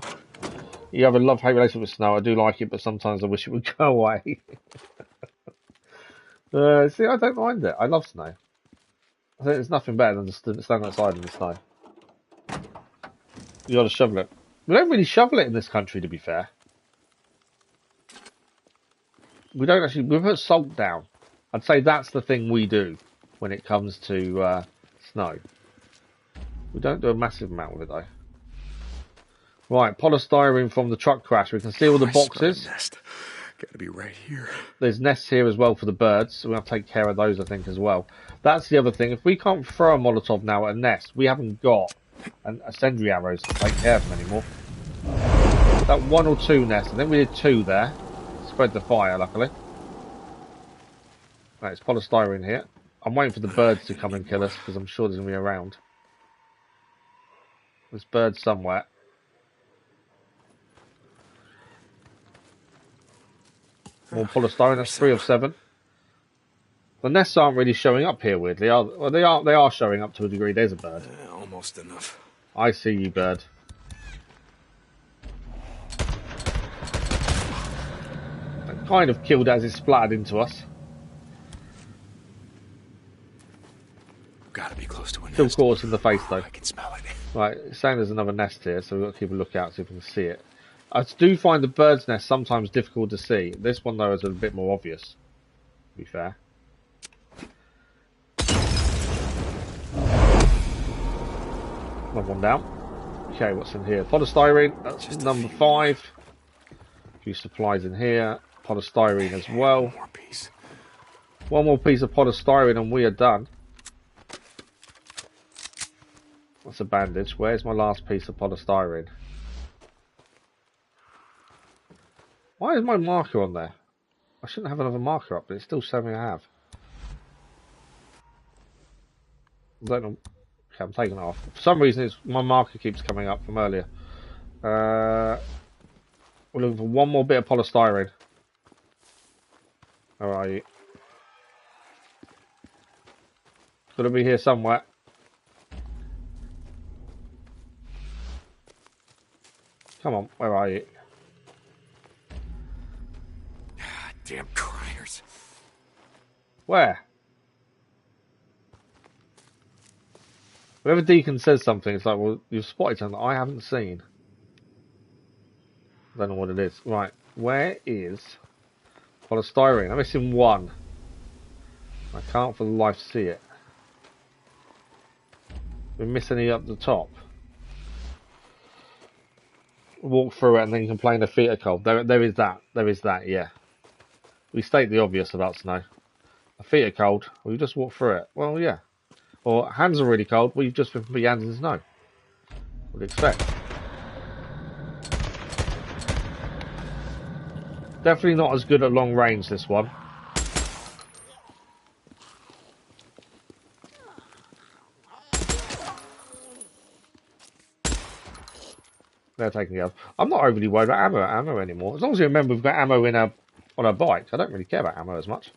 You have a love-hate relationship with snow. I do like it, but sometimes I wish it would go away. See, I don't mind it. I love snow. I think there's nothing better than just standing outside in the snow. You got to shovel it. We don't really shovel it in this country, to be fair. We don't actually. We put salt down. I'd say that's the thing we do when it comes to snow. We don't do a massive amount with it though. Right, polystyrene from the truck crash. We can see all the boxes. Nest. Gotta be right here. There's nests here as well for the birds, so we have to take care of those, I think, as well. That's the other thing. If we can't throw a Molotov now at a nest, we haven't got incendiary arrows to take care of them anymore. That one or two nests. I think we did two there. Spread the fire, luckily. Right, it's polystyrene here. I'm waiting for the birds to come and kill us, because I'm sure there's going to be around. There's birds somewhere. More polystyrene, that's 3 of 7. The nests aren't really showing up here, weirdly. Well, they are showing up to a degree. There's a bird. Almost enough. I see you, bird. That kind of killed as it splattered into us. Gotta be close to a nest. Still caught us in the face, though. I can smell it. Right, it's saying there's another nest here, so we've got to keep a lookout, see if we can see it. I do find the bird's nest sometimes difficult to see. This one, though, is a bit more obvious, to be fair. Another one down. Okay, what's in here? Polystyrene, that's just number 5. A few supplies in here. Polystyrene as well. One more piece. One more piece of polystyrene and we are done. That's a bandage. Where's my last piece of polystyrene? Why is my marker on there? I shouldn't have another marker up, but it's still showing me I have. I don't know. Okay, I'm taking it off. For some reason, my marker keeps coming up from earlier. We're looking for one more bit of polystyrene. Where are you? It's got to be here somewhere. Come on, where are you? Damn criers. Where? Whenever Deacon says something, it's like, well, you've spotted something I haven't seen. I don't know what it is. Right, where is polystyrene? I'm missing one. I can't for the life see it. We miss any up the top. Walk through it and then complain the feet are cold. There is that. There is that, yeah. We state the obvious about snow. The feet are cold. We just walk through it. Well, yeah. Or hands are really cold. We've just been put your hands in snow. Would expect. Definitely not as good at long range, this one. They're taking the other. I'm not overly worried about ammo anymore. As long as you remember we've got ammo in on our bike. I don't really care about ammo as much.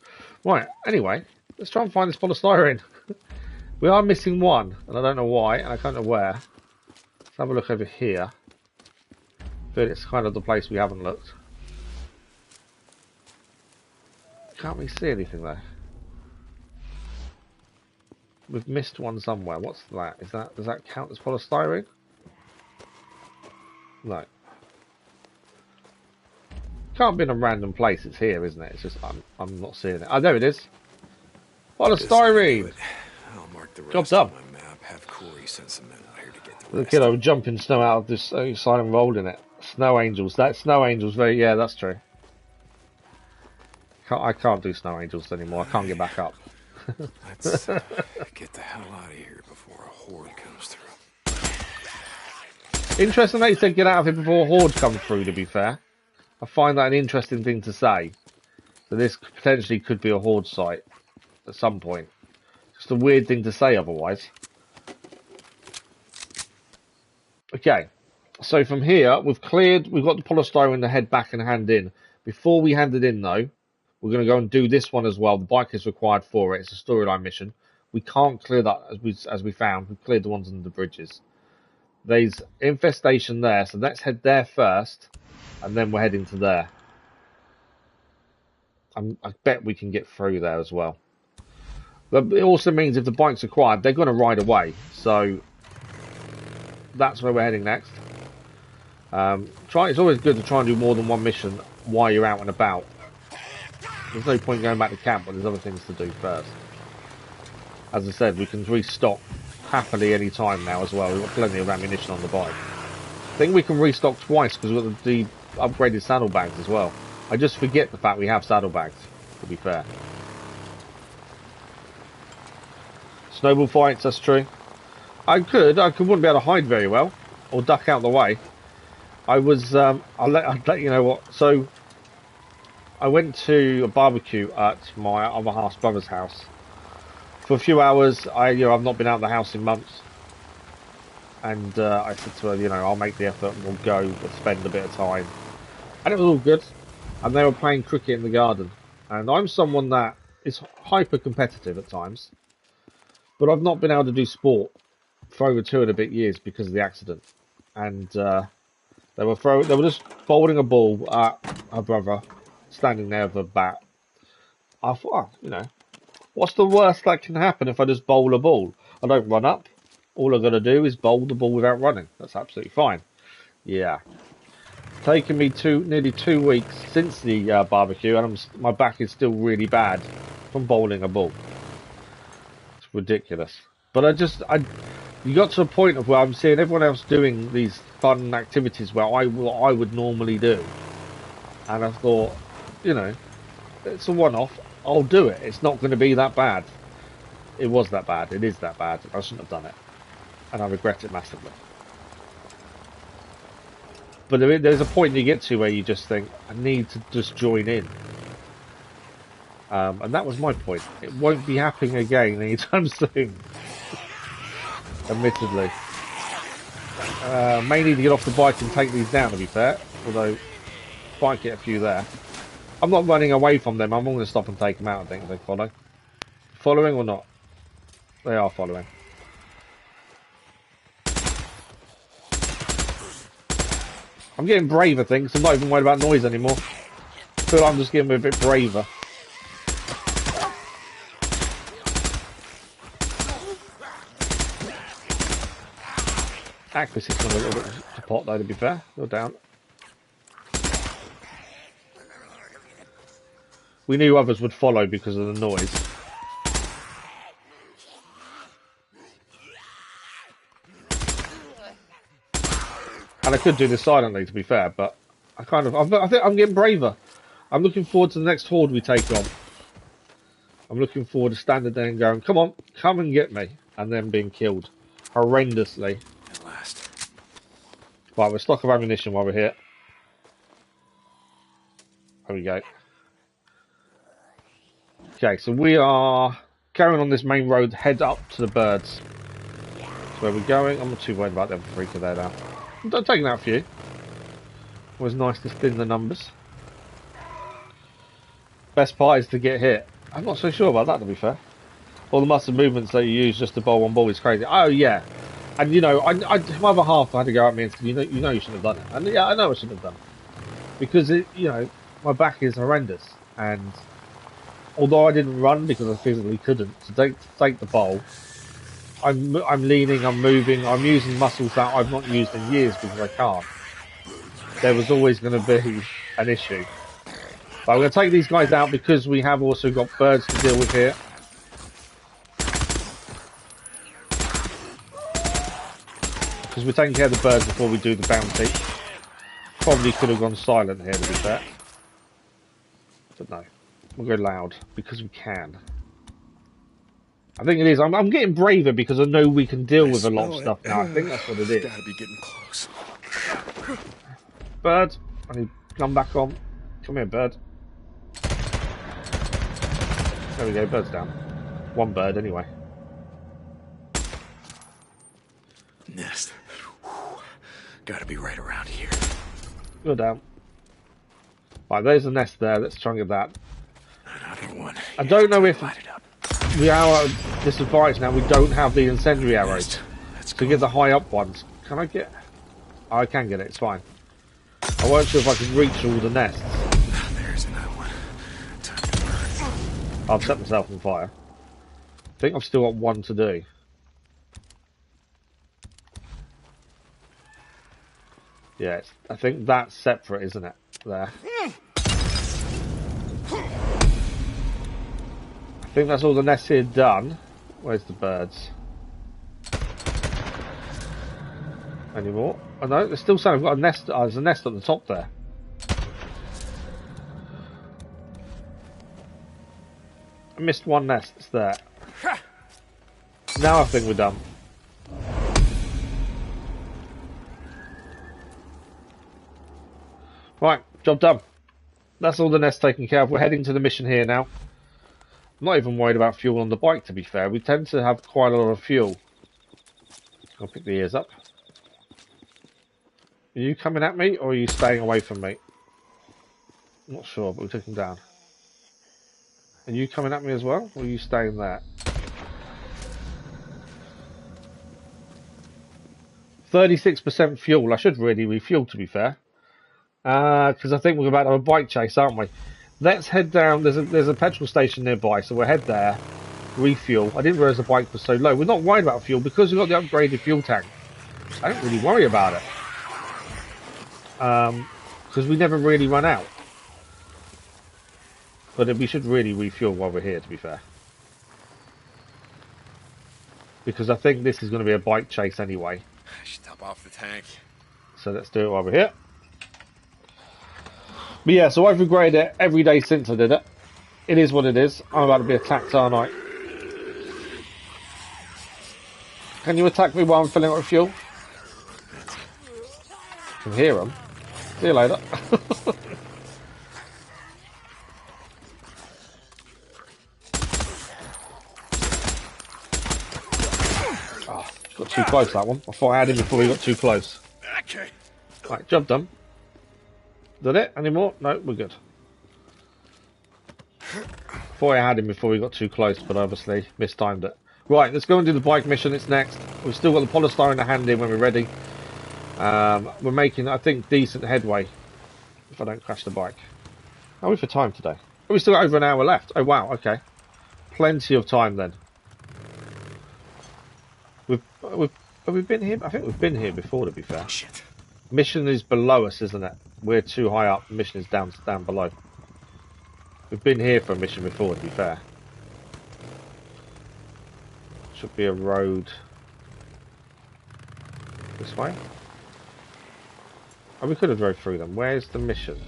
Right, anyway, let's try and find this polystyrene. We are missing one, and I don't know why, and I can't know where. Let's have a look over here. But it's kind of the place we haven't looked. Can't really see anything there. We've missed one somewhere. What's that? Does that count as polystyrene? No. Can't be in a random place. It's here, isn't it? It's just I'm not seeing it. Oh, there it is. Polystyrene. I'll mark the rest Job done. on my map. Have Kouri send some men out here to get the The rest. kid, I was jumping snow out of this side and rolled in it. Snow angels. That snow angels. Very yeah, that's true. I can't do snow angels anymore. I can't get back up. Let's get the hell out of here before a horde comes through. Interesting that you said get out of here before a horde comes through, to be fair. I find that an interesting thing to say. So this potentially could be a horde site at some point. Just a weird thing to say otherwise. Okay. So from here, we've got the polystyrene to head back and hand in. Before we hand it in, though, we're going to go and do this one as well. The bike is required for it. It's a storyline mission. We can't clear that as we found. We cleared the ones under the bridges. There's infestation there, so let's head there first, and then we're heading to there. I bet we can get through there as well. But it also means if the bike's acquired, they're going to ride away. So that's where we're heading next. It's always good to try and do more than one mission while you're out and about. There's no point going back to camp when there's other things to do first. As I said, we can restock happily any time now as well. We've got plenty of ammunition on the bike. I think we can restock twice because we've got the upgraded saddlebags as well. I just forget the fact we have saddlebags, to be fair. Snowball fights, that's true. I wouldn't be able to hide very well or duck out the way. I'll let you know what. So I went to a barbecue at my other half's brother's house for a few hours. I've not been out of the house in months, and I said to her, I'll make the effort and we'll go. We'll spend a bit of time, and it was all good. And they were playing cricket in the garden, and I'm someone that is hyper competitive at times, but I've not been able to do sport for over 2 and a bit years because of the accident. And they were just bowling a ball at her brother, standing there with a bat. I thought, what's the worst that can happen if I just bowl a ball? I don't run up, All I've got to do is bowl the ball without running. That's absolutely fine. Yeah. Taken me nearly 2 weeks since the barbecue, and my back is still really bad from bowling a ball. It's ridiculous. But you got to a point of where I'm seeing everyone else doing these fun activities where I would normally do, and I thought, you know, it's a one-off. I'll do it. It's not going to be that bad. It was that bad. It is that bad. I shouldn't have done it, and I regret it massively. But there's a point you get to where you just think, I need to just join in. And that was my point. It won't be happening again anytime soon. Admittedly. May need to get off the bike and take these down, to be fair. Although, might get a few there. I'm not running away from them. I'm going to stop and take them out, I think, if they follow. Following or not? They are following. I'm getting brave, I think, so I'm not even worried about noise anymore. I feel like I'm just getting a bit braver. Accuracy's gone a little bit to pot though, to be fair. Go down. We knew others would follow because of the noise. And I could do this silently, to be fair, but I think I'm getting braver. I'm looking forward to the next horde we take on. I'm looking forward to standing there and going, come on, come and get me. And then being killed. Horrendously. At last. Right, we're stock of ammunition while we're here. There we go. Okay, so we are carrying on this main road, head up to the birds. That's where we're going. I'm not too worried about them freaking there now. I'm taking out a few. Always nice to thin the numbers. Best part is to get hit. I'm not so sure about that, to be fair. All the muscle movements that you use just to bowl one ball is crazy. Oh yeah, and you know, my other half had to go at me and say, you know, you shouldn't have done it. And yeah, I know I shouldn't have done it because you know, my back is horrendous. And although I didn't run because I physically couldn't to take the bowl. I'm leaning, I'm moving, I'm using muscles that I've not used in years because I can't. There was always going to be an issue. But I'm going to take these guys out because we have also got birds to deal with here. Because we're taking care of the birds before we do the bounty. Probably could have gone silent here, to be fair. But no, we'll go loud because we can. I think it is. I'm getting braver because I know we can deal with a lot of stuff now. I think that's what it is. Gotta be getting close. Bird, I need to come back on. Come here, bird. There we go, bird's down. One bird, anyway. Nest. Gotta be right around here. Go down. Right, there's a nest there. Let's try and get that. Another one. I don't know if we are disadvantaged now. We don't have the incendiary arrows to get the high up ones. Can I get? Oh, I can get it. It's fine. I weren't sure if I could reach all the nests. There's another one. I've set myself on fire. I think I've still got one to do. Yeah, I think that's separate, isn't it? There. I think that's all the nests here done. Where's the birds? Any more? Oh no, there's still some. I've got a nest. Oh, there's a nest at the top there. I missed one nest. It's there. Now I think we're done. Right, job done. That's all the nests taken care of. We're heading to the mission here now. I'm not even worried about fuel on the bike, to be fair. We tend to have quite a lot of fuel. I'll pick the ears up. Are you coming at me, or are you staying away from me? I'm not sure, but we took him down. Are you coming at me as well, or are you staying there? 36% fuel. I should really refuel, to be fair. Because I think we're about to have a bike chase, aren't we? Let's head down. There's a petrol station nearby, so we'll head there. refuel. I didn't realise the bike was so low. We're not worried about fuel because we've got the upgraded fuel tank. I don't really worry about it. Because we never really run out. But we should really refuel while we're here, to be fair. Because I think this is going to be a bike chase anyway. I should top off the tank. So let's do it while we're here. But yeah, so I've regretted it every day since I did it. It is what it is. I'm about to be attacked, aren't I? Can you attack me while I'm filling up with fuel? I can hear them. See you later. Oh, got too close, that one. I thought I had him before he got too close. Okay. Right, job done. Is that it? Any more? No, we're good. Thought I had him before we got too close, but obviously mistimed it. Right, let's go and do the bike mission. It's next. We've still got the polystyrene to hand in when we're ready. We're making, I think, decent headway. If I don't crash the bike. How are we for time today? Oh, we still got over an hour left. Oh, wow, okay. Plenty of time then. Have we been here? I think we've been here before, to be fair. Shit. Mission is below us, isn't it? We're too high up. Mission is down below. We've been here for a mission before, to be fair. Should be a road this way. Oh, we could have drove through them. Where's the mission?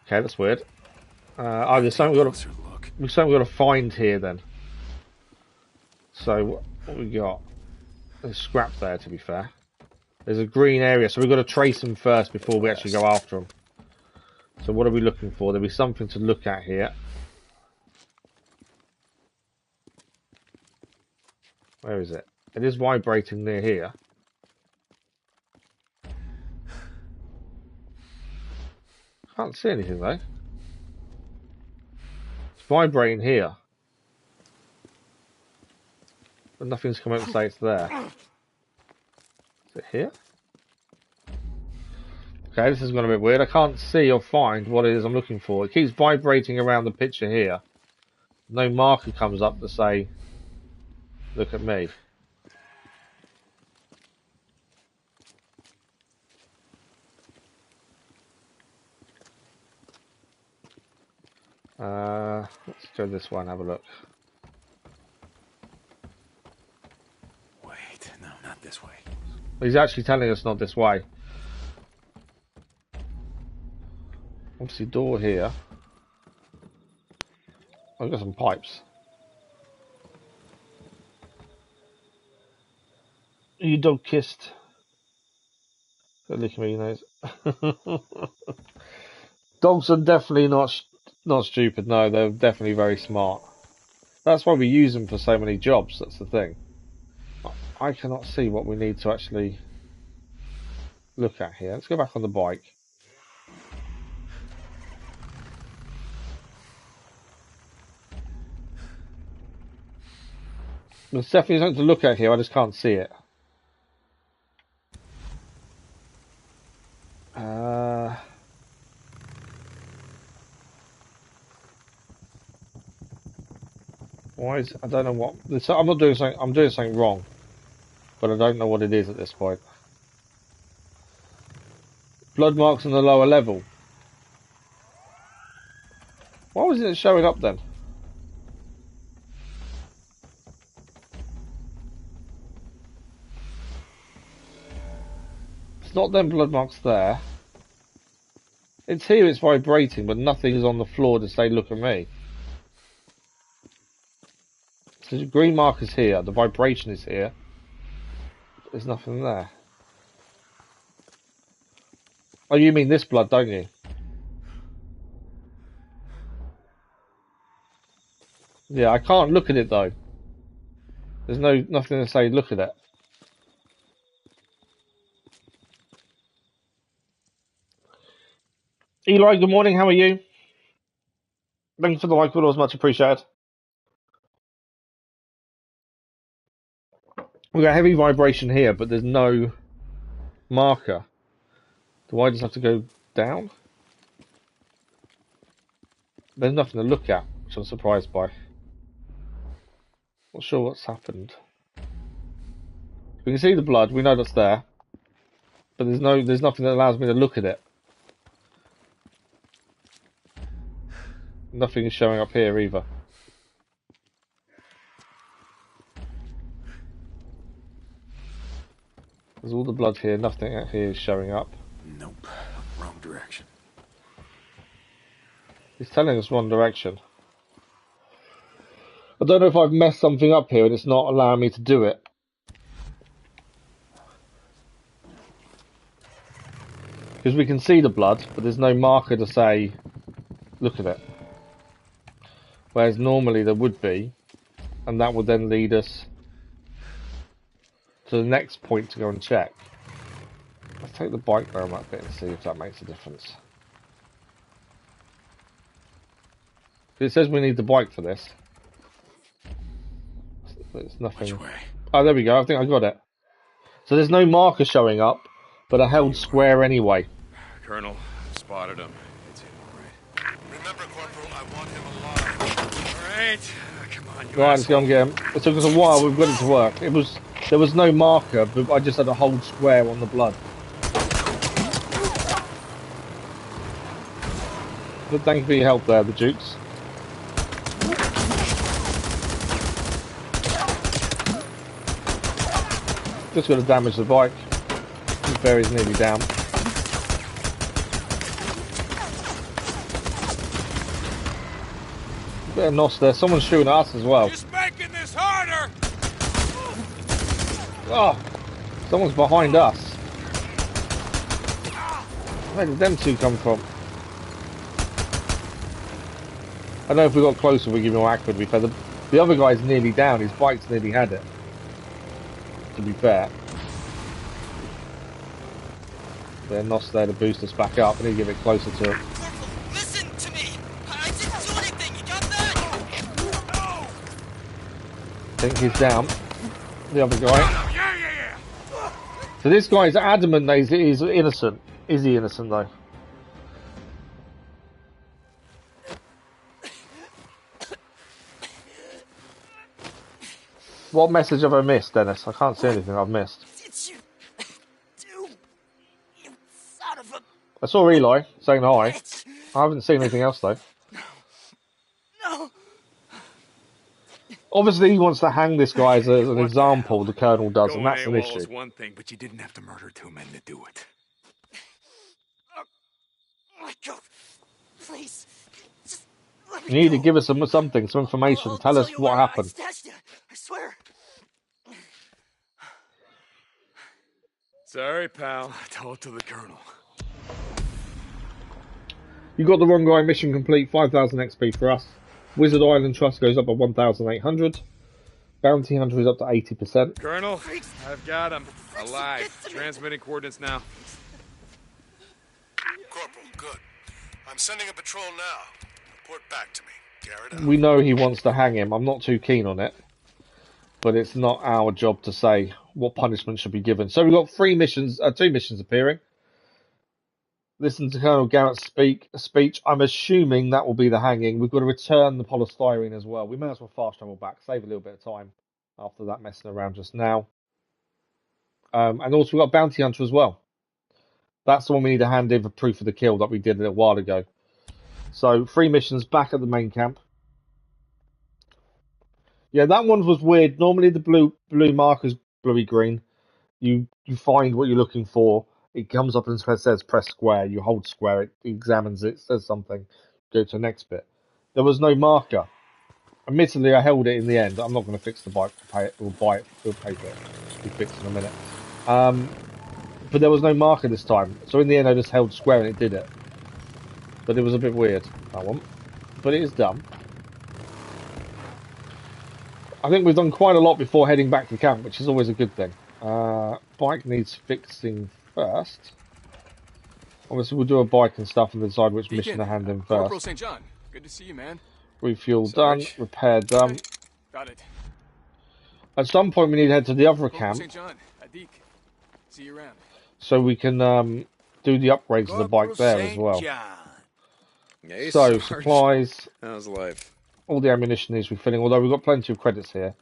Okay, that's weird. Oh, there's something we've got to find here then. So what we got? There's scrap there, to be fair. There's a green area, so we've got to trace them first before we actually go after them. So what are we looking for? There'll be something to look at here. Where is it? It is vibrating near here. Can't see anything though. It's vibrating here. But nothing's come out to say it's there. Is it here? Okay, this is going to be a bit weird. I can't see or find what it is I'm looking for. It keeps vibrating around the picture here. No marker comes up to say, look at me. Let's go this way and have a look. Wait, no, not this way. He's actually telling us not this way. Obviously, door here. I've got some pipes. You dog kissed. Look at me, nose. Dogs are definitely not stupid. No, they're definitely very smart. That's why we use them for so many jobs. That's the thing. I cannot see what we need to actually look at here. Let's go back on the bike. There's definitely something to look at here. I just can't see it. Why is I don't know what this, I'm not doing something. I'm doing something wrong, but I don't know what it is at this point. Blood marks on the lower level. Why wasn't it showing up then? It's not them blood marks there. It's here, it's vibrating, but nothing is on the floor to say, look at me. So the green mark is here, the vibration is here. There's nothing there. Oh, you mean this blood, don't you? Yeah, I can't look at it though. There's nothing to say, look at it. Eli, good morning, how are you? Thank you for the like, it was much appreciated. We got heavy vibration here, but there's no marker. Do I just have to go down? There's nothing to look at, which I'm surprised by. Not sure what's happened. We can see the blood, we know that's there. But there's nothing that allows me to look at it. Nothing is showing up here either. There's all the blood here, nothing out here is showing up. Nope, wrong direction. He's telling us one direction. I don't know if I've messed something up here and it's not allowing me to do it. Because we can see the blood, but there's no marker to say, look at it. Whereas normally there would be, and that would then lead us to the next point to go and check. Let's take the bike round that bit and see if that makes a difference. It says we need the bike for this. There's nothing. Which way? Oh, there we go. I think I got it. So there's no marker showing up, but I held square anyway. Colonel, spotted him. It's him, all right. Remember, Corporal, I want him alive. All right. Come on, you Right, let's go and get him. It took us a while. We've got it to work. There was no marker, but I just had to hold square on the blood. But thank you for your help there, the Dukes. Just got to damage the bike. The ferry's nearly down. Bit of nos there. Someone's shooting at us as well. Just making this harder. Oh, someone's behind us. Where did them two come from? I know if we got closer we'd give him more accurate, to be fair. The other guy's nearly down, his bike's nearly had it. To be fair. They're nos there to boost us back up. I need to get it closer to him. Listen to me! I didn't do anything, you got that? I think he's down. The other guy. So this guy's adamant that he's innocent. Is he innocent though? What message have I missed, Dennis? I can't see anything I've missed. Did you do, you son of a... I saw Eli saying hi. I haven't seen anything else though. No. Obviously he wants to hang this guy as an example, the Colonel does, and that's an AWOL issue. is one thing, but you didn't have to murder two men to do it. Michael, please. Just let You me need go. to give us some information. I'll Tell us you what where happened. I stashed you. I swear. Sorry, pal. Tell it to the Colonel. You got the wrong guy. Mission complete. 5,000 XP for us. Wizard Island Trust goes up by 1,800. Bounty Hunter is up to 80%. Colonel, I've got him. Alive. Transmitting coordinates now. Corporal, good. I'm sending a patrol now. Report back to me. Garrett out. We know he wants to hang him. I'm not too keen on it. But it's not our job to say what punishment should be given. So we've got two missions appearing. Listen to Colonel Garrett's speech. I'm assuming that will be the hanging. We've got to return the polystyrene as well. We may as well fast travel back, save a little bit of time after that messing around just now. And also we've got Bounty Hunter as well. That's the one we need to hand in for proof of the kill that we did a little while ago. So 3 missions back at the main camp. Yeah, that one was weird. Normally the blue marker's bluey green. You find what you're looking for. It comes up and says press square. You hold square. It examines it, says something. Go to the next bit. There was no marker. Admittedly, I held it in the end. I'm not going to fix the bike. We'll buy it. We'll pay for it. We'll fix it in a minute. But there was no marker this time. So in the end, I just held square and it did it. But it was a bit weird, that one. But it is done. I think we've done quite a lot before heading back to camp, which is always a good thing. Bike needs fixing first. Obviously, we'll do a bike and stuff and decide which mission to hand in Corporal first. St. John, good to see you, man. Refuel done, repair done. Got it. At some point, we need to head to the other Corporal camp St. John, Adik, see you around. so we can do the upgrades of the bike there as well. Hey, So, Sarge. supplies, How's life? all the ammunition needs refilling, although we've got plenty of credits here,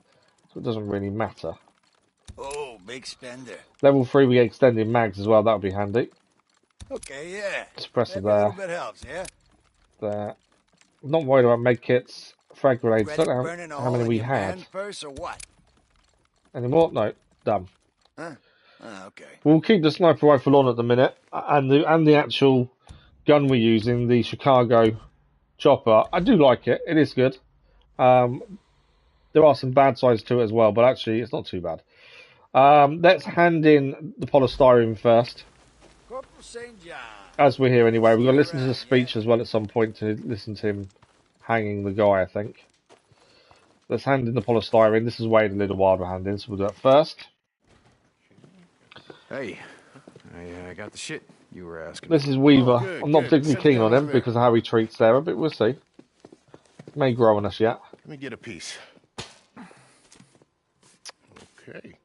so it doesn't really matter. Oh, big spender. Level 3, we get extended mags as well, that would be handy. Okay, yeah. Suppressor Maybe a little there. bit helps, yeah? There. I'm not worried about med kits, frag grenades. Don't know Burning a how hole many in we your had. man purse or what? Any more? No, done. Huh? Okay. We'll keep the sniper rifle on at the minute, and the actual gun we're using, the Chicago chopper. I do like it. It is good. There are some bad sides to it as well, but actually it's not too bad. Let's hand in the polystyrene first. Corporal St. John. As we're here anyway, we've got to listen to the speech as well at some point to listen to him hanging the guy, I think. Let's hand in the polystyrene. This is waiting a little while to hand in, so we'll do it first. Hey, I got the shit you were asking. This is Weaver. Oh, good, I'm not good. particularly Sit keen down on him over there. because of how he treats Sarah, but we'll see. May grow on us yet. Let me get a piece. Okay.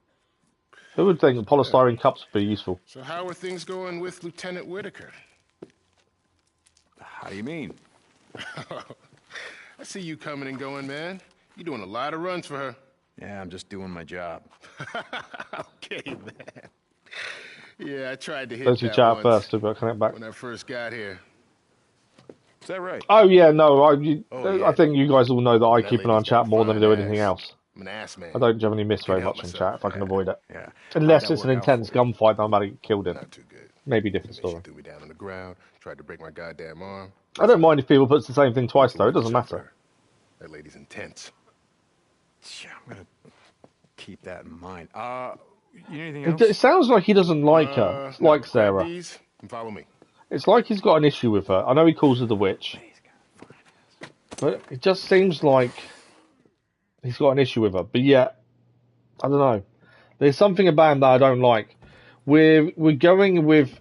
Who would think that polystyrene cups would be useful? So how are things going with Lieutenant Whitaker? How do you mean? I see you coming and going, man. You're doing a lot of runs for her. Yeah, I'm just doing my job. Okay, man. Yeah, I tried to hit Those who that chat once first, we've got to connect back. when I first got here. Is that right? Oh yeah, no, yeah. I think you guys all know that I That keep an eye on lady's got chat more than I fine do anything ass. else. I'm an ass man. I don't generally miss very help much in myself. chat if I can avoid it. Yeah. Unless How'd it's that an work out intense for you? gunfight, I might get killed in. Not too good. Maybe a different She story. threw me down on the ground, tried to break my goddamn arm. I don't mind if people put the same thing twice though, it doesn't Watch out for matter. her. That lady's intense. Yeah, I'm gonna keep that in mind. You need anything It else? sounds like he doesn't like her, No, like grab Sarah. these and follow me. It's like he's got an issue with her. I know he calls her the witch, but it just seems like he's got an issue with her. But yet, I don't know. There's something about him that I don't like. We're going with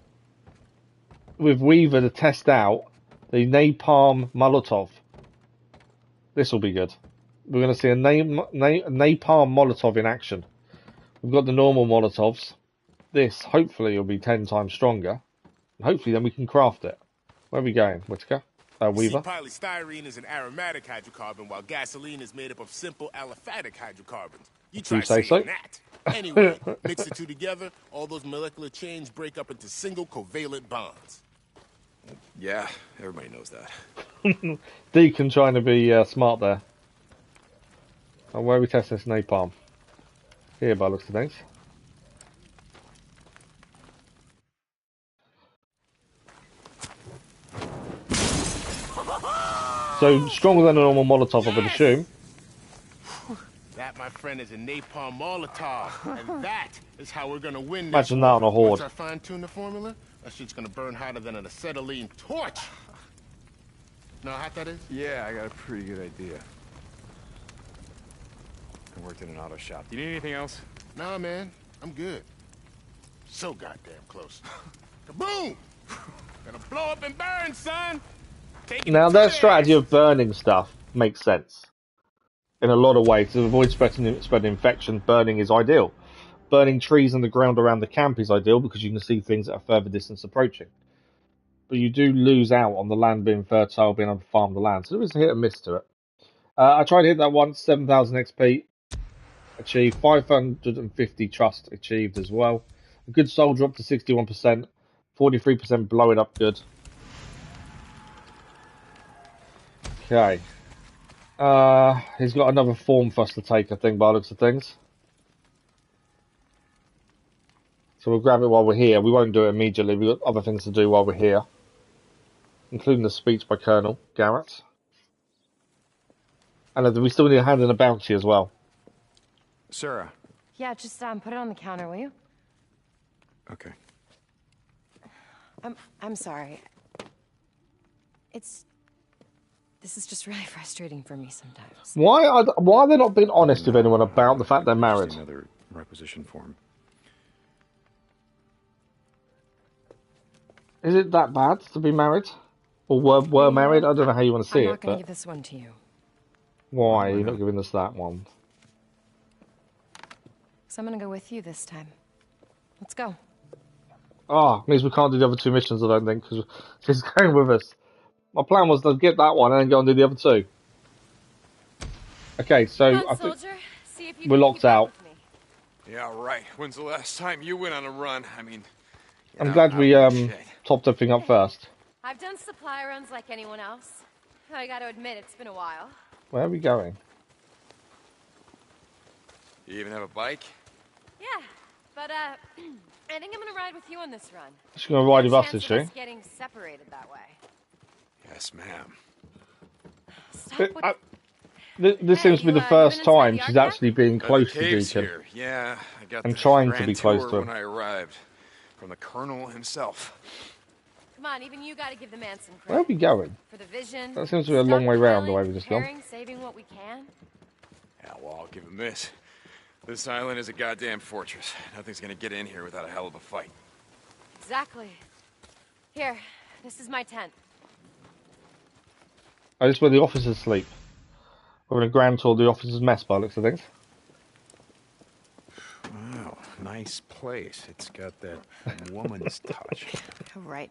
Weaver to test out the napalm Molotov. This will be good. We're going to see a napalm Molotov in action. We've got the normal Molotovs. This hopefully will be 10 times stronger. And hopefully then we can craft it. Where are we going, Whitaker? Weaver? See, polystyrene is an aromatic hydrocarbon, while gasoline is made up of simple aliphatic hydrocarbons. You try You say saying so? that. Anyway, mix the two together, all those molecular chains break up into single covalent bonds. Yeah, everybody knows that. Deacon trying to be smart there. And where are we testing this napalm? Here, by the looks of things. So, stronger than a normal Molotov, I would assume. That, my friend, is a napalm Molotov, and that is how we're gonna win this Imagine that on a war. horde. Once I fine-tune the formula, that shit's gonna burn hotter than an acetylene torch. Know how hot that is? Yeah, I got a pretty good idea. I worked in an auto shop. Do you need anything else? Nah, man, I'm good. So goddamn close. Kaboom! Gonna blow up and burn, son. Taking Now, it to their the strategy ass. of burning stuff makes sense. In a lot of ways, to avoid spreading infection, burning is ideal. Burning trees on the ground around the camp is ideal because you can see things at a further distance approaching. But you do lose out on the land being fertile, being able to farm the land. So there is a hit and miss to it. I tried to hit that once, 7,000 XP achieved, 550 trust achieved as well. A good soldier up to 61%, 43% blowing up good. Okay. He's got another form for us to take, I think, by the looks of things. So we'll grab it while we're here. We won't do it immediately. We've got other things to do while we're here, including the speech by Colonel Garrett. And we still need a hand in a bounty as well. Sarah. Yeah, just put it on the counter, will you? Okay. I'm sorry. This is just really frustrating for me sometimes. Why are they not being honest with anyone about the fact they're married? Just another requisition form. Is it that bad to be married? Or were married? I don't know how you want to see I'm it. not going But to give this one to you. why are you not giving us that one? Because I'm going to go with you this time. Let's go. Oh, means we can't do the other 2 missions, I don't think, because she's going with us. My plan was to get that one and then go and do the other 2. Okay, so Come on, I think soldier. See if you we're can locked keep up out. with me. Yeah, right. When's the last time you went on a run? I mean, I'm glad we topped everything up first. I've done supply runs like anyone else. I gotta admit, it's been a while. Where are we going? You even have a bike? Yeah, but I think I'm gonna ride with you on this run. She's going to ride with No us, chance is of she? us getting separated that way. Yes, ma'am. Stop This seems to be the first time she's actually being close to Cave's Deacon. here. Yeah, I got And the trying to grand be close tour to him. when I arrived from the Colonel himself. Come on, even you gotta give the man some credit. Where are we going? For the vision. That seems to be a long way round the way we just gone. Saving what we can. Yeah, well, I'll give him this. This island is a goddamn fortress. Nothing's gonna get in here without a hell of a fight. Exactly. Here, this is my tent. Oh, this is where the officers sleep. We're going to grand tour the officers' mess by the looks of things. Wow, nice place. It's got that woman's touch. Oh, right.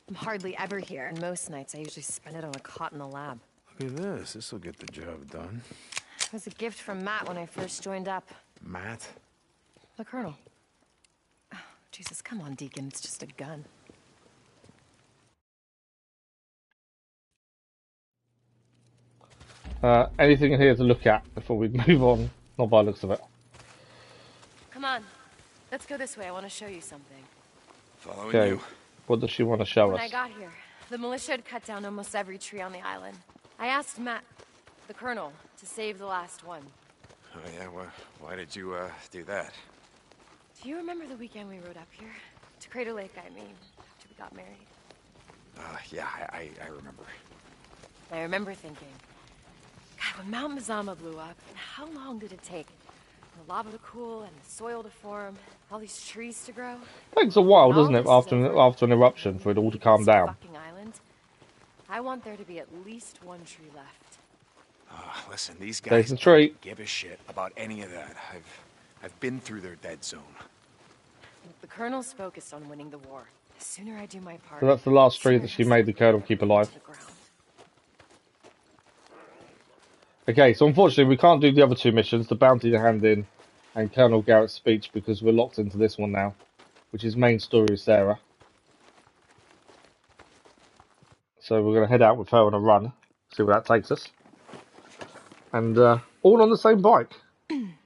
I'm hardly ever here, and most nights I usually spend it on a cot in the lab. Look at this. This'll get the job done. It was a gift from Matt when I first joined up. Matt? The Colonel. Oh, Jesus, come on, Deacon. It's just a gun. Anything in here to look at before we move on? Not by the looks of it. Come on. Let's go this way. I want to show you something. Following Okay, you. what does she want to show When us? I got here, the militia had cut down almost every tree on the island. I asked Matt, the Colonel, to save the last one. Oh, yeah? Why did you, do that? Do you remember the weekend we rode up here? To Crater Lake, I mean, after we got married. Yeah, I remember. I remember thinking, God, when Mount Mazama blew up, how long did it take? The lava to cool and the soil to form, all these trees to grow? Takes a while, doesn't it, All after an eruption for it all to calm down? Fucking island. I want there to be at least one tree left. Listen, these There's guys the tree. don't give a shit about any of that. I've been through their dead zone. The Colonel's focused on winning the war. The sooner I do my part... So that's the last tree that she made the Colonel keep alive. Okay, so unfortunately we can't do the other 2 missions, the bounty to hand in and Colonel Garrett's speech, because we're locked into this one now, which is main story of Sarah. So we're going to head out with her on a run, see where that takes us. And all on the same bike.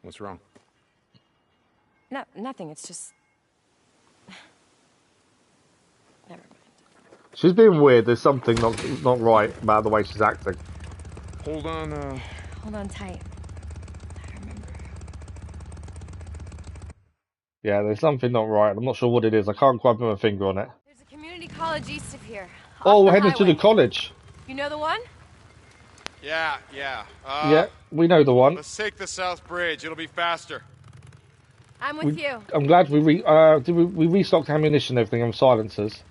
What's wrong? No, nothing, it's just... Never mind. She's being weird, there's something not right about the way she's acting. Hold on, Hold on tight. I remember. Yeah, there's something not right. I'm not sure what it is. I can't quite put my finger on it. There's a community college east of here. Oh, we're heading to the college. You know the one? Yeah. Yeah, we know the one. Let's take the South Bridge. It'll be faster. I'm with you. I'm glad we restocked ammunition and everything and silencers.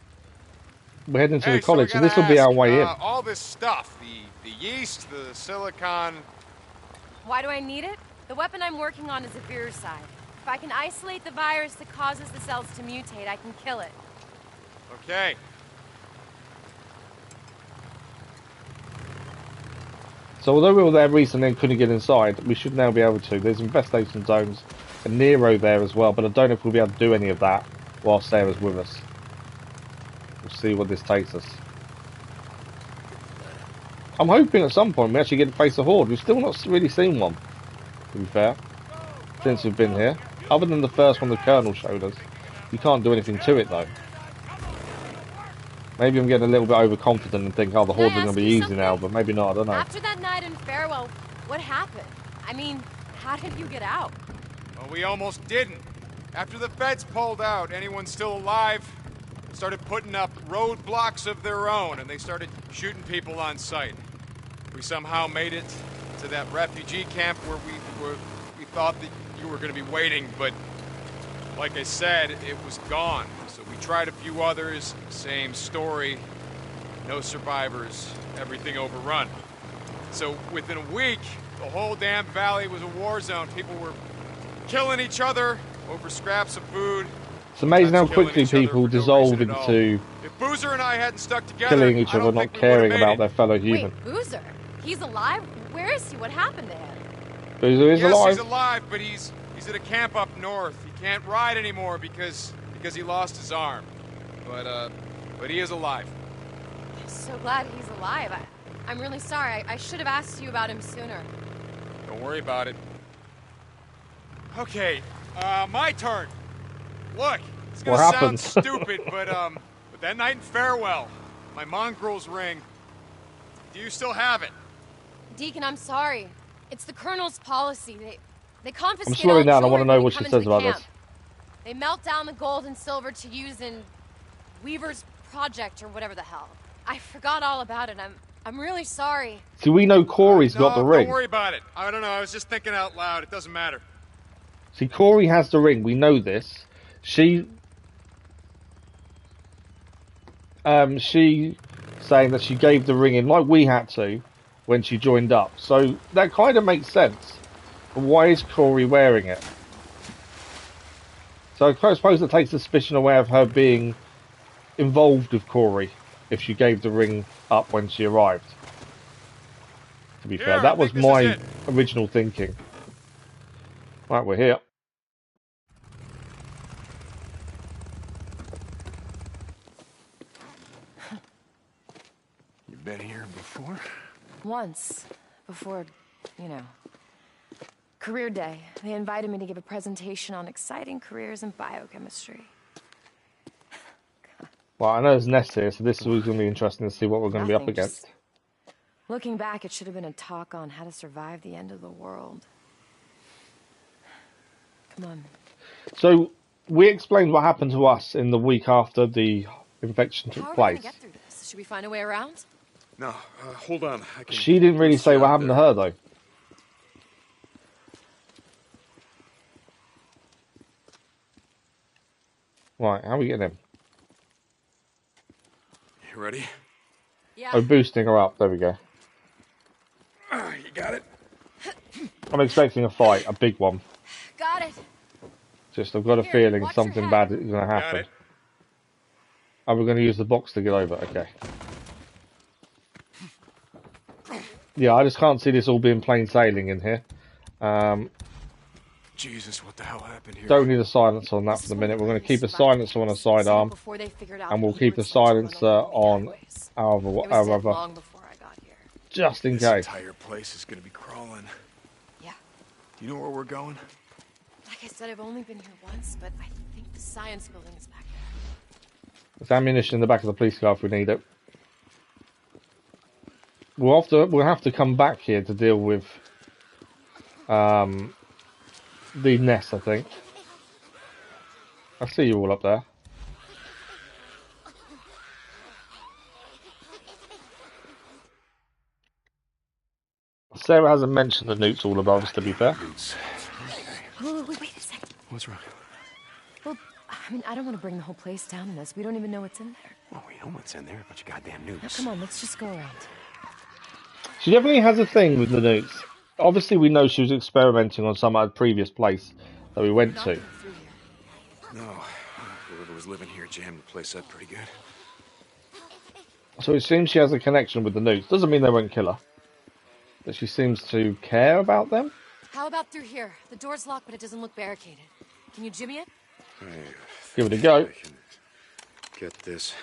We're heading to the college, so this will be our way in. All this stuff, the yeast, the silicon. Why do I need it? The weapon I'm working on is a viricide. If I can isolate the virus that causes the cells to mutate, I can kill it. Okay. So although we were there recently and couldn't get inside, we should now be able to. There's infestation zones and Nero there as well, but I don't know if we'll be able to do any of that while Sarah's with us. We'll see what this takes us. I'm hoping at some point we actually get to face a horde. We've still not really seen one, to be fair, since we've been here. Other than the first one the Colonel showed us. You can't do anything to it though. Maybe I'm getting a little bit overconfident and think, oh, the hordes are going to be easy now, but maybe not, I don't know. After that night in Farewell, what happened? I mean, how did you get out? Well, we almost didn't. After the feds pulled out, anyone still alive started putting up roadblocks of their own, and they started shooting people on sight. We somehow made it to that refugee camp where we thought that you were going to be waiting, but like I said, it was gone. So we tried a few others, same story, no survivors, everything overrun. So within a week, the whole damn valley was a war zone. People were killing each other over scraps of food. It's amazing how Us killing quickly each other people for no dissolve reason at all. into If Boozer and I hadn't stuck together, killing each I other, don't not think we would have caring made about it. their fellow human. Wait, Boozer? He's alive? Where is he? What happened to him? Boozer is Yes, alive. he's alive, but he's at a camp up north. He can't ride anymore because he lost his arm. But he is alive. I'm so glad he's alive. I'm really sorry. I should have asked you about him sooner. Don't worry about it. Okay, my turn. Look, it's gonna What sound happened? stupid, but that night in Farewell, my mongrel's ring. Do you still have it? Deacon, I'm sorry. It's the Colonel's policy. They confiscate I'm slowing all down. I want to jewelry know when what you she come says into the about camp. this. They melt down the gold and silver to use in Weaver's project or whatever the hell. I forgot all about it. I'm really sorry. See, we know Kouri's got the ring. Don't worry about it. I don't know. I was just thinking out loud. It doesn't matter. See, Kouri has the ring. We know this. She saying that she gave the ring in like we had to when she joined up. So that kind of makes sense. But why is Kouri wearing it? So I suppose that takes suspicion away of her being involved with Kouri if she gave the ring up when she arrived. To be fair, that was my original thinking. Right, we're here. You been here before? Once, before, you know, career day, they invited me to give a presentation on exciting careers in biochemistry. Well, I know there's Ness here, so this is going to be interesting to see what we're going to be up Nothing, against. Looking back, it should have been a talk on how to survive the end of the world. Come on. So, we explained what happened to us in the week after the infection took How are we place. gonna get through this? Should we find a way around? No, hold on. She didn't really say what happened to her, though. Right, how are we getting him? You ready? Yeah. Oh, boosting her up. There we go. You got it? I'm expecting a fight, a big one. Got it. Just, I've got a feeling something bad is going to Got happen. it. Oh, we're going to use the box to get over. Okay. Yeah, I just can't see this all being plain sailing in here. Jesus, what the hell happened here? Don't need a silencer on that for the minute. We're going to keep a silencer on a sidearm, and we'll keep a silencer on our other, just in This case. entire place is gonna be crawling. Yeah. Do you know where we're going? Like I said, I've only been here once, but I think the science building is back there. There's ammunition in the back of the police car if we need it. We'll have to come back here to deal with the nest, I think. I see you all up there. Sarah hasn't mentioned the newts all above us, to be fair. Oh, wait a second. What's wrong? Well, I mean, I don't want to bring the whole place down in this. We don't even know what's in there. Well, we know what's in there. A bunch of goddamn newts. Now, come on, let's just go around. She definitely has a thing with the newts. Obviously, we know she was experimenting on some previous place that we went to. No, whoever was living here jammed the place up pretty good. So it seems she has a connection with the newts. Doesn't mean they won't kill her. But she seems to care about them. How about through here? The door's locked, but it doesn't look barricaded. Can you jimmy it? Give it a go. I can get this.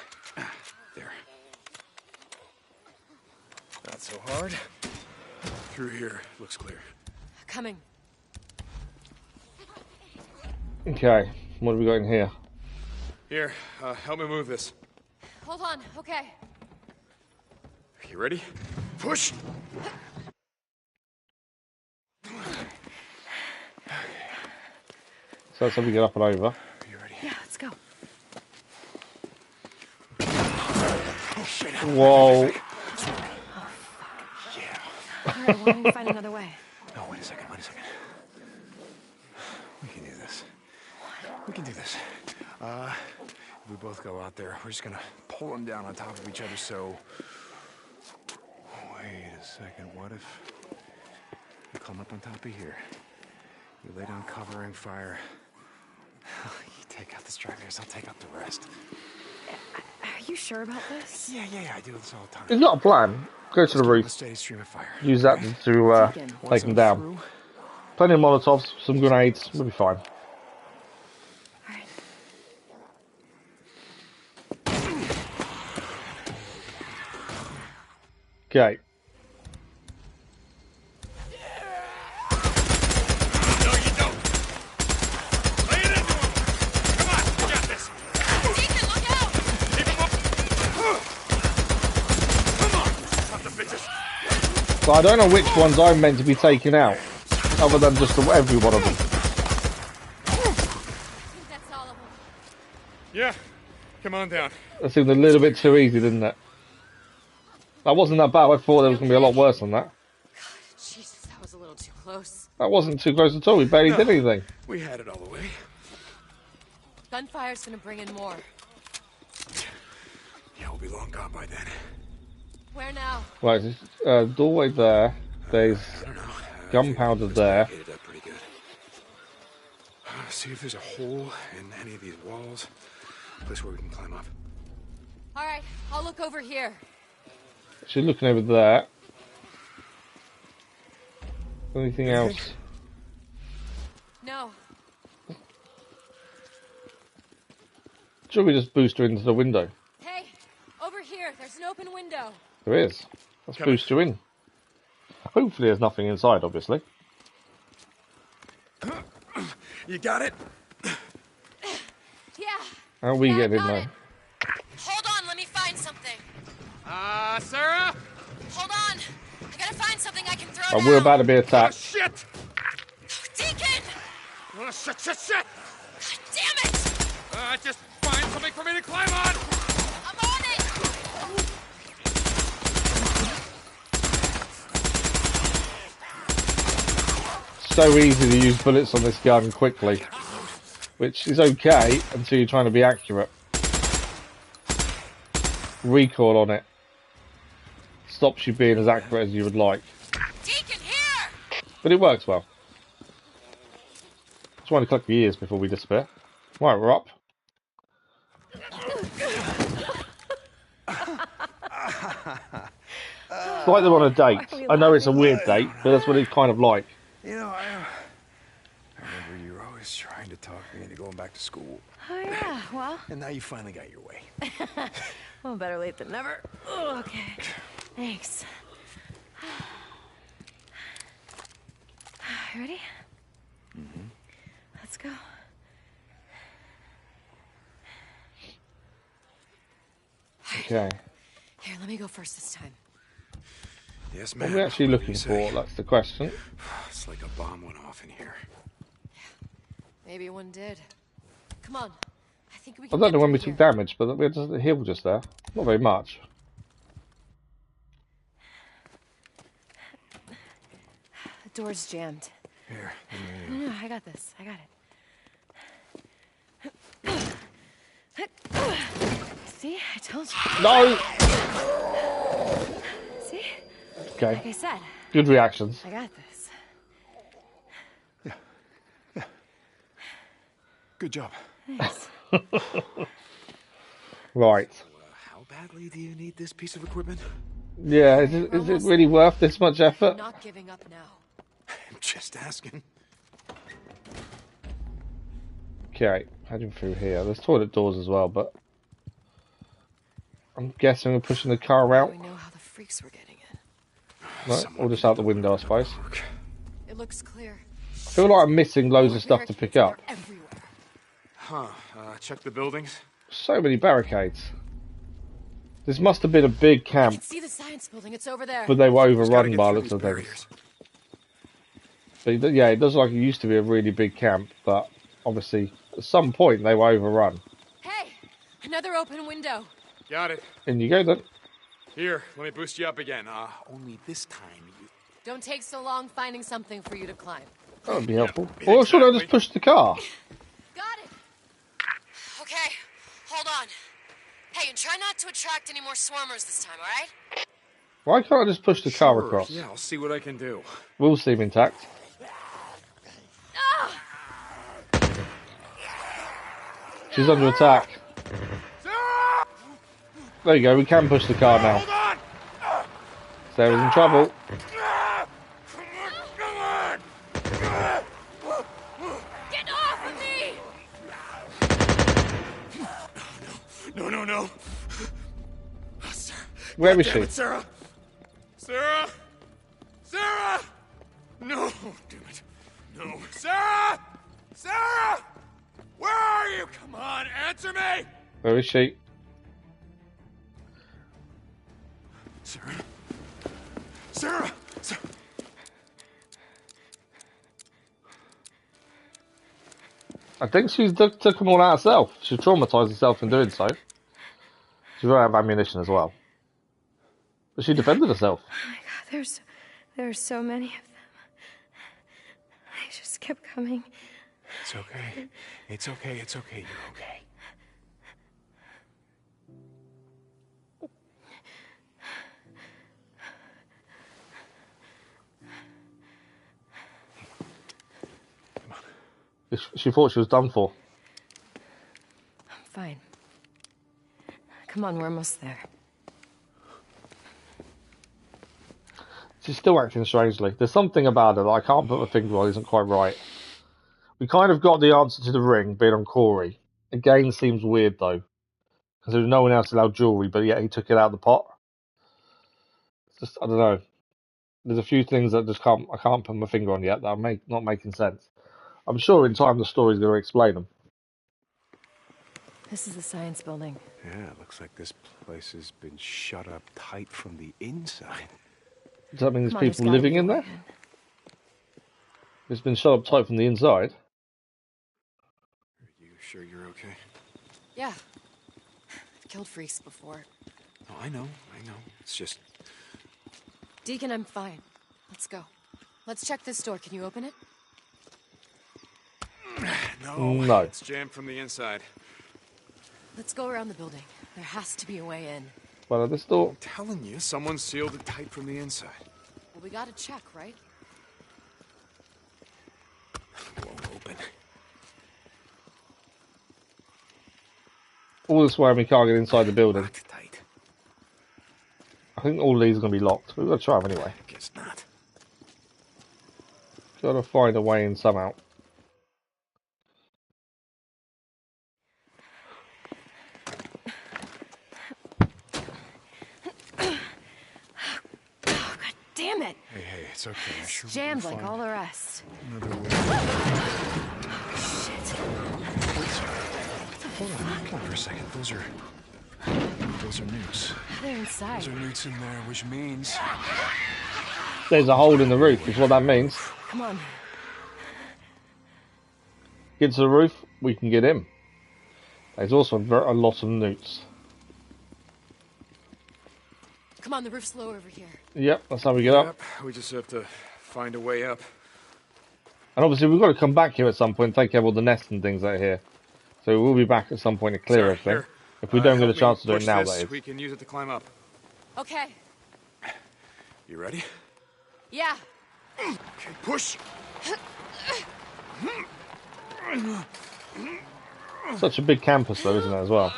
There. Not so hard. Through here. Looks clear. Coming. Okay, what have we got in here? Here, help me move this. Hold on, okay. You ready? Push! So let's have we get up and over. You ready? Yeah, let's go. Oh, shit. Whoa. Yeah. Alright, why don't we find another way? No, wait a second. We can do this. We can do this. If we both go out there, we're just gonna pull them down on top of each other, so... Wait a second, what if... you come up on top of here? You lay down covering fire. You take out the stragglers. I'll take out the rest. Are you sure about this? Yeah, I do this all the time. It's not a plan. Go to the roof. A steady stream of fire. Use that to take them down. Plenty of Molotovs, some grenades. We'll be fine. Okay. No, you don't. Lay it into him. Come on, you got this. Deacon, look out! Keep him up. Come on, stop the bitches. So I don't know which ones I'm meant to be taking out, other than just every one of them. That's all of them. Yeah, come on down. That seemed a little bit too easy, didn't it? That wasn't that bad. I thought there was going to be a lot worse than that. Jesus, that was a little too close. That wasn't too close at all. We barely did anything. We had it all the way. Gunfire's gonna bring in more. Yeah, we'll be long gone by then. Where now? Right, doorway there. There's gunpowder there. Up pretty good. See if there's a hole in any of these walls. A place where we can climb up. All right, I'll look over here. She's looking over there. Anything else? No. Should we just boost her into the window? Hey, over here. There's an open window. There is. Let's boost you in. Hopefully there's nothing inside, obviously. You got it? Yeah. How are we getting in there? Hold on, let me find something. Sarah? Hold on. I gotta find something I can throw Oh, down. we're about to be attacked. Shit! Deacon! Oh, shit! God damn it! Just find something for me to climb on! I'm on it! So easy to use bullets on this gun quickly. Which is okay until you're trying to be accurate. Recoil on it stops you being as accurate as you would like. Deacon, here! But it works well. Just want to collect the ears before we disappear. Right, we're up. It's like they're on a date. I know it's a weird date, but that's what it's kind of like. You know, I remember you were always trying to talk me into going back to school. Oh, yeah, well. And now you finally got your way. Well, better late than never. Oh, okay. Thanks. Ready? Mm-hmm. Let's go. Okay. Here, let me go first this time. Yes, What ma'am. are we actually looking for? That's the question. It's like a bomb went off in here. Maybe one did. Come on. I think we I can don't know get when we through took here. damage, but we had just a heal just there. Not very much. The door's jammed. Here. No, I got this. I got it. See? I told you. No! See? Okay. Like I said. Good reactions. I got this. Good job. Thanks. Right. How badly do you need this piece of equipment? Yeah, is it really worth this much effort? I'm not giving up now. I'm just asking. Okay, heading through here. There's toilet doors as well, but I'm guessing we're pushing the car out. We know how the freaks were getting in. Right, or just out the window, I suppose. It looks clear. I feel like I'm missing loads of stuff to pick up. Everywhere. Huh. Check the buildings. So many barricades. This must have been a big I camp, can see the science building. It's over there. but they were Just gotta overrun get by through lots of these things. But yeah, it does look like it used to be a really big camp, but obviously at some point they were overrun. Hey, another open window. Got it. In you go then. Here, let me boost you up again. Only this time you... Don't take so long finding something for you to climb. That would be helpful. Or should I just push the car? Got it. Okay, hold on. Hey, and try not to attract any more swarmers this time, alright? Why can't I just push the car Sure, across? Yeah, I'll see what I can do. Will seem intact. She's under attack. There you go, we can push the car now. Sarah's in trouble. Get off of me! No. Where is she? Sarah! Sarah! No! Damn it. No. Sarah! Where are you? Come on, answer me! Where is she? Sarah! I think she took them all out herself. She traumatised herself in doing so. She ran out of ammunition as well. But she defended herself. Oh my God, there are so many of them. They just kept coming. It's okay. It's okay. You're okay. She thought she was done for. I'm fine. Come on, we're almost there. She's still acting strangely. There's something about her that I can't put my finger on, isn't quite right. We kind of got the answer to the ring being on Kouri. Again, seems weird though. Because there was no one else allowed jewellery, but yet he took it out of the pot. It's just, I don't know. There's a few things that I can't put my finger on yet that are not making sense. I'm sure in time the story's going to explain them. This is the science building. Yeah, it looks like this place has been shut up tight from the inside. Does that mean there's people living in there? It's been shut up tight from the inside. Are you sure you're okay? Yeah. I've killed freaks before. Oh, I know. It's just... Deacon, I'm fine. Let's go. Let's check this door. Can you open it? No. It's jammed from the inside. Let's go around the building. There has to be a way in. Well, at this door... I'm telling you, someone sealed it tight from the inside. Well, we gotta check, right? Won't open. All this way we can't get inside the building. Locked tight. I think all these are going to be locked. We've got to try them anyway. Guess not. Got to find a way in somehow. Damn it! Hey, it's okay. It's jammed like all the rest. Another way. Shit. Hold on for a second. Those are newts. They're inside. Those are newts in there, which means... There's a hole in the roof, is what that means. Come on. Get to the roof, we can get in. There's also a lot of newts. Come on, the roof's low over here. Yep, that's how we get up. We just have to find a way up. And obviously we've got to come back here at some point and take care of all the nests and things that are here. So we'll be back at some point to clear everything. Here. If we don't get a Help me chance to do it push now, this. that is. We can use it to climb up. Okay. You ready? Yeah. Okay, push. Such a big campus though, isn't it, as well?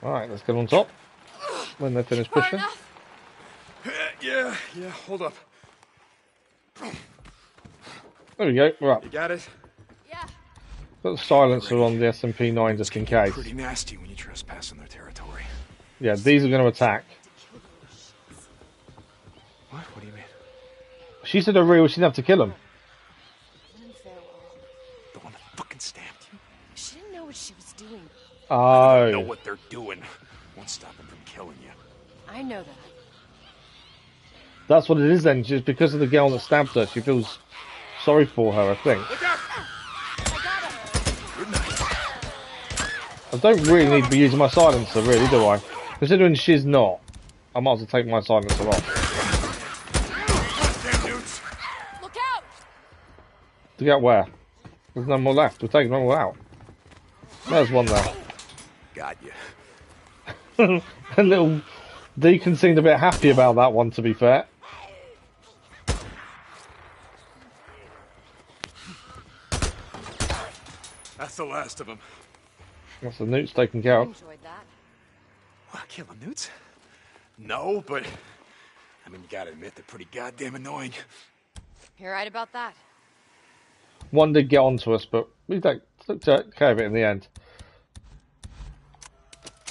Alright, let's get on top. When they finish pushing. Yeah, hold up. There we go, we're up. You got it? Yeah. Put the silencer on the SMP9 just in case. Pretty nasty when you trespass on their territory. Yeah, these are going to attack. What? What do you mean? She said they're real, she didn't have to kill them. The one that fucking stabbed you? She didn't know what she was doing. Oh. They know what they're doing. Won't stop them from killing you. I know that. That's what it is then. Just because of the girl that stabbed her, she feels sorry for her, I think. Look out! I got him. Good night. I don't really need to be using my silencer, really, do I? Considering she's not, I might as well take my silencer off. Look out! To get where? There's no more left. We're taking them all out. There's one there. Got you. And little Deacon seemed a bit happy about that one, to be fair. That's the last of them. That's the newts taken care I of. enjoyed that. What, killing newts? No, but I mean, you gotta admit they're pretty goddamn annoying. You're right about that. One did get onto us, but we took care of it in the end.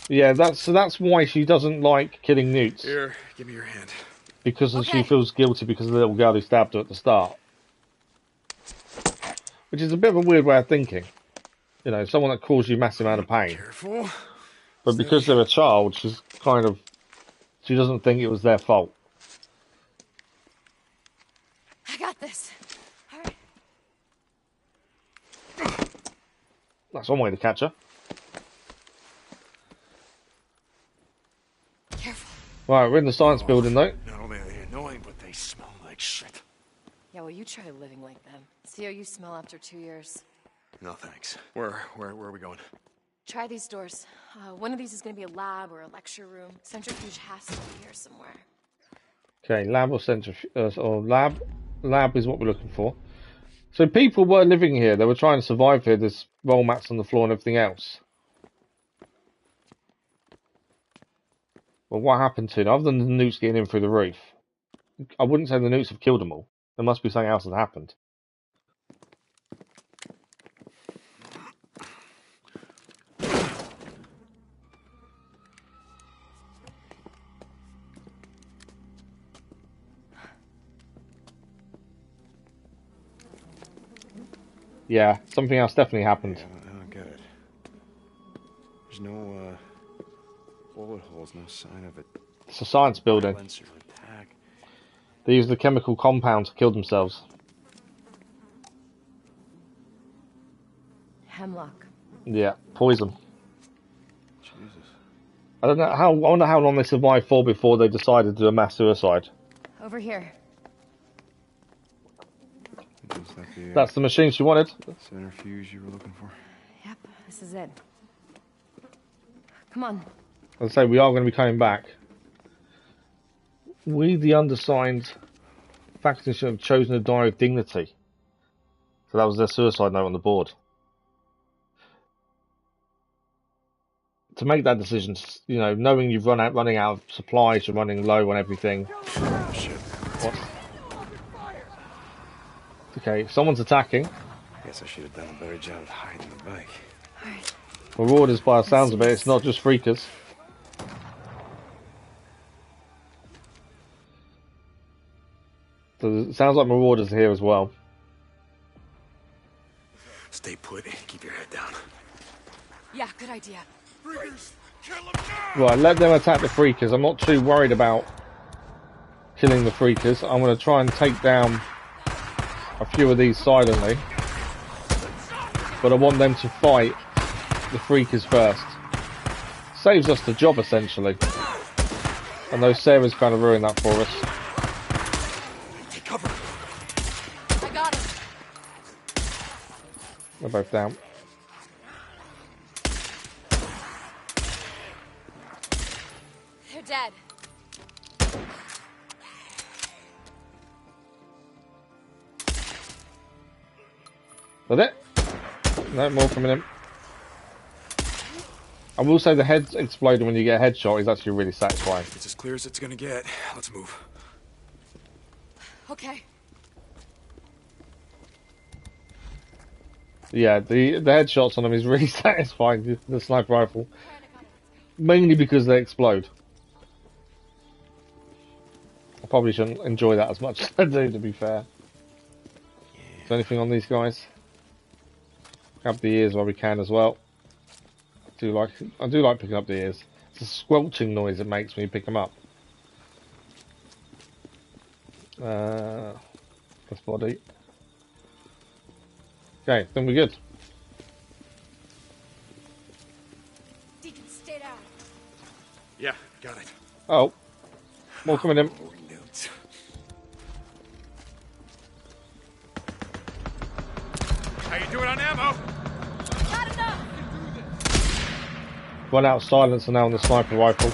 Yeah, that's why she doesn't like killing newts. Here, give me your hand. Because she feels guilty because of the little girl who stabbed her at the start. Which is a bit of a weird way of thinking. You know, someone that caused you a massive amount of pain. Careful. But because they're a child, she doesn't think it was their fault. I got this. All right. That's one way to catch her. Careful. Right, we're in the science building though. Not only are they annoying, but they smell like shit. Yeah, well, you try living like them. See how you smell after 2 years. No thanks. Where are we going? Try these doors. One of these is going to be a lab or a lecture room. Centrifuge has to be here somewhere. Okay, lab or centrifuge, or lab. Lab is what we're looking for. So people were living here. They were trying to survive here. There's roll mats on the floor and everything else. Well, what happened to them? Other than the newts getting in through the roof, I wouldn't say the newts have killed them all. There must be something else that happened. Yeah, something else definitely happened. Yeah, I don't get it. There's no bullet holes, no sign of it. It's a science building. Violence or attack. They used the chemical compound to kill themselves. Hemlock. Yeah, poison. Jesus. I wonder how long they survived for before they decided to do a mass suicide. Over here. That's the machine she wanted. Centrifuge you were looking for. Yep, this is it. Come on. As I say, we are going to be coming back. We, the undersigned faculty, should have chosen a die of dignity. So that was their suicide note on the board. To make that decision, you know, knowing you've running out of supplies, you're running low on everything. Oh, shit. What? Okay, if someone's attacking. I guess I should have done a better job of hiding the bike. Alright. Marauders, by the sounds of it, it's not just freakers. So it sounds like Marauders are here as well. Stay put. Keep your head down. Yeah, good idea. Freakers, kill them now! Right, let them attack the freakers. I'm not too worried about killing the freakers. I'm going to try and take down a few of these silently. But I want them to fight the freakers first. Saves us the job, essentially. I know Sarah's kind of ruined that for us. Take cover. I got him. They're both down. They're dead. That's it? No more coming in. I will say the head exploding when you get a headshot is actually really satisfying. It's as clear as it's gonna get. Let's move. Okay. Yeah, the headshots on them is really satisfying, the sniper rifle. Mainly because they explode. I probably shouldn't enjoy that as much as I do, to be fair. Yeah. Is there anything on these guys? Grab the ears while we can as well. I do like picking up the ears. It's a squelching noise it makes when you pick them up. This body. Okay, then we're good. Deacon, stay down. Yeah, got it. Oh, more coming in. How you doing on ammo? Not enough. Run out of silence and now on the sniper rifle.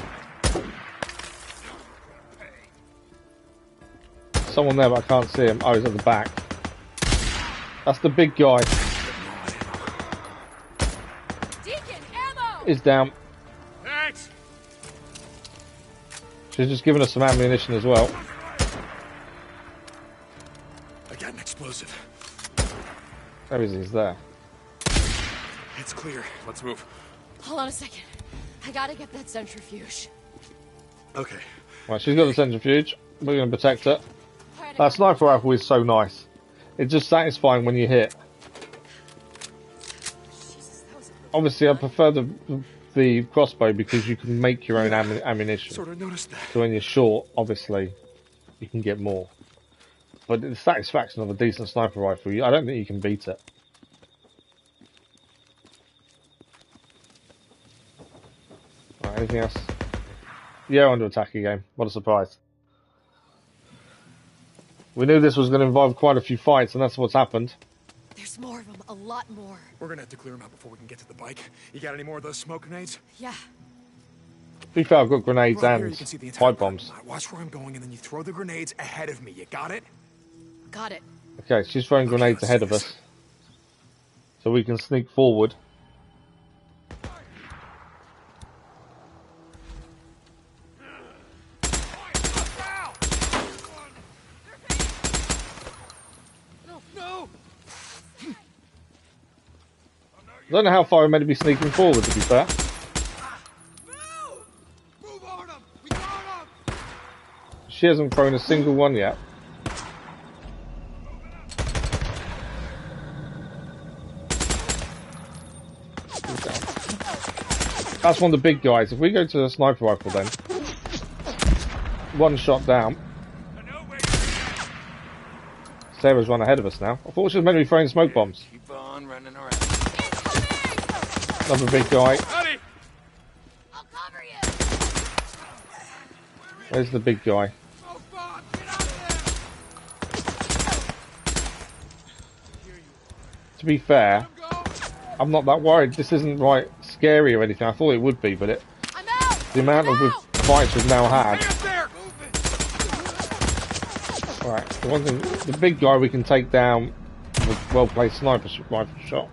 Someone there, but I can't see him. Oh, he's at the back. That's the big guy. He's down. Thanks. She's just giving us some ammunition as well. I got an explosive. There he is, he's there. It's clear. Let's move. Hold on a second. I gotta get that centrifuge. Okay. Right, she's got the centrifuge. We're going to protect her. That sniper rifle is so nice. It's just satisfying when you hit. Obviously, I prefer the crossbow because you can make your own ammunition. Sort of noticed that. So when you're short, obviously, you can get more. But the satisfaction of a decent sniper rifle, I don't think you can beat it. Right, anything else? Yeah, under attack again. What a surprise. We knew this was going to involve quite a few fights, and that's what's happened. There's more of them, a lot more. We're gonna have to clear them out before we can get to the bike. You got any more of those smoke grenades? Yeah. To be fair, I've got grenades Right here, and you can see the entire pipe bombs. parking lot. Watch where I'm going, and then you throw the grenades ahead of me. You got it? Got it. Okay, she's throwing grenades ahead of us. So we can sneak forward. I don't know how far I'm meant to be sneaking forward, to be fair. She hasn't thrown a single one yet. That's one of the big guys. If we go to the sniper rifle then, one shot down. Sarah's run ahead of us now. I thought she was meant to be throwing smoke bombs. Keep on running around. Another big guy. I'll cover you. Where's the big guy? To be fair, I'm not that worried. This isn't right scary or anything. I thought it would be, but the amount of fights we've now had. Right, the one thing, the big guy we can take down with well-placed sniper rifle shot.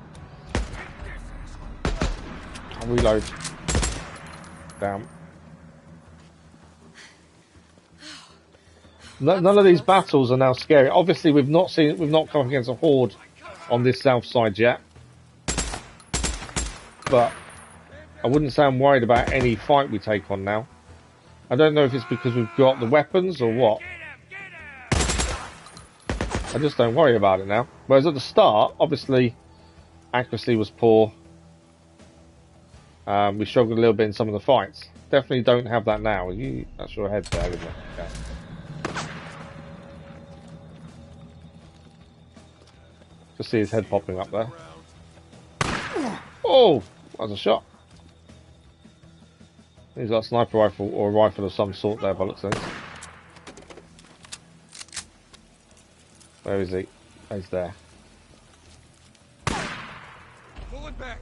I'll reload. Damn. None of these battles are now scary. Obviously, we've not come against a horde on this south side yet. But I wouldn't say I'm worried about any fight we take on now. I don't know if it's because we've got the weapons or what. I just don't worry about it now. Whereas at the start, obviously, accuracy was poor. We struggled a little bit in some of the fights. Definitely don't have that now. That's your head there, isn't it? Okay. Just see his head popping up there. Oh! That was a shot. He's got a sniper rifle or a rifle of some sort there by the looks of it. Where is he? Oh, he's there. Pull it back.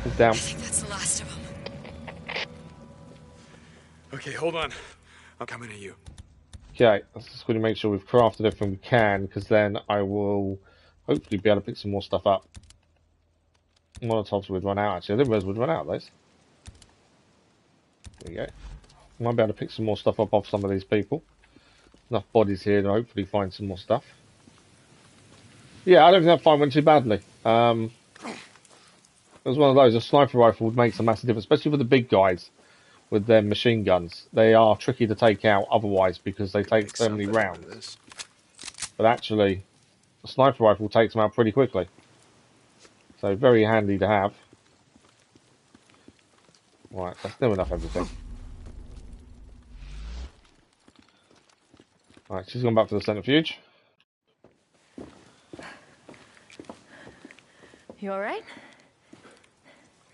He's down. I think that's the last of them. Okay, hold on. I'm coming at you. Okay, let's just going to make sure we've crafted everything we can, because then I will hopefully be able to pick some more stuff up. Molotovs would run out, actually. I didn't realize we'd run out of those. There we go. Might be able to pick some more stuff up off some of these people. Enough bodies here to hopefully find some more stuff. Yeah, I don't think that fight went too badly. It was one of those. A sniper rifle would make a massive difference, especially for the big guys with their machine guns. They are tricky to take out otherwise because they take so many rounds. But actually, a sniper rifle takes them out pretty quickly. So very handy to have. Right, that's still enough everything. Right, she's gone back to the centrifuge. You alright?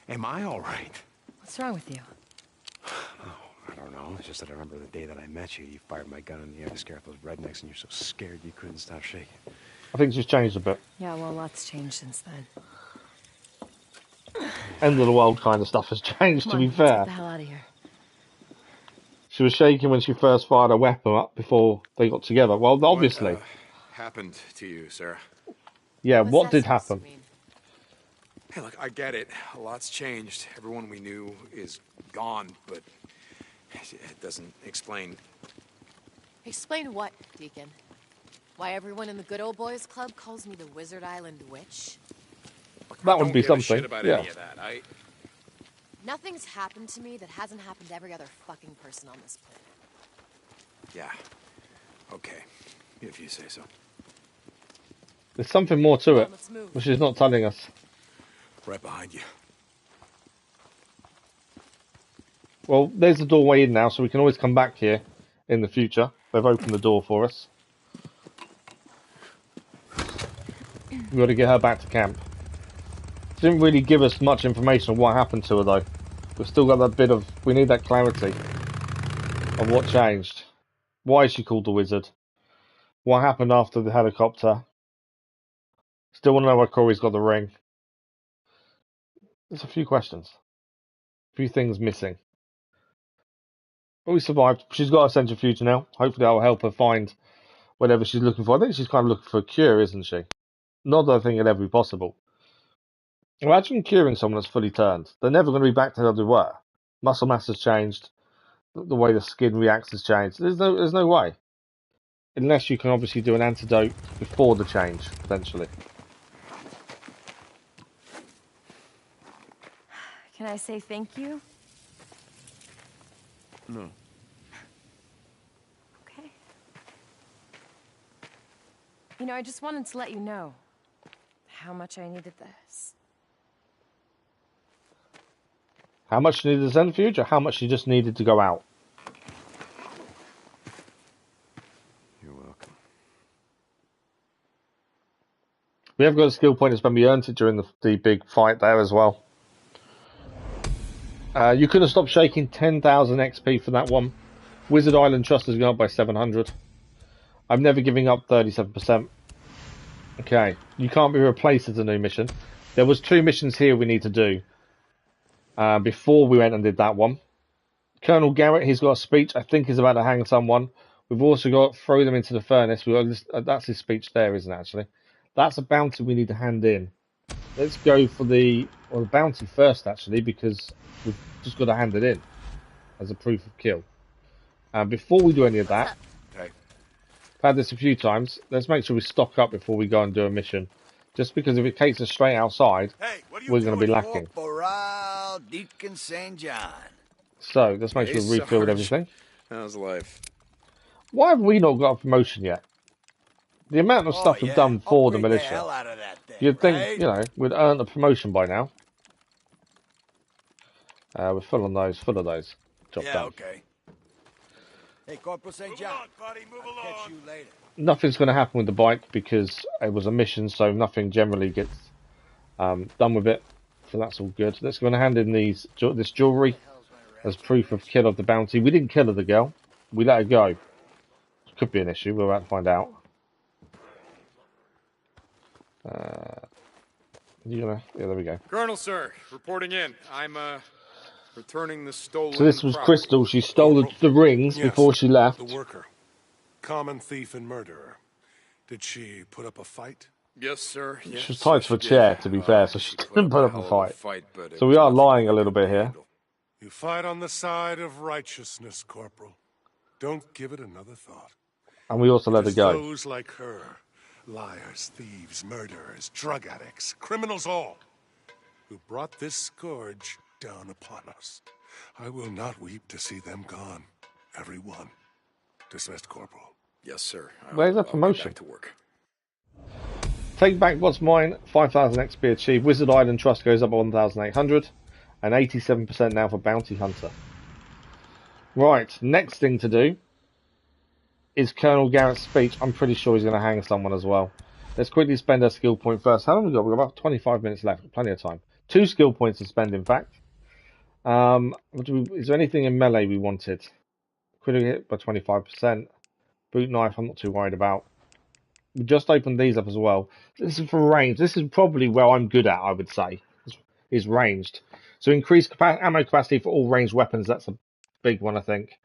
Am I alright? What's wrong with you? Oh, I don't know. It's just that I remember the day that I met you. You fired my gun in the air to scare off those rednecks, and you're so scared you couldn't stop shaking. I think she's changed a bit. Yeah, well, lots changed since then. End of the world kind of stuff has changed, to be fair. Let's get the hell out of here. She was shaking when she first fired her weapon up before they got together. Well, obviously. What happened to you, Sarah? Yeah, what did happen? Hey, look, I get it. A lot's changed. Everyone we knew is gone, but it doesn't explain. Explain what, Deacon? Why everyone in the Good Old Boys Club calls me the Wizard Island Witch? That would be I don't something. give a shit about Yeah. any of that. Nothing's happened to me that hasn't happened to every other fucking person on this planet. Yeah. Okay. If you say so. There's something more to it, Let's move. which is not telling us. Right behind you. Well, there's the doorway in now, so we can always come back here in the future. They've opened the door for us. We've got to get her back to camp. Didn't really give us much information on what happened to her, though. We've still got that bit of... We need that clarity of what changed. Why is she called the Wizard? What happened after the helicopter? Still want to know why Kouri's got the ring. There's a few questions. A few things missing. But we survived. She's got a centrifuge now. Hopefully that will help her find whatever she's looking for. I think she's kind of looking for a cure, isn't she? Not that I think it'll ever be possible. Imagine curing someone that's fully turned. They're never going to be back to how they were. Muscle mass has changed. The way the skin reacts has changed. There's no way. Unless you can obviously do an antidote before the change, potentially. Can I say thank you? No. Okay. You know, I just wanted to let you know how much I needed this. How much you needed the centrifuge, or how much you just needed to go out? You're welcome. We have got a skill point that's when we earned it during the big fight there as well. You couldn't stop shaking. 10,000 XP for that one. Wizard Island Trust has gone up by 700. I'm never giving up 37%. Okay, you can't be replaced as a new mission. There was 2 missions here we need to do before we went and did that one. Colonel Garrett, he's got a speech. I think he's about to hang someone. We've also got throw them into the furnace. That's his speech there, isn't it, actually? That's a bounty we need to hand in. Let's go for the bounty first, actually, because we've just got to hand it in as a proof of kill. Before we do any of that, Okay. I've had this a few times. Let's make sure we stock up before we go and do a mission. Just because if it takes us straight outside, we're going to be lacking. Corporal Deacon St. John. So let's make Hey, sure we refilled Sarge. everything. How's life? Why have we not got a promotion yet? The amount of stuff we've done for the militia. Hell out of that thing, You'd think, right? you know, we'd earn a promotion by now. We're full on those, full of those. Job done. Okay. Hey, Corporal St. John. Buddy, move along. Catch you later. Nothing's going to happen with the bike because it was a mission, so nothing generally gets done with it. So that's all good. Let's go and hand in this jewellery as proof of kill of the bounty. We didn't kill her, the girl. We let her go. Could be an issue. We're about to find out. Yeah, there we go. Colonel, sir, reporting in. I'm returning the stolen. So this was property. Crystal. She stole the rings Yes, before she left. The worker. Common thief and murderer. Did she put up a fight? Yes, sir. She Yes, was tied to a she chair, did. to be fair, so she didn't put up a hell of fight. but it So we was are nothing lying a we little could bit here. handle. You fight on the side of righteousness, Corporal. Don't give it another thought. And we also let It her is go. those like her, liars, thieves, murderers, drug addicts, criminals all, who brought this scourge down upon us. I will not weep to see them gone. Every one. Dismissed, Corporal. Yes, sir. Where's that I'll get promotion? back to work. Take back what's mine. 5,000 XP achieved. Wizard Island Trust goes up by 1,800. And 87% now for Bounty Hunter. Right, next thing to do is Colonel Garrett's speech. I'm pretty sure he's going to hang someone as well. Let's quickly spend our skill point first. How long have we got? We've got about 25 minutes left. Plenty of time. 2 skill points to spend, in fact. Is there anything in melee we wanted? Critical hit by 25%. Boot knife, I'm not too worried about. We just opened these up as well. This is for range. This is probably where I'm good at, I would say, is ranged. So increased ammo capacity for all ranged weapons. That's a big one, I think.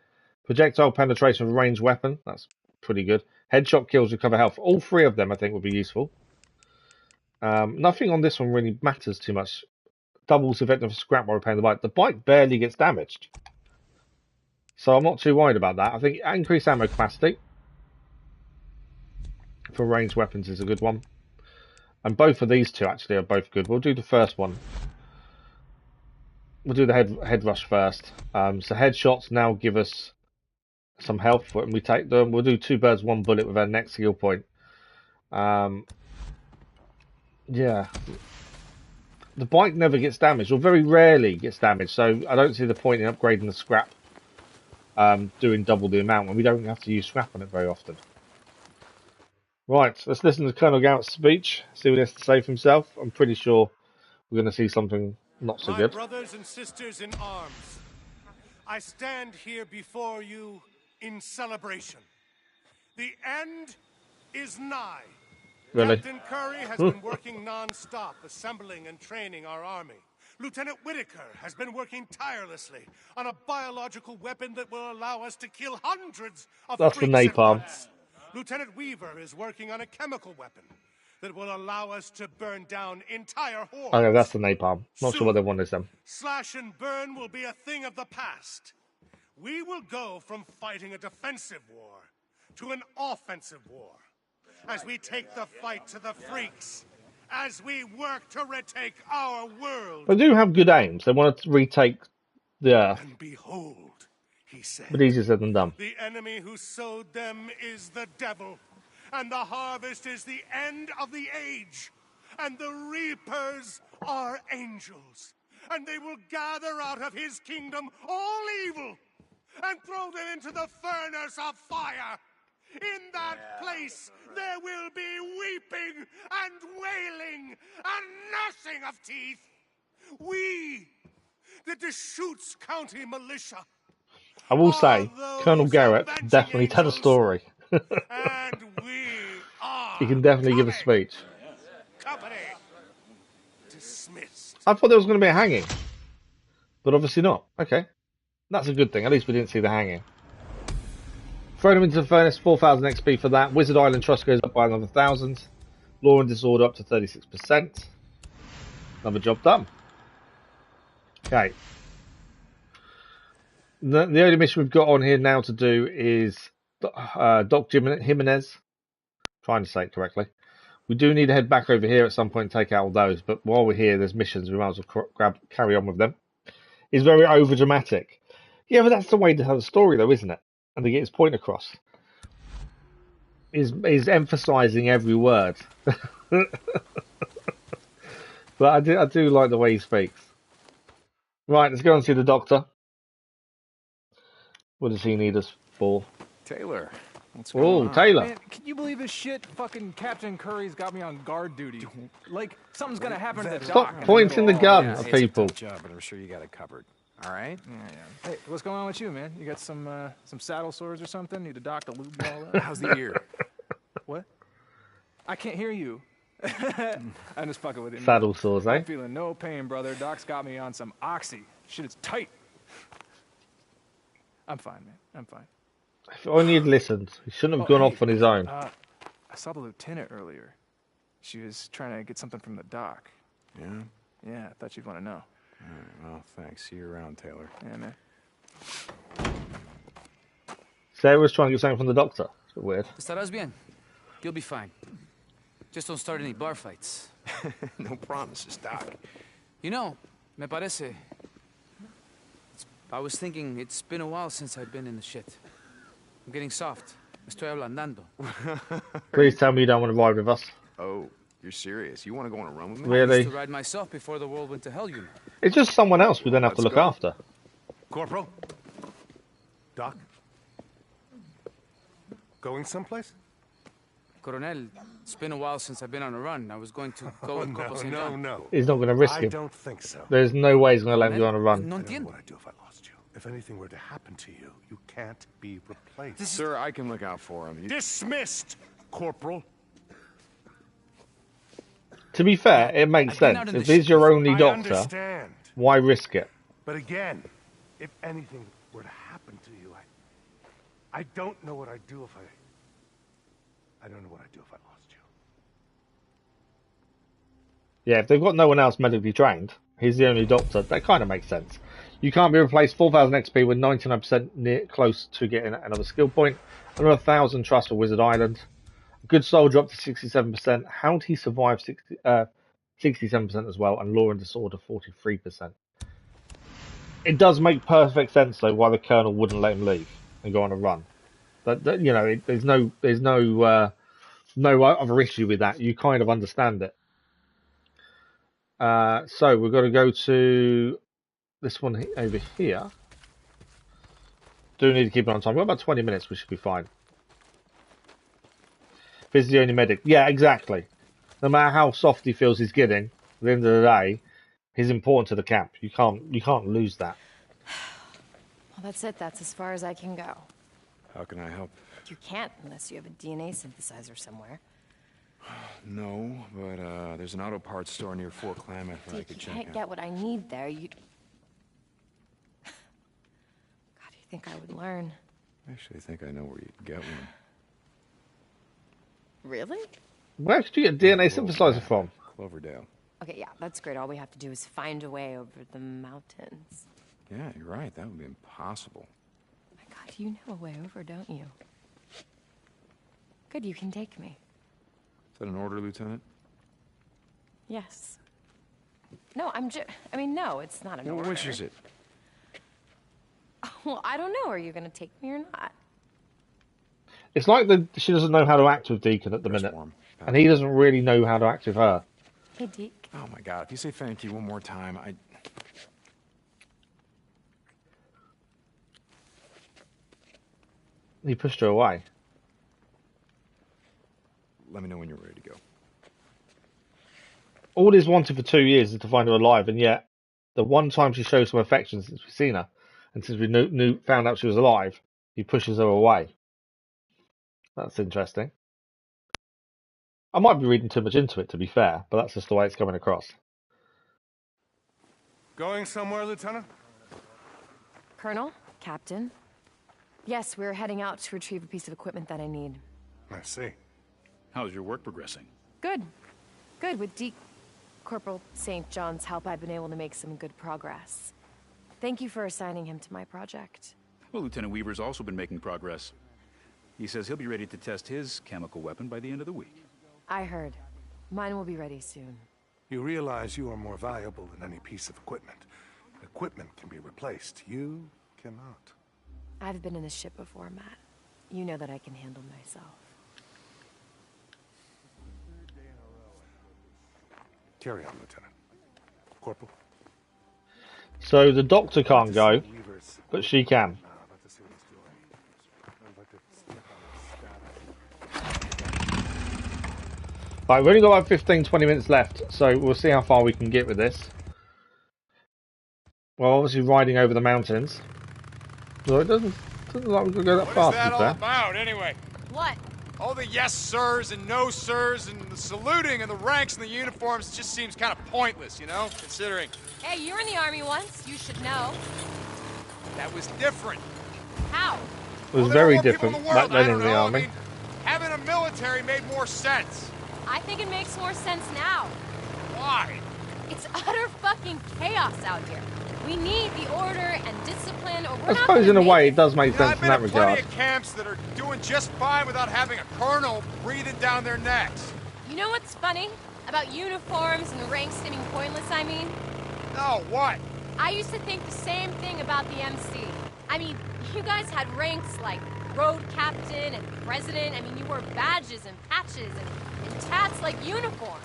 Projectile penetration of a ranged weapon. That's pretty good. Headshot kills recover health. All 3 of them, I think, would be useful. Nothing on this one really matters too much. Doubles effective scrap while repairing the bike. The bike barely gets damaged. So I'm not too worried about that. I think increased ammo capacity for ranged weapons is a good one. And both of these two actually are both good. We'll do the first one. We'll do the head rush first. So headshots now give us some health when we take them. We'll do 2 birds, 1 bullet with our next skill point. Yeah. The bike never gets damaged, or very rarely gets damaged, so I don't see the point in upgrading the scrap, doing double the amount when we don't have to use scrap on it very often. Right, let's listen to Colonel Garrett's speech, see what he has to say for himself. I'm pretty sure we're going to see something not so good. My brothers and sisters in arms, I stand here before you in celebration. The end is nigh. Really? Captain Kouri has been working non-stop assembling and training our army. Lieutenant Whitaker has been working tirelessly on a biological weapon that will allow us to kill hundreds of That's the freaks at napalm. once. Lieutenant Weaver is working on a chemical weapon that will allow us to burn down entire hordes. Okay, that's the napalm. Not Soon, sure what they want is them. slash and burn will be a thing of the past. We will go from fighting a defensive war to an offensive war. As we take the fight to the freaks. As we work to retake our world. They do have good aims. They want to retake the Earth. And behold, he said, But easier said than done. the enemy who sowed them is the devil, and the harvest is the end of the age, and the reapers are angels, and they will gather out of his kingdom all evil, and throw them into the furnace of fire. In that place there will be weeping and wailing and gnashing of teeth. We, the Deschutes County Militia, I will say, Colonel Garrett definitely tell a story. and we are He can definitely give a speech. company dismissed. I thought there was going to be a hanging. But obviously not. Okay. That's a good thing. At least we didn't see the hanging. Throw them into the furnace, 4,000 XP for that. Wizard Island Trust goes up by another 1,000. Law and Disorder up to 36%. Another job done. Okay. The only mission we've got on here now to do is Doc Jimenez. Trying to say it correctly. We do need to head back over here at some point and take out all those. But while we're here, there's missions. We might as well carry on with them. It's very overdramatic. Yeah, but that's the way to tell the story, though, isn't it? And to get his point across. He's emphasising every word. But I do like the way he speaks. Right, let's go and see the doctor. What does he need us for? Taylor. What's going on? Taylor. Man, can you believe this shit? Fucking Captain Curry's got me on guard duty. Like, something's gonna happen to the dock. Stop pointing the gun at people. It's a tough job, but I'm sure you got it covered. All right? Yeah. Hey, what's going on with you, man? You got some saddle sores or something? Need a doc to lube all up? How's the ear? What? I can't hear you. I'm just fucking with you. Saddle sores, eh? I'm feeling no pain, brother. Doc's got me on some oxy. Shit is tight. I'm fine, man. I'm fine. If only he'd listened. He shouldn't have gone off on his own. I saw the lieutenant earlier. She was trying to get something from the dock. Yeah? Yeah, I thought you'd want to know. All right, well, thanks. See you around, Taylor. Yeah, man. Sarah was trying to get something from the doctor. It's a bit weird. Estarás bien. You'll be fine. Just don't start any bar fights. No promises, Doc. You know, me parece. I was thinking it's been a while since I've been in the shit. I'm getting soft. Estoy ablandando. Please tell me you don't want to ride with us. Oh, you're serious? You want to go on a run with me? Really? I used to ride myself before the world went to hell, you know. It's just someone else we don't have to look after. Corporal? Doc? Going someplace? Coronel, it's been a while since I've been on a run. I was going to go with Corporal St. John. No. He's not going to risk I him. don't think so. There's no way he's going to let him go on a run. I don't know what I'd do if I lost you. If anything were to happen to you, you can't be replaced. Sir, I can look out for him. Dismissed, Corporal. To be fair, it makes sense. If he's your only doctor, Understand. why risk it? But again, if anything were to happen to you, I don't know what I'd do if I... I don't know what I'd do if I lost you. Yeah, if they've got no one else medically trained, he's the only doctor. That kind of makes sense. You can't be replaced. 4,000 XP with 99% near close to getting another skill point. Another 1,000 trust for Wizard Island. Good soldier up to 67%. How'd he survive 67% as well? And law and disorder 43%. It does make perfect sense though why the colonel wouldn't let him leave and go on a run. But you know, there's no other issue with that. You kind of understand it. So we've got to go to this one over here. Do need to keep it on time. We've got about 20 minutes. We should be fine. This is the only medic. Yeah, exactly. No matter how soft he feels he's getting, at the end of the day, he's important to the camp. You can't lose that. Well, that's it. That's as far as I can go. How can I help? You can't unless you have a DNA synthesizer somewhere. No, but there's an auto parts store near Fort Klamath where I could check out. You can't get what I need there. You... God, you think I would learn? I actually think I know where you'd get one. Really? Where did you get DNA synthesizer from? Cloverdale. Okay, yeah, that's great. All we have to do is find a way over the mountains. Yeah, you're right. That would be impossible. My God, you know a way over, don't you? Good, you can take me. Is that an order, Lieutenant? Yes. No, I mean, no, it's not an order. Which is it? Well, I don't know. Are you going to take me or not? It's like she doesn't know how to act with Deacon at the minute. And he doesn't really know how to act with her. Hey, Deke. Oh, my God. If you say thank you one more time, He pushed her away. Let me know when you're ready to go. All he's wanted for 2 years is to find her alive, and yet the one time she shows some affection since we've seen her, and since we found out she was alive, he pushes her away. That's interesting. I might be reading too much into it, to be fair, but that's just the way it's coming across. Going somewhere, Lieutenant? Colonel? Captain? Yes, we're heading out to retrieve a piece of equipment that I need. I see. How's your work progressing? Good. Good. With Corporal St. John's help, I've been able to make some good progress. Thank you for assigning him to my project. Well, Lieutenant Weaver's also been making progress. He says he'll be ready to test his chemical weapon by the end of the week. I heard. Mine will be ready soon. You realize you are more valuable than any piece of equipment. Equipment can be replaced. You cannot. I've been in a ship before, Matt. You know that I can handle myself. Carry on, Lieutenant. Corporal? So the doctor can't go, but she can. Right, we've only got about 15-20 minutes left, so we'll see how far we can get with this. Well, obviously riding over the mountains. Well, it doesn't look like we can go that fast. What is that all about, anyway? What? All the yes sirs and no sirs and the saluting and the ranks and the uniforms just seems kind of pointless, you know, considering... Hey, you were in the army once. You should know. That was different. How? It was very different back then in the army. I mean, having a military made more sense. I think it makes more sense now. Why? It's utter fucking chaos out here. We need the order and discipline, or we're I suppose in a way it does make sense in that regard. I've been at plenty of camps that are doing just fine without having a colonel breathing down their necks. You know what's funny? About uniforms and ranks seeming pointless, I mean? No, what? I used to think the same thing about the MC. I mean, you guys had ranks like road captain and president. I mean, you wore badges and patches and tats like uniforms.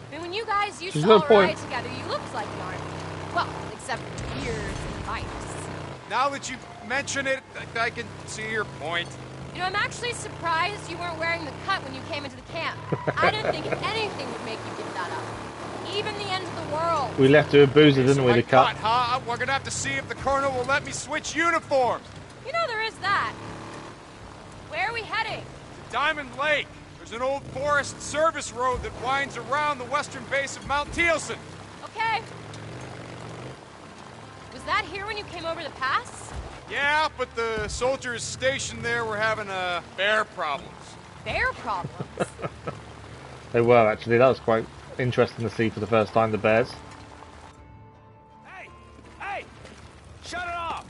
I mean, when you guys used to all ride together, you looked like an army. Well, except for beers and fights. Now that you mention it, I can see your point. You know, I'm actually surprised you weren't wearing the cut when you came into the camp. I didn't think anything would make you give that up. Even the end of the world. We left her a boozer, didn't we, the cut? Huh? We're gonna have to see if the colonel will let me switch uniforms. You know there is that. Where are we heading? To Diamond Lake. There's an old forest service road that winds around the western base of Mount Thielsen. Okay. Was that here when you came over the pass? Yeah, but the soldiers stationed there were having bear problems. Bear problems? They were, actually. That was quite interesting to see for the first time, the bears. Hey! Shut it off!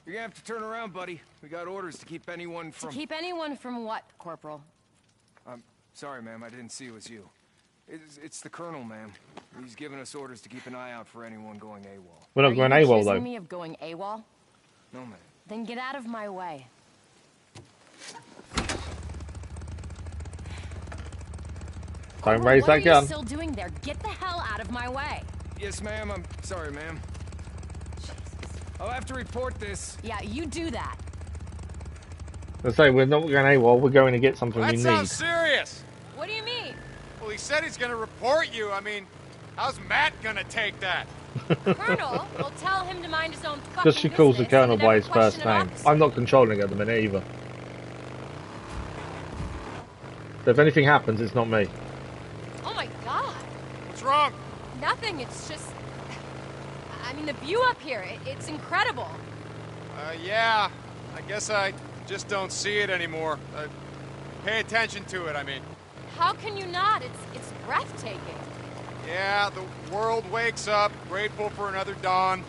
You're gonna have to turn around, buddy. We got orders to keep anyone from... To keep anyone from what, Corporal? Sorry, ma'am. I didn't see it was you. It's the Colonel, ma'am. He's given us orders to keep an eye out for anyone going AWOL. We're not going AWOL, though. Are you accusing me of going AWOL? No, ma'am. Then get out of my way. Don't raise that gun. What are you still doing there? Get the hell out of my way. Yes, ma'am. I'm sorry, ma'am. I'll have to report this. Yeah, you do that. Let's say we're not going AWOL, we're going to get something we need. That sounds serious. What do you mean? Well, he said he's gonna report you. I mean, how's Matt gonna take that? Colonel, we'll tell him to mind his own fucking Just she calls the business Colonel and by never his first question an name. officer. I'm not controlling at the minute either. So if anything happens, it's not me. Oh my god. What's wrong? Nothing, it's just... I mean, the view up here, it's incredible. Yeah. I guess I just don't see it anymore. Pay attention to it, I mean. How can you not? It's breathtaking. Yeah, the world wakes up, grateful for another dawn.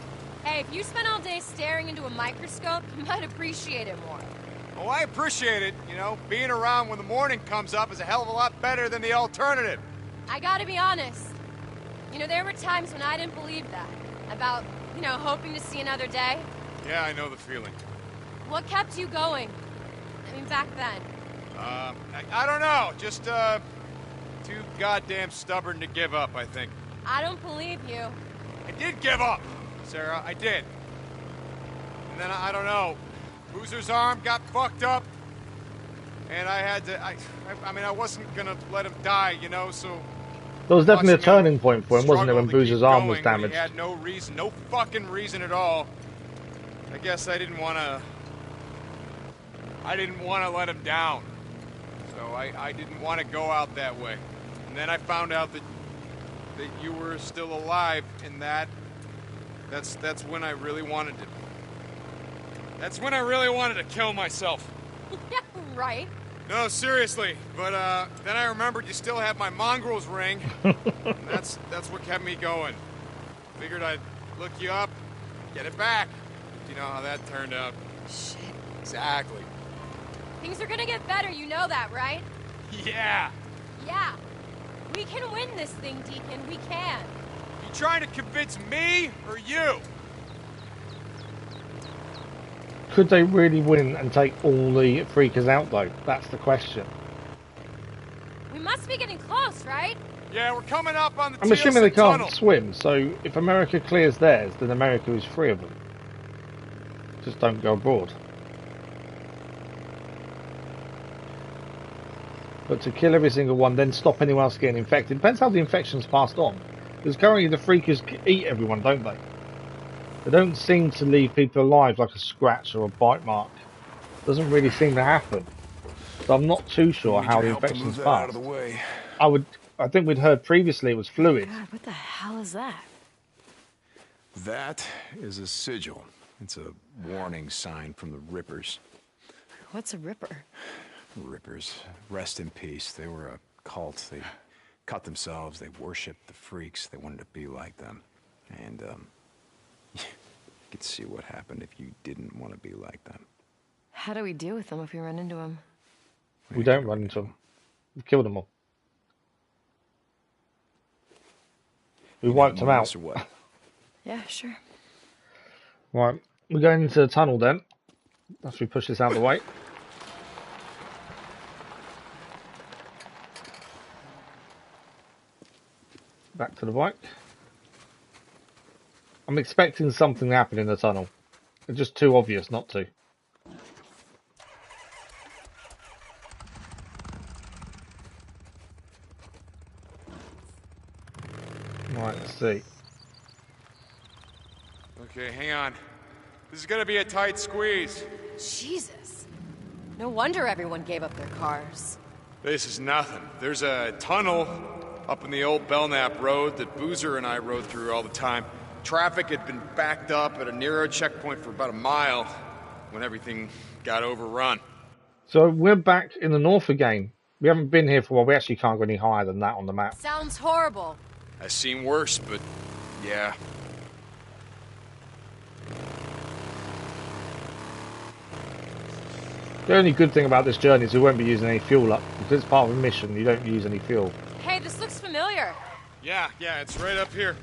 Hey, if you spent all day staring into a microscope, you might appreciate it more. Oh, I appreciate it. You know, being around when the morning comes up is a hell of a lot better than the alternative. I gotta be honest. You know, there were times when I didn't believe that. About, you know, hoping to see another day. Yeah, I know the feeling. What kept you going? I mean, back then. I don't know. Just, too goddamn stubborn to give up, I think. I don't believe you. I did give up, Sarah. I did. And then, I don't know. Boozer's arm got fucked up. And I had to... I mean, I wasn't gonna let him die, you know, so... There was definitely a turning point for him, wasn't it, when Boozer's arm was damaged? He had no reason, no fucking reason at all. I guess I didn't want to let him down. So I didn't want to go out that way. And then I found out that you were still alive, and that's when I really wanted to. That's when I really wanted to kill myself. Yeah, right. No, seriously. But then I remembered you still have my mongrel's ring. And that's what kept me going. Figured I'd look you up, get it back. You know how that turned out. Shit. Exactly. Things are gonna get better, you know that, right? Yeah. Yeah. We can win this thing, Deacon. We can. You trying to convince me or you? Could they really win and take all the freakers out, though? That's the question. We must be getting close, right? Yeah, we're coming up on the I'm assuming they can't tunnel. swim, so if America clears theirs, then America is free of them. Just don't go abroad. But to kill every single one, then stop anyone else getting infected. Depends how the infection's passed on. Because currently the freakers eat everyone, don't they? They don't seem to leave people alive like a scratch or a bite mark. Doesn't really seem to happen. So I'm not too sure how the infection's passed. I think we'd heard previously it was fluid. God, what the hell is that? That is a sigil. It's a warning sign from the Rippers. What's a Ripper? Rippers. Rest in peace. They were a cult. They cut themselves. They worshipped the freaks. They wanted to be like them. And, you could see what happened if you didn't want to be like them. How do we deal with them if we run into them? We don't run into them. We've killed them all. We wiped them out. Or what? Yeah, sure. Right, we're going into the tunnel then. As we push this out of the way. Back to the bike. I'm expecting something to happen in the tunnel. It's just too obvious not to. Right, let's see. Okay, hang on. This is gonna be a tight squeeze. Jesus. No wonder everyone gave up their cars. This is nothing. There's a tunnel up in the old Belknap Road that Boozer and I rode through all the time. Traffic had been backed up at a Nero checkpoint for about a mile when everything got overrun. So we're back in the north again. We haven't been here for a while. We actually can't go any higher than that on the map. Sounds horrible. I've seen worse, but yeah. The only good thing about this journey is we won't be using any fuel up. Because it's part of a mission, you don't use any fuel. Hey, this looks familiar. Yeah, it's right up here.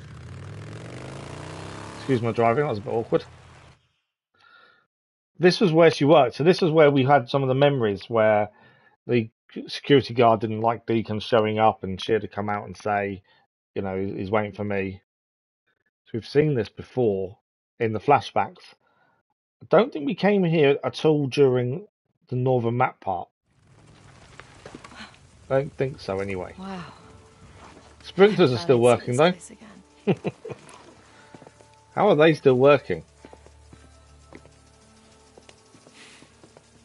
Excuse my driving, that was a bit awkward. This was where she worked. So this is where we had some of the memories where the security guard didn't like Deacon showing up and she had to come out and say, you know, he's waiting for me. So we've seen this before in the flashbacks. I don't think we came here at all during the northern map part. I don't think so anyway. Wow. Sprinklers are still working though. How are they still working?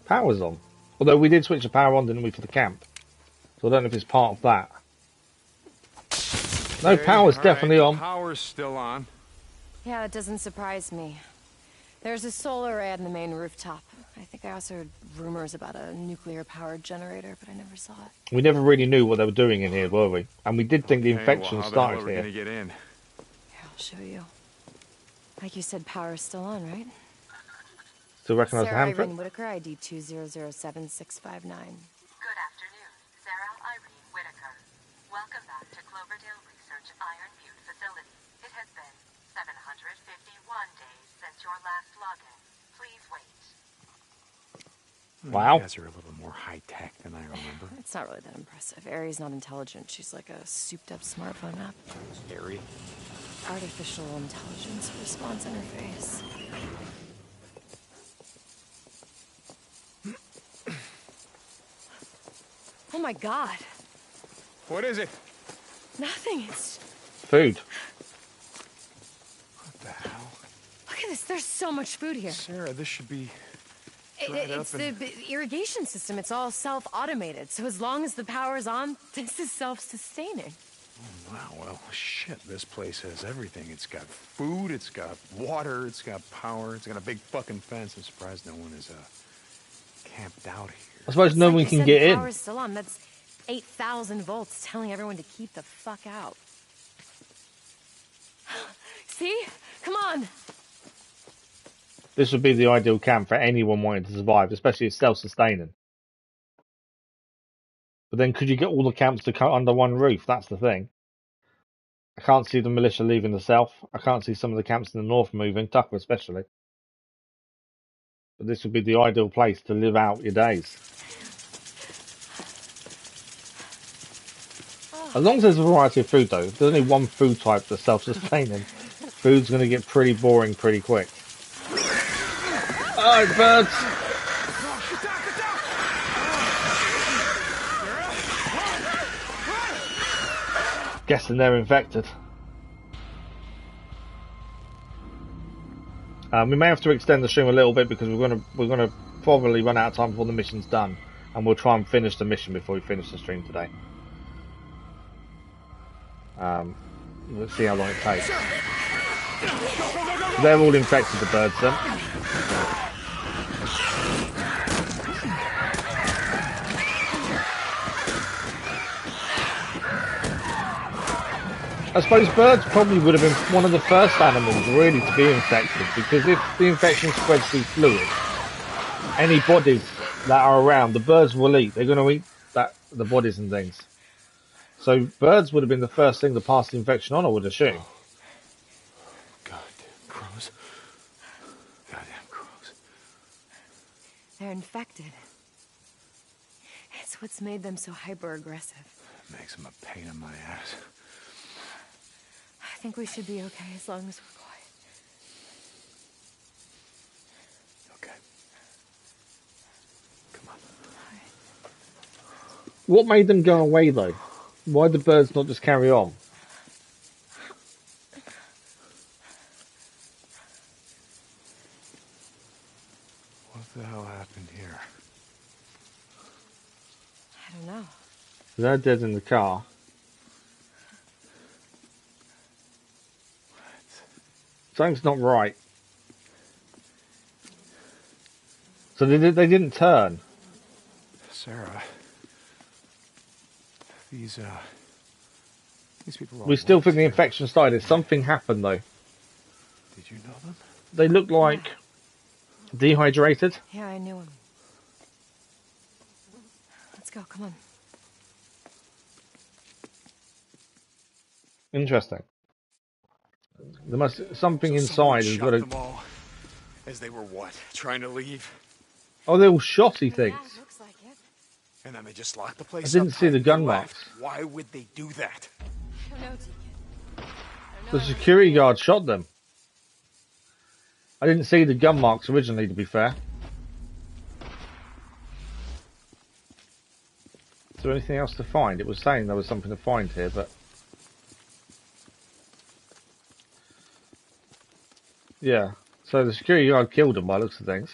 Power's on. Although we did switch the power on, didn't we, for the camp? So I don't know if it's part of that. No, Okay, power's all definitely right, on. Power's still on. Yeah, that doesn't surprise me. There's a solar array on the main rooftop. I think I also heard rumors about a nuclear-powered generator, but I never saw it. We never really knew what they were doing in here, were we? And we did think the infection started here. Gonna get in? Here, I'll show you. Like you said, power's still on, right? Still recognise the Sarah handprint? Irene Whitaker, ID 2007659. Good afternoon, Sarah Irene Whitaker. Welcome back to Cloverdale Research Iron Butte facility. It has been 751 days since your last login. Please wait. Wow. You guys are a little more high-tech than I remember. It's not really that impressive. Ari's not intelligent. She's like a souped-up smartphone app. Ari? Artificial intelligence response interface. Oh my god. What is it? Nothing. It's... Food. What the hell? Look at this. There's so much food here. Sarah, this should be dried It's up and... the irrigation system. It's all self-automated. So as long as the power's on, this is self-sustaining. Oh, wow, well, shit, this place has everything. It's got food, it's got water, it's got power, it's got a big fucking fence. I'm surprised no one is camped out here. I suppose no one can get the in. power's still on. That's 8,000 volts telling everyone to keep the fuck out. See? Come on. This would be the ideal camp for anyone wanting to survive, especially if it's self-sustaining. But then could you get all the camps to come under one roof? That's the thing. I can't see the militia leaving the south. I can't see some of the camps in the north moving, Tucker especially. But this would be the ideal place to live out your days. As long as there's a variety of food though, if there's only one food type that's self-sustaining, food's going to get pretty boring pretty quick. Alright, birds! Guessing they're infected. We may have to extend the stream a little bit because we're gonna probably run out of time before the mission's done, and we'll try and finish the mission before we finish the stream today. Let's see how long it takes. They're all infected, the birds then. I suppose birds probably would have been one of the first animals really to be infected, because if the infection spreads through fluid, any bodies that are around, the birds will eat. They're going to eat the bodies and things. So birds would have been the first thing to pass the infection on, I would assume. Goddamn crows. Goddamn crows. They're infected. It's what's made them so hyper-aggressive. Makes them a pain in my ass. I think we should be okay as long as we're quiet. Okay. Come on. What made them go away though? Why did the birds not just carry on? What the hell happened here? I don't know. They're dead in the car. Something's not right. So they didn't turn. Sarah, These people are We still think the infection started. Something happened though. Did you know them? They look like dehydrated. Yeah, I knew him. Let's go, come on. Interesting. There must something inside has got them all as they were what? Trying to leave? Oh, they're all shotty things. Yeah, looks like it. And then they just locked the place I didn't up see tight the and gun left. marks. Why would they do that? I don't know, Deacon. The security guard shot them. I didn't see the gun marks originally, to be fair. Is there anything else to find? It was saying there was something to find here, but... Yeah. So the security guard killed him by the looks of things.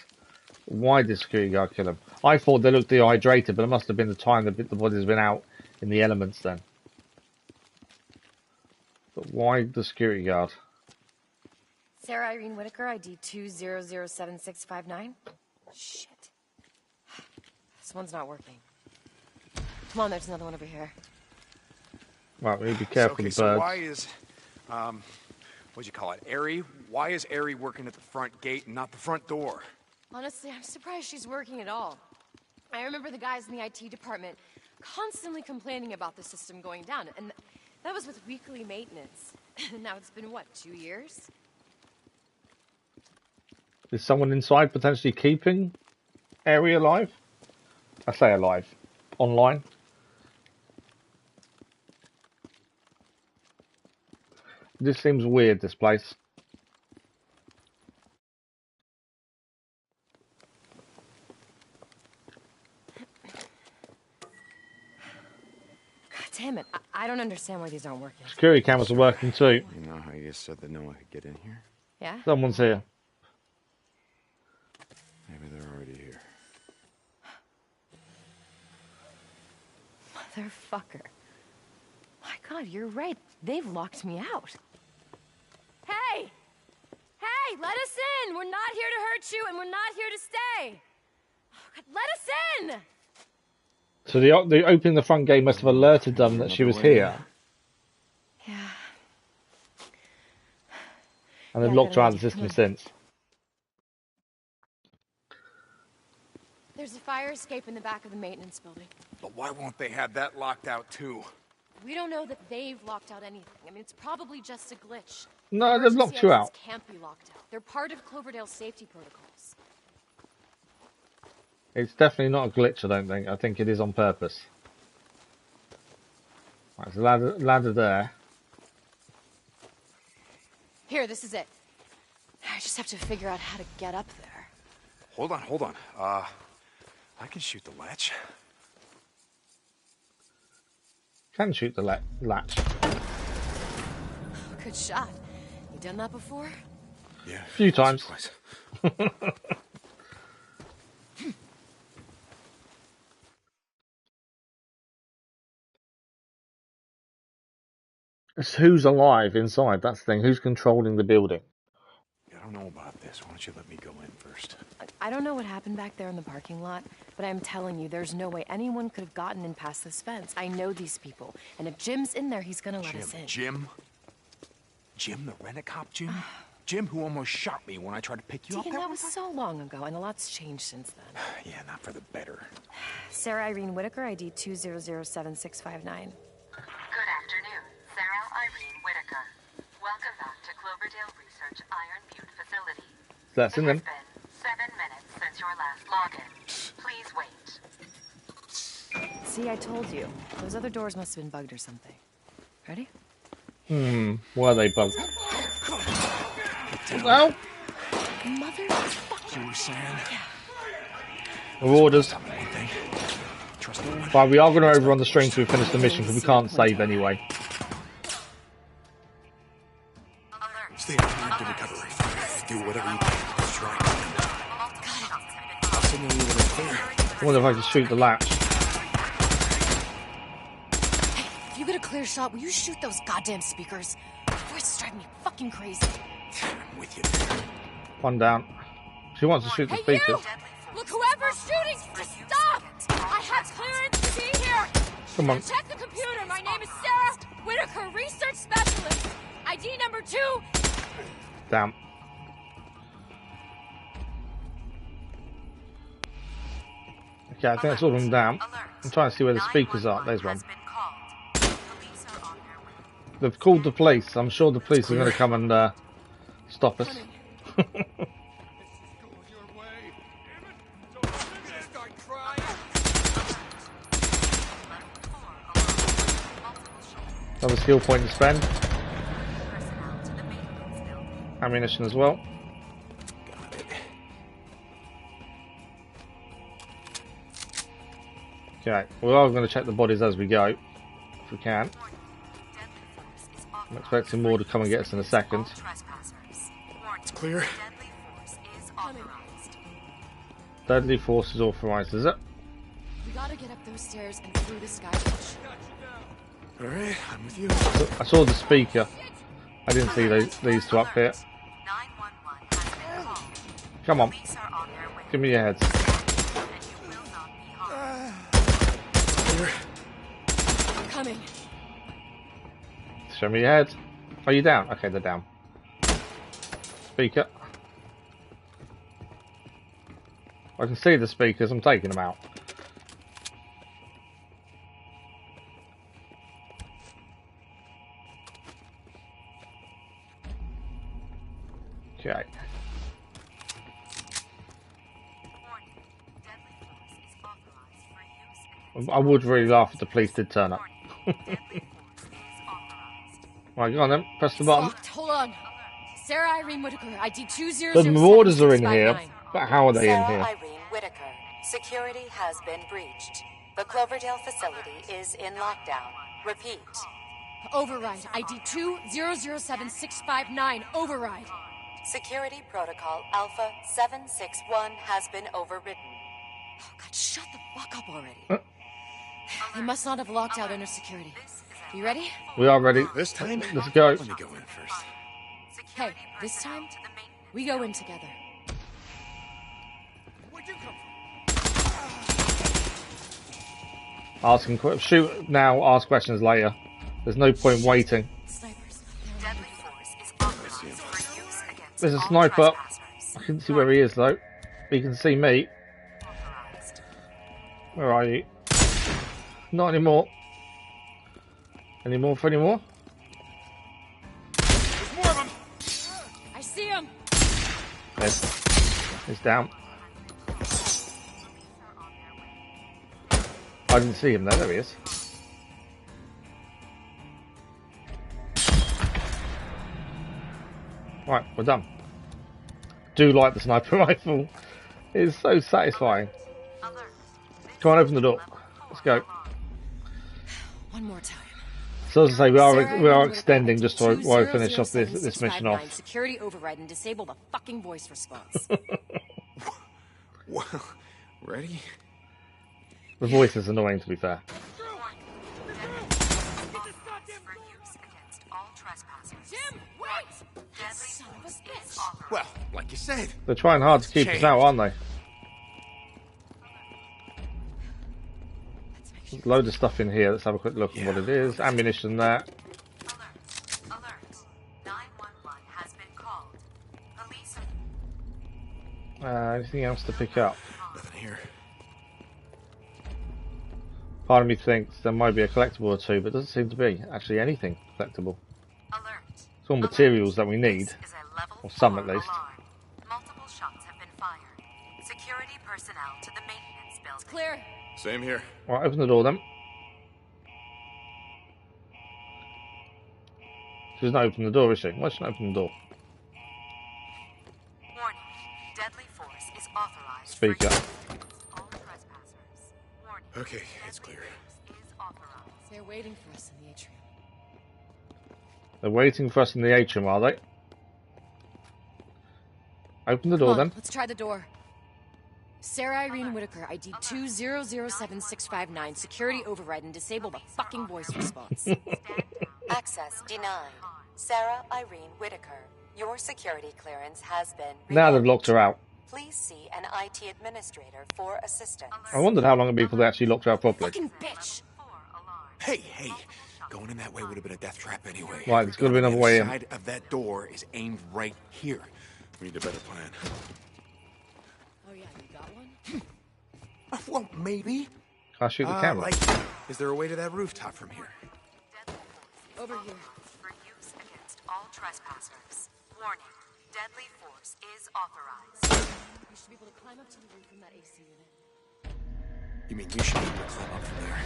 Why did the security guard kill him? I thought they looked dehydrated, but it must have been the time that the body's been out in the elements then. But why the security guard? Sarah Irene Whitaker, ID 2007659. Shit. This one's not working. Come on, there's another one over here. Right, we need to be careful Okay, of the so birds. why is, what'd you call it, Ari? Why is Ari working at the front gate and not the front door? Honestly, I'm surprised she's working at all. I remember the guys in the IT department constantly complaining about the system going down, and that was with weekly maintenance. And now it's been, what, 2 years? Is someone inside potentially keeping Ari alive? I say alive. Online. This seems weird, this place. God damn it. I don't understand why these aren't working. Security cameras are working too. You know how you said that no one could get in here? Yeah? Someone's here. Maybe they're already here. Motherfucker. My God, you're right. They've locked me out. Hey! Hey, let us in! We're not here to hurt you, and we're not here to stay! Oh, God, let us in! So the opening the front gate must have alerted them that she was here. Yeah. And they've Yeah, locked her out of gotta the make system it. since. There's a fire escape in the back of the maintenance building. But why won't they have that locked out too? We don't know that they've locked out anything. I mean, it's probably just a glitch. No, they've Emergency locked you out. exits can't be locked out. They're part of Cloverdale's safety protocols. It's definitely not a glitch, I don't think. I think it is on purpose. Right, there's a ladder there. Here, this is it. I just have to figure out how to get up there. Hold on. I can shoot the latch. Can shoot the latch. Good shot. You done that before? Yeah. A few times. Twice. It's who's alive inside, that's the thing. Who's controlling the building? I don't know about this. Why don't you let me go in first? I don't know what happened back there in the parking lot, but I'm telling you, there's no way anyone could have gotten in past this fence. I know these people, and if Jim's in there, he's gonna let us in. Jim, the rent-a-cop Jim? Jim who almost shot me when I tried to pick you up. Deacon, that was so long ago, and a lot's changed since then. Yeah, not for the better. Sarah Irene Whitaker, ID 2007659. Good afternoon, Sarah Irene Whitaker. Welcome back to Cloverdale Research Iron Butte Facility. That's in It has them. been 7 minutes since your last login. Please wait. See, I told you. Those other doors must have been bugged or something. Ready? Were they bugged? Well, Motherfucker. You were saying? orders. Trust no one. Right, we are going to overrun the stream so we finish the mission because we can't save anyway. Stay on to recovery. Do whatever you can. Let's try. I'll signal you when it's clear. I wonder if I can shoot the latch. If you get a clear shot, will you shoot those goddamn speakers? Your voice is driving me fucking crazy. I'm with you. One down. She wants to shoot the Hey, speakers. you! Look, whoever's shooting, just stop! I have clearance to be here! Come on. Check the computer. My name is Sarah Whitaker, research specialist. ID number 2. Damn. Okay, I think that's all of them down. I'm trying to see where the speakers are. There's one. They've called the police. I'm sure the police are going to come and stop us. Another skill point to spend. Ammunition as well. Okay, we are going to check the bodies as we go, if we can. I'm expecting more to come and get us in a second. It's clear. Deadly force is authorized, is it? We gotta get up those stairs and through the sky bridge. Alright, I'm with you. I saw the speaker. I didn't see these two up here. Come on. Give me your heads. Coming. Show me your head. Are you down? Okay, they're down. Speaker. I can see the speakers. I'm taking them out. Okay. I would really laugh if the police did turn up. Right, go on then. Press the button. Hold on. Sarah Irene Whitaker, ID 2007. The marauders are in here, but how are they in here? Sarah Irene Whitaker, security has been breached. The Cloverdale facility is in lockdown. Repeat. Override. ID 2007-659. Override. Security protocol Alpha 761 has been overridden. Oh, God, shut the fuck up already. They must not have locked out inner security. You ready? We are ready. This time? Let's go. Let me go in first. Hey, this time, we go in together. Where'd you come from? Asking shoot now, ask questions later. There's no point waiting. There's a sniper. I couldn't see where he is though. But you can see me. Where are you? Not anymore. Any more for any more? There's more of them. I see him. He's down. I didn't see him there. There he is. Right, we're done. Do like the sniper rifle. It's so satisfying. Come on, open the door. Let's go. One more time. So as I say, we are extending just while I finish off this mission off. Security override and disable the fucking voice response. Well, ready? The voice is annoying, to be fair. Jim, wait! Son of a bitch. Well, like you said. They're trying hard to keep us out, aren't they? There's a load of stuff in here. Let's have a quick look at what it is. Ammunition there. Alert. 911 has been called. Police Anything else to pick up? Nothing here. Part of me thinks there might be a collectible or two, but it doesn't seem to be actually anything collectible. It's all materials that we need, or some at least. Multiple shots have been fired. Security personnel to the maintenance building. It's clear. Same here. Right, open the door then. She's not opening the door, is she? Why should she not open the door? Warning. Deadly force is authorized. Speak up. All trespassers. Warning. Okay, it's clear. They're waiting for us in the atrium. They're waiting for us in the atrium, are they? Open the door Come on, then. let's try the door. Sarah Irene Whitaker, ID 2007-659. Security override and disable the fucking voice response. Access denied. Sarah Irene Whitaker, your security clearance has been Now they've revoked. locked her out. Please see an IT administrator for assistance. I wondered how long it'd be before they actually locked her out properly. Fucking bitch! Hey, hey. Going in that way would have been a death trap anyway. Right, there's got to be another way in. The side of that door is aimed right here. We need a better plan. Oh yeah, you got one? Well, maybe. Can I shoot the camera? Is there a way to that rooftop from here? Over here. For use against all trespassers. Warning, deadly force is authorized. You should be able to climb up to the roof from that AC unit. You mean you should be able to climb up from there?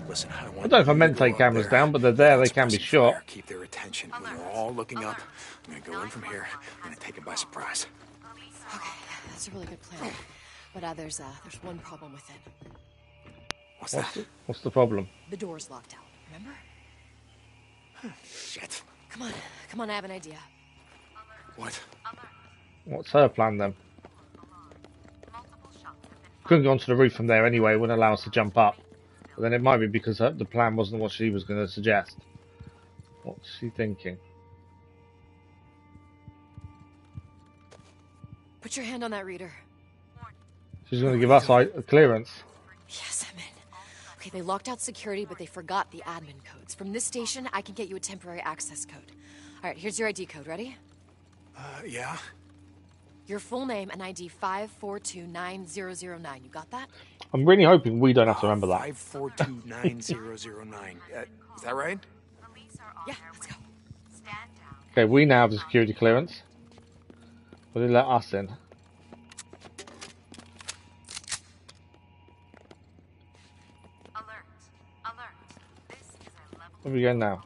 Listen, I don't I want don't know if I you meant to go take up cameras there. down, but they're there. They can be Suppressing shot. fire. Keep their attention. When they're all looking up, I'm gonna go in from here. I'm gonna take them by surprise. Okay, that's a really good plan. But there's one problem with it. What's the problem? The door's locked out, remember? Shit. Come on, I have an idea. What? What's her plan then? Couldn't go onto the roof from there anyway. Wouldn't allow us to jump up. But then it might be because the plan wasn't what she was going to suggest. What's she thinking? Put your hand on that reader. She's going to give us a clearance. Yes, I'm in. Okay, they locked out security, but they forgot the admin codes. From this station, I can get you a temporary access code. All right, here's your ID code. Ready? Yeah? Your full name and ID 5429009. You got that? I'm really hoping we don't have to remember that. 5429009. Is that right? Yeah, let's go. Okay, we now have the security clearance. Will they let us in? Where are we going now?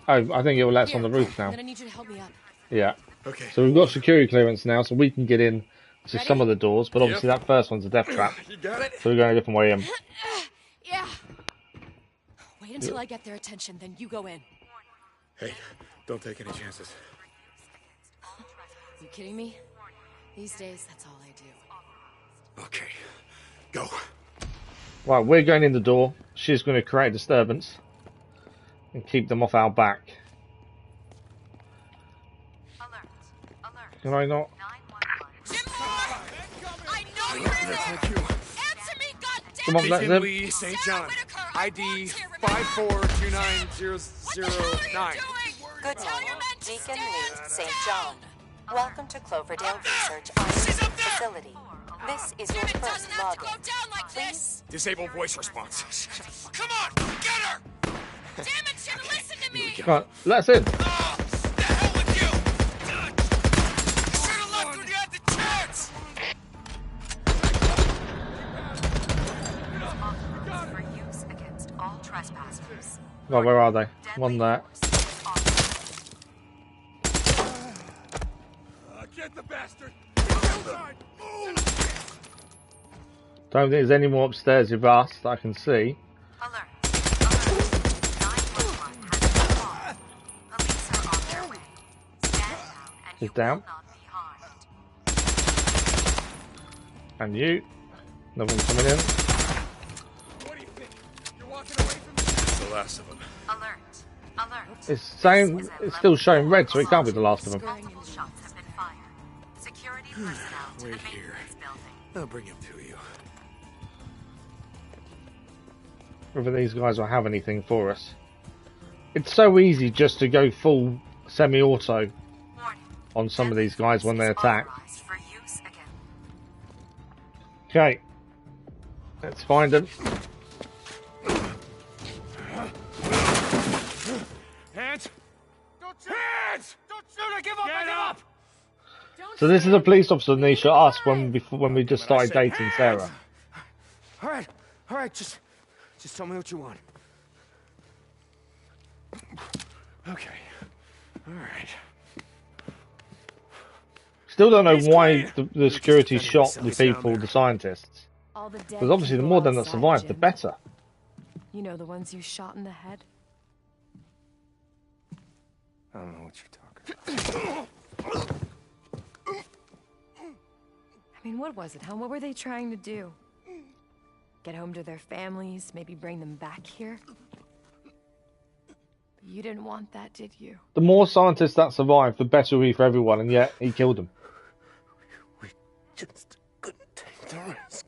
Oh, I think it will let us on the roof now. I'm gonna need you to help me up. Yeah. Okay. So we've got security clearance now, so we can get in to some of the doors, but obviously that first one's a death trap. You got it? So we're going a different way in. Yeah. Wait until I get their attention, then you go in. Hey, don't take any chances. You kidding me? These days, that's all I do. Okay. Go. Right, we're going in the door. She's going to create a disturbance and keep them off our back. Can I not? Come on, let Deacon them. Lee St. John. ID 5429009. Good morning, Deacon Lee St. John. Welcome to Cloverdale Research Iron Facility. This is your first login. Please Disable voice response. Come on, get her! Damn it, Jim, listen to me! Come on, let us in. The hell with you! You should have left when you had the chance! for use against all trespassers. Right, where are they? One there. Get the bastard! Don't think there's any more upstairs with us that I can see. Alert. Alert. 911 has been called. Police are on their way. Stand down and He's you down. will not be harmed. And you. Another one coming in. What do you think? You're walking away from me? That's the last of them. Alert. Alert. It's saying, it's still showing red, so it can't be the last of them. Multiple shots have been fired. Security personnel to the Wait here. maintenance building. I'll bring him to you. Whether these guys will have anything for us. It's so easy just to go full semi-auto on some of these guys when they attack. Authorized for use again. Okay. Let's find them. Hands! Don't shoot! Hands! Don't shoot! I give up! Get up! So this is a police officer and they shot us when we just started dating Sarah. All right, just tell me what you want. Okay. All right. Still don't know why the security shot the people, the scientists. All the dead Because obviously the people more of them that outside, survive, the Jim. better. You know, the ones you shot in the head. I don't know what you're talking about. I mean, what was it, huh? What were they trying to do? Get home to their families, maybe bring them back here? But you didn't want that, did you? The more scientists that survive, the better it will be for everyone, and yet he killed them. We just couldn't take the risk.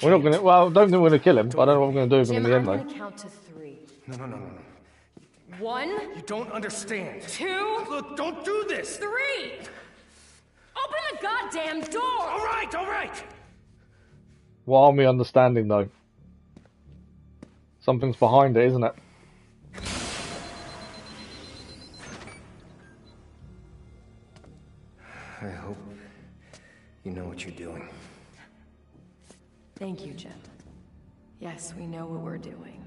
We're not gonna. Well, I don't think we're gonna kill him. But I don't know what we're gonna do with him in the end, I'm though. gonna count to 3. No. 1. You don't understand. 2. Look, don't do this. 3. Open the goddamn door. All right. What aren't we understanding, though? Something's behind it, isn't it? I hope you know what you're doing. Thank you, Jim. Yes, we know what we're doing.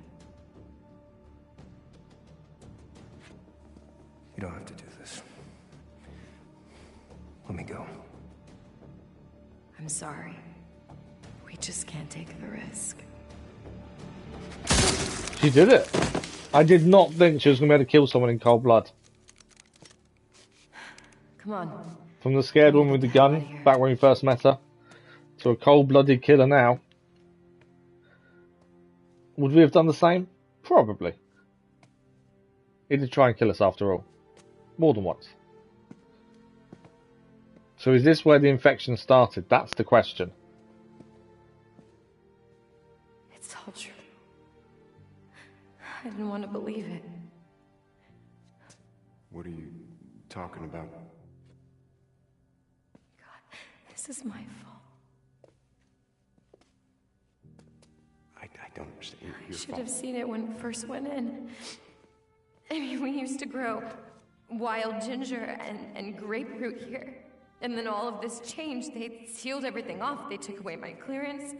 You don't have to do this. Let me go. I'm sorry. We just can't take the risk. She did it. I did not think she was going to be able to kill someone in cold blood. Come on. From the scared woman with the gun, back when we first met her, to a cold-blooded killer now. Would we have done the same? Probably. He did try and kill us after all. More than once. So is this where the infection started? That's the question. It's all true. I didn't want to believe it. What are you talking about? God, this is my fault. I don't understand. I should have seen it when it first went in. I mean, we used to grow wild ginger and grapefruit here. And then all of this changed. They sealed everything off. They took away my clearance.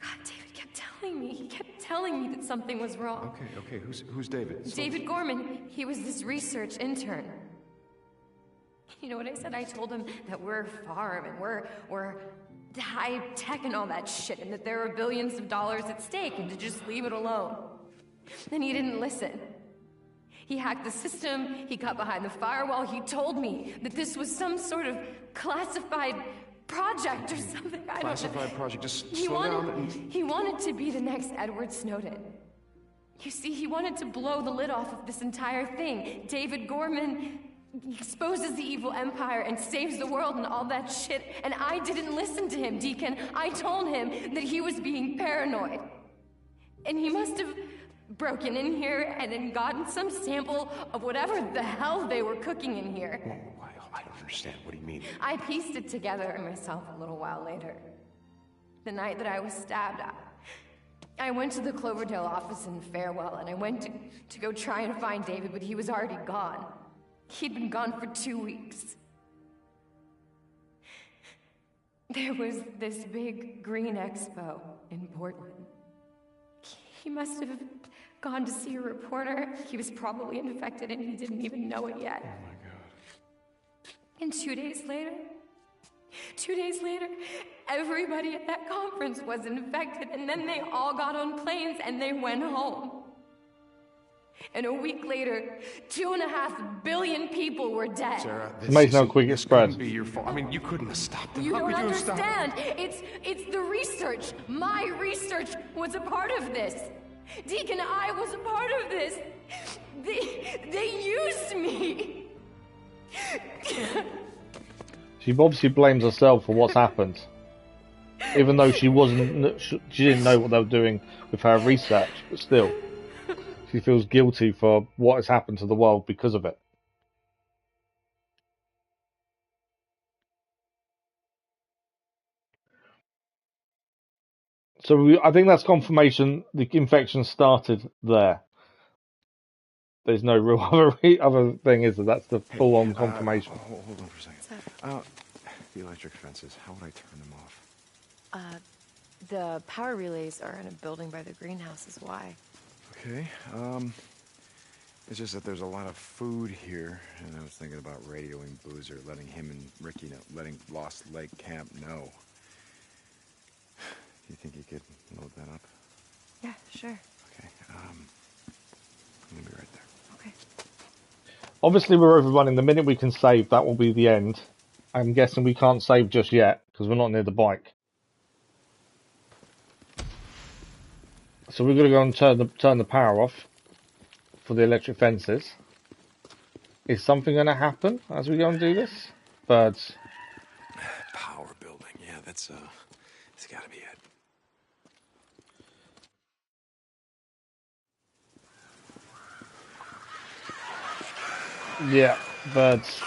God, David kept telling me. He kept telling me that something was wrong. Okay. Who's David? David Gorman. He was this research intern. You know what I said? I told him that we're a farm and we're high tech and all that shit, and that there are billions of dollars at stake, and to just leave it alone. Then he didn't listen. He hacked the system, he got behind the firewall, he told me that this was some sort of classified project or something. I don't know. Classified project, just slow down. He wanted to be the next Edward Snowden. You see, he wanted to blow the lid off of this entire thing. David Gorman exposes the evil empire and saves the world and all that shit, and I didn't listen to him, Deacon. I told him that he was being paranoid. And he must have broken in here and then gotten some sample of whatever the hell they were cooking in here. I don't understand. What do you mean? I pieced it together myself a little while later. The night that I was stabbed, I went to the Cloverdale office in Farewell, and I went to go try and find David, but he was already gone. He'd been gone for 2 weeks. There was this big green expo in Portland. He must have gone to see a reporter. He was probably infected and he didn't even know it yet. Oh my God. And 2 days later, everybody at that conference was infected, and then they all got on planes and they went home. And a week later, 2.5 billion people were dead. Sarah, It's amazing how quick it spreads. Couldn't be your fault. I mean, you couldn't have stopped them. You How don't could you have stopped them? understand. It's the research. My research was a part of this. Deacon, I was a part of this. They used me. She obviously blames herself for what's happened. Even though she didn't know what they were doing with her research, but still. She feels guilty for what has happened to the world because of it. So I think that's confirmation the infection started there. There's no real other thing, is there? That's the full-on confirmation. Hold on for a second. The electric fences, how would I turn them off? The power relays are in a building by the greenhouse is why. Okay, it's just that there's a lot of food here, and I was thinking about radioing Boozer, letting him and Ricky know, letting Lost Lake Camp know. Do you think you could load that up? Yeah, sure. Okay, I'm gonna be right there. Okay. Obviously, we're overrunning. The minute we can save, that will be the end. I'm guessing we can't save just yet, because we're not near the bike. So we're going to go and turn the power off for the electric fences. Is something going to happen as we go and do this? Birds. It's gotta be it. Yeah, birds.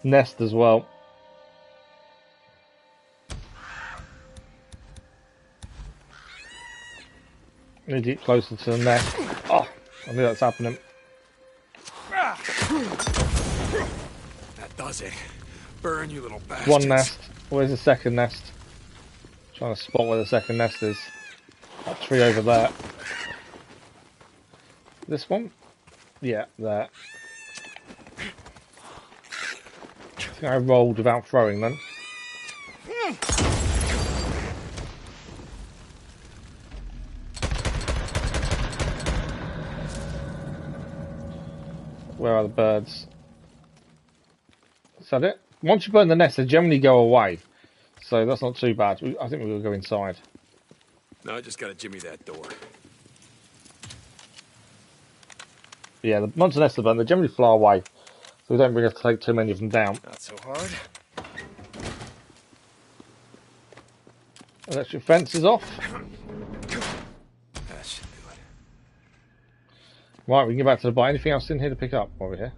Nest as well. Need to get closer to the nest. Oh, I knew that's happening. That does it. Burn, you little bastards. One nest. Where's the second nest? Trying to spot where the second nest is. That tree over there. This one? Yeah, there. I think I rolled without throwing then. Where are the birds? Is that it? Once you burn the nest, they generally go away. So that's not too bad. I think we'll go inside. No, I just gotta jimmy that door. Yeah, once the nests are burned, they generally fly away. So we don't really have to take too many of them down. Not so hard. Electric fence is off. That should do it. Right, we can get back to the bar. Anything else in here to pick up while we're here?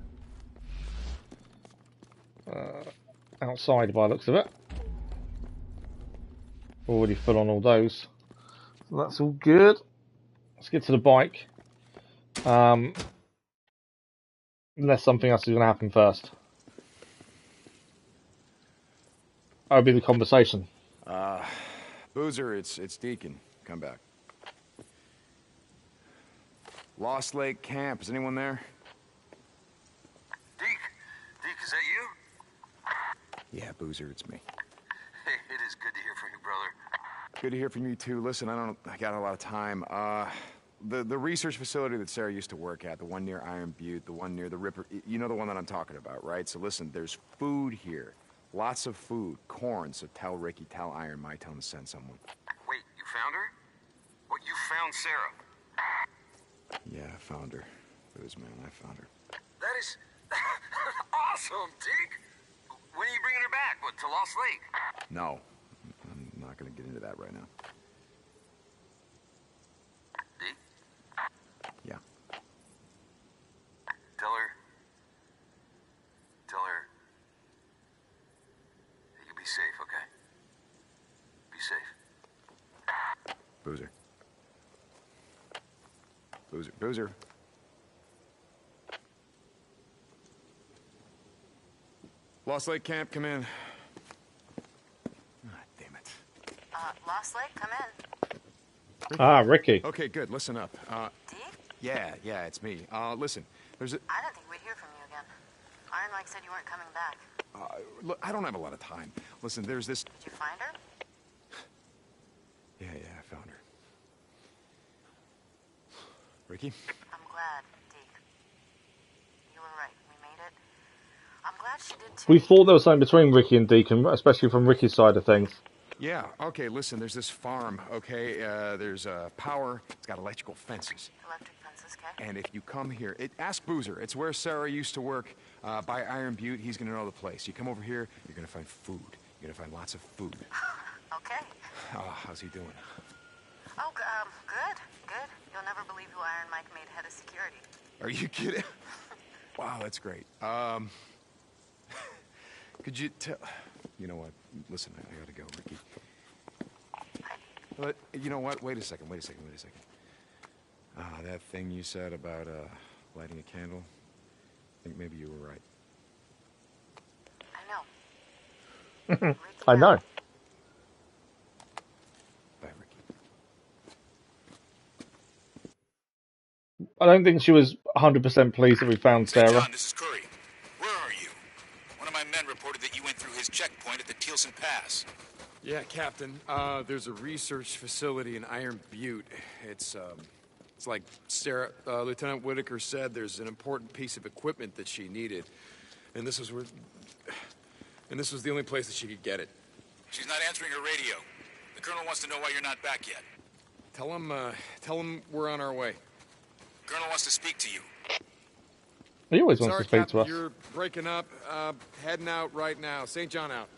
Outside by the looks of it. Already full on all those. So that's all good. Let's get to the bike. Unless something else is going to happen first. That would be the conversation. Boozer, it's Deacon. Come back. Lost Lake Camp. Is anyone there? Deke, is that you? Yeah, Boozer, it's me. Hey, it is good to hear from you, brother. Good to hear from you too. Listen, I got a lot of time. The research facility that Sarah used to work at, the one near Iron Butte, the one near the Ripper, you know the one that I'm talking about, right? So listen, there's food here. Lots of food. Corn, so tell Ricky, tell Iron Mike, tell him to send someone. Wait, you found her? What, you found Sarah? Yeah, I found her. Booze, man, I found her. That is awesome, Deke. When are you bringing her back? What, to Lost Lake? No, I'm not gonna get into that right now. Deke? Yeah. Tell her that you be safe, okay? Be safe. Boozer. Boozer. Lost Lake Camp, come in. Ah, damn it. Lost Lake, come in. Ah, Ricky. Okay, good. Listen up. Deke? Yeah, it's me. Listen, there's a... I didn't think we'd hear from you again. Iron Mike said you weren't coming back. Look, I don't have a lot of time. Listen, there's this... Did you find her? Yeah, I found her. Ricky? I'm glad, Deke. You were right. We made it. I'm glad she did too. We thought there was something between Ricky and Deacon, especially from Ricky's side of things. Yeah, okay, listen, there's this farm, okay? There's power, it's got electrical fences. Electric fences, okay? And if you come here, ask Boozer. It's where Sarah used to work by Iron Butte. He's gonna know the place. You come over here, you're gonna find food. You're gonna find lots of food. Okay. Oh, how's he doing? Oh, good. You'll never believe who Iron Mike made head of security. Are you kidding? Wow, that's great. Could you tell... You know what? Listen, I gotta go, Ricky. But, you know what? Wait a second. That thing you said about, lighting a candle, I think maybe you were right. I know. I know. Bye, Ricky. I don't think she was 100% pleased that we found Sarah. John, this is Kouri. Where are you? One of my men reported that you went through his checkpoint at the Tealson Pass. Yeah, Captain. There's a research facility in Iron Butte. It's like Sarah, Lieutenant Whitaker said, there's an important piece of equipment that she needed. And this was the only place that she could get it. She's not answering her radio. The Colonel wants to know why you're not back yet. Tell him we're on our way. Colonel wants to speak to you. He always wants Sorry, to speak Captain, to us. you're breaking up. Heading out right now. St. John out.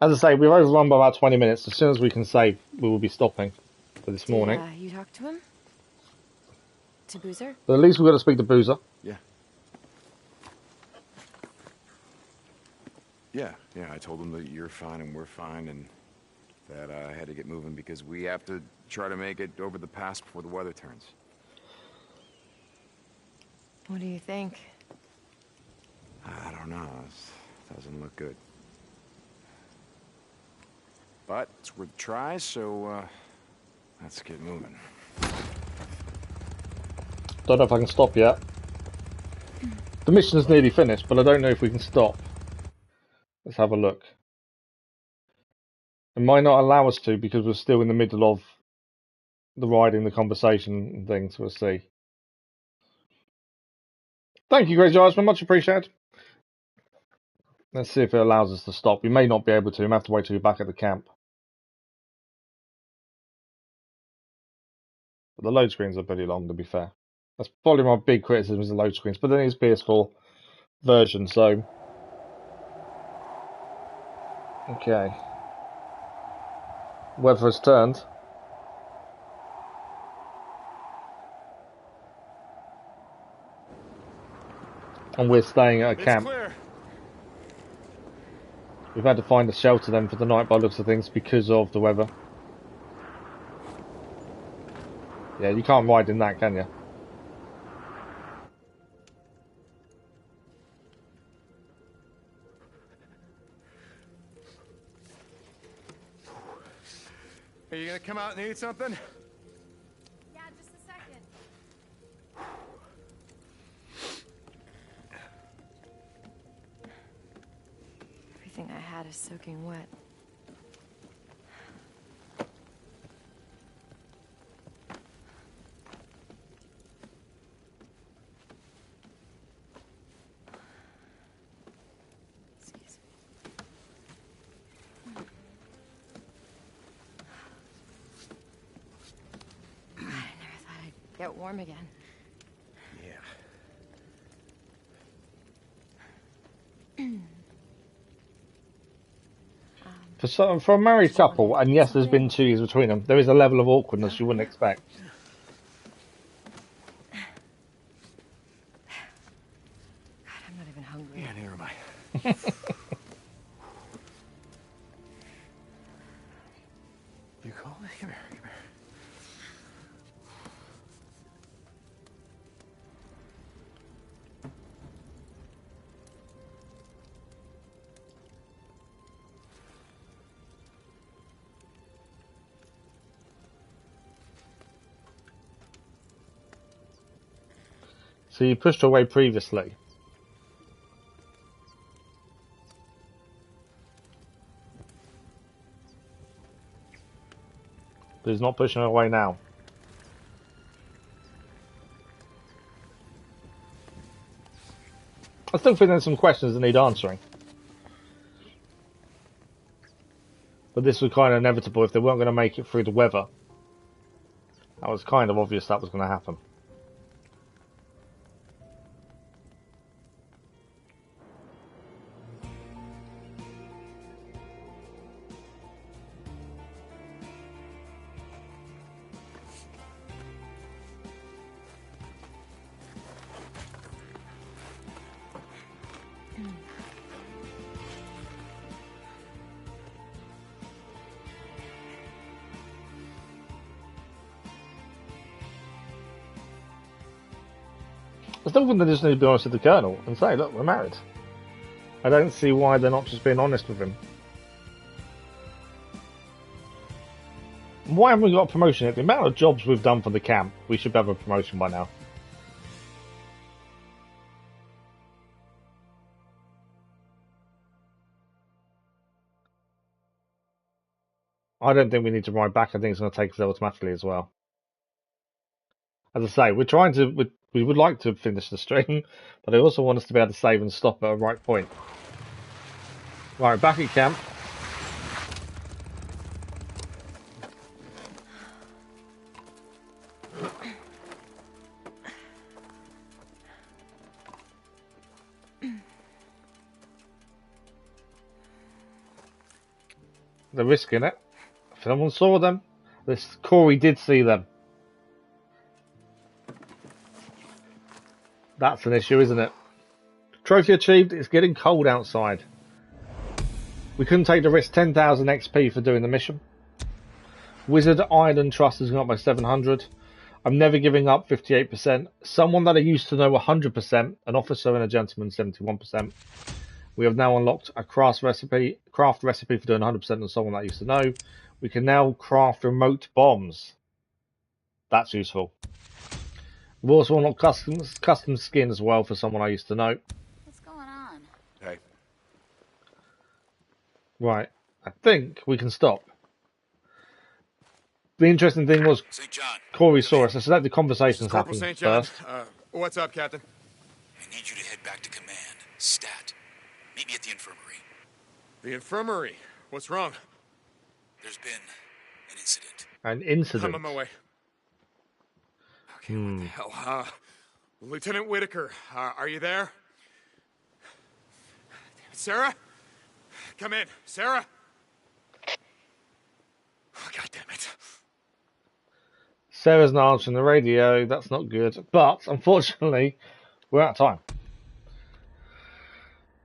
As I say, we've overrun by about 20 minutes. As soon as we can save, we will be stopping for this morning. You talk to him? To Boozer? But at least we've got to speak to Boozer. Yeah. Yeah, I told him that you're fine and we're fine and that I had to get moving because we have to try to make it over the pass before the weather turns. What do you think? I don't know. It doesn't look good. But it's worth a try, so let's get moving. Don't know if I can stop yet. The mission is nearly finished, but I don't know if we can stop. Let's have a look. It might not allow us to because we're still in the middle of the riding, the conversation and things. We'll see. Thank you, Grey Giants, much appreciated. Let's see if it allows us to stop. We may not be able to. We may have to wait till we're back at the camp. But the load screens are pretty long, to be fair. That's probably my big criticism is the load screens. But then it's PS4 version, so... Okay. Weather has turned. And we're staying at a camp. Clear. We've had to find a shelter then for the night by the looks of things because of the weather. Yeah, you can't ride in that, can you? Are you gonna come out and eat something? Yeah, just a second. Everything I had is soaking wet. Get warm again. Yeah. For a married couple, and yes, there's been 2 years between them, there is a level of awkwardness you wouldn't expect. God, I'm not even hungry. Yeah, neither am I. You cold? Come here, come here. So you pushed away previously. But he's not pushing away now. I still think there's some questions that need answering. But this was kind of inevitable if they weren't going to make it through the weather. That was kind of obvious that was going to happen. I still think they just need to be honest with the Colonel and say, look, we're married. I don't see why they're not just being honest with him. Why haven't we got a promotion yet? The amount of jobs we've done for the camp, we should have a promotion by now. I don't think we need to ride back. I think it's going to take us automatically as well. As I say, we're trying to... We would like to finish the stream, but I also want us to be able to save and stop at a right point. Right, back at camp. They're risking it. If someone saw them, this Kouri did see them. That's an issue, isn't it? Trophy achieved. It's getting cold outside. We couldn't take the risk. 10,000 XP for doing the mission. Wizard Island Trust has gone up by 700. I'm never giving up, 58%. Someone that I used to know, 100%. An officer and a gentleman, 71%. We have now unlocked a craft recipe for doing 100% on someone that I used to know. We can now craft remote bombs. That's useful. We've also unlocked custom skin as well for someone I used to know. What's going on? Hey. Right. I think we can stop. The interesting thing was Kouri saw us. I said the conversations Corporal happened St. John. first. What's up, Captain? I need you to head back to command. Stat. Meet me at the infirmary. The infirmary? What's wrong? There's been an incident. An incident? I'm on my way. Okay, what the hell? Lieutenant Whitaker, are you there? Sarah? Come in. Sarah? Oh, God damn it. Sarah's not answering the radio. That's not good. But, unfortunately, we're out of time.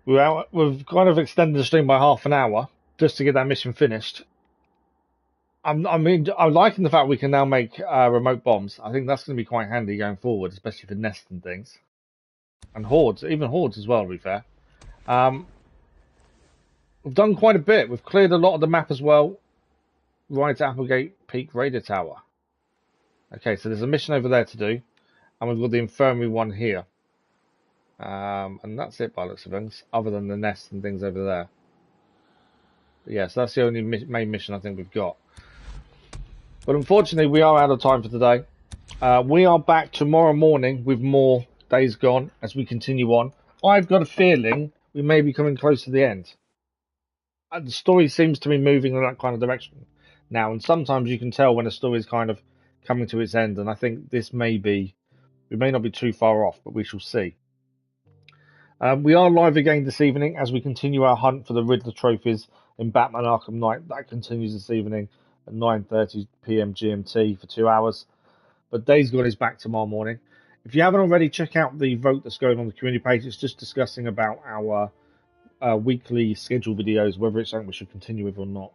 We've kind of extended the stream by half an hour just to get that mission finished. I'm liking the fact we can now make remote bombs. I think that's going to be quite handy going forward, especially for nests and things. And hordes, even hordes as well, to be fair. We've done quite a bit. We've cleared a lot of the map as well. Right to Applegate Peak Radio Tower. Okay, so there's a mission over there to do. And we've got the infirmary one here. And that's it by the looks of things, other than the nests and things over there. But yeah, so that's the only main mission I think we've got. But unfortunately, we are out of time for today. We are back tomorrow morning with more Days Gone as we continue on. I've got a feeling we may be coming close to the end. The story seems to be moving in that kind of direction now, and sometimes you can tell when a story is kind of coming to its end, and I think this may be, we may not be too far off, but we shall see. We are live again this evening as we continue our hunt for the Riddler trophies in Batman Arkham Knight. That continues this evening at 9:30 PM GMT for 2 hours. But Days Gone is back tomorrow morning. If you haven't already, check out the vote that's going on the community page. It's just discussing about our weekly schedule videos, whether it's something we should continue with or not.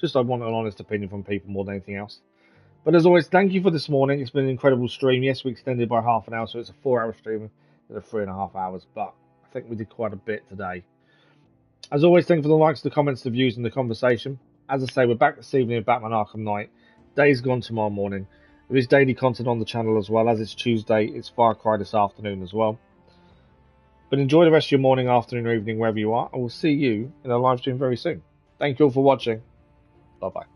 Just I want an honest opinion from people more than anything else. But as always, thank you for this morning. It's been an incredible stream. Yes, we extended by half an hour, so it's a 4-hour stream instead of 3.5 hours. But I think we did quite a bit today. As always, thank you for the likes, the comments, the views, and the conversation. As I say, we're back this evening with Batman Arkham Knight. Days Gone tomorrow morning. There is daily content on the channel as well. As it's Tuesday, it's Far Cry this afternoon as well. But enjoy the rest of your morning, afternoon, or evening, wherever you are. I will see you in a live stream very soon. Thank you all for watching. Bye-bye.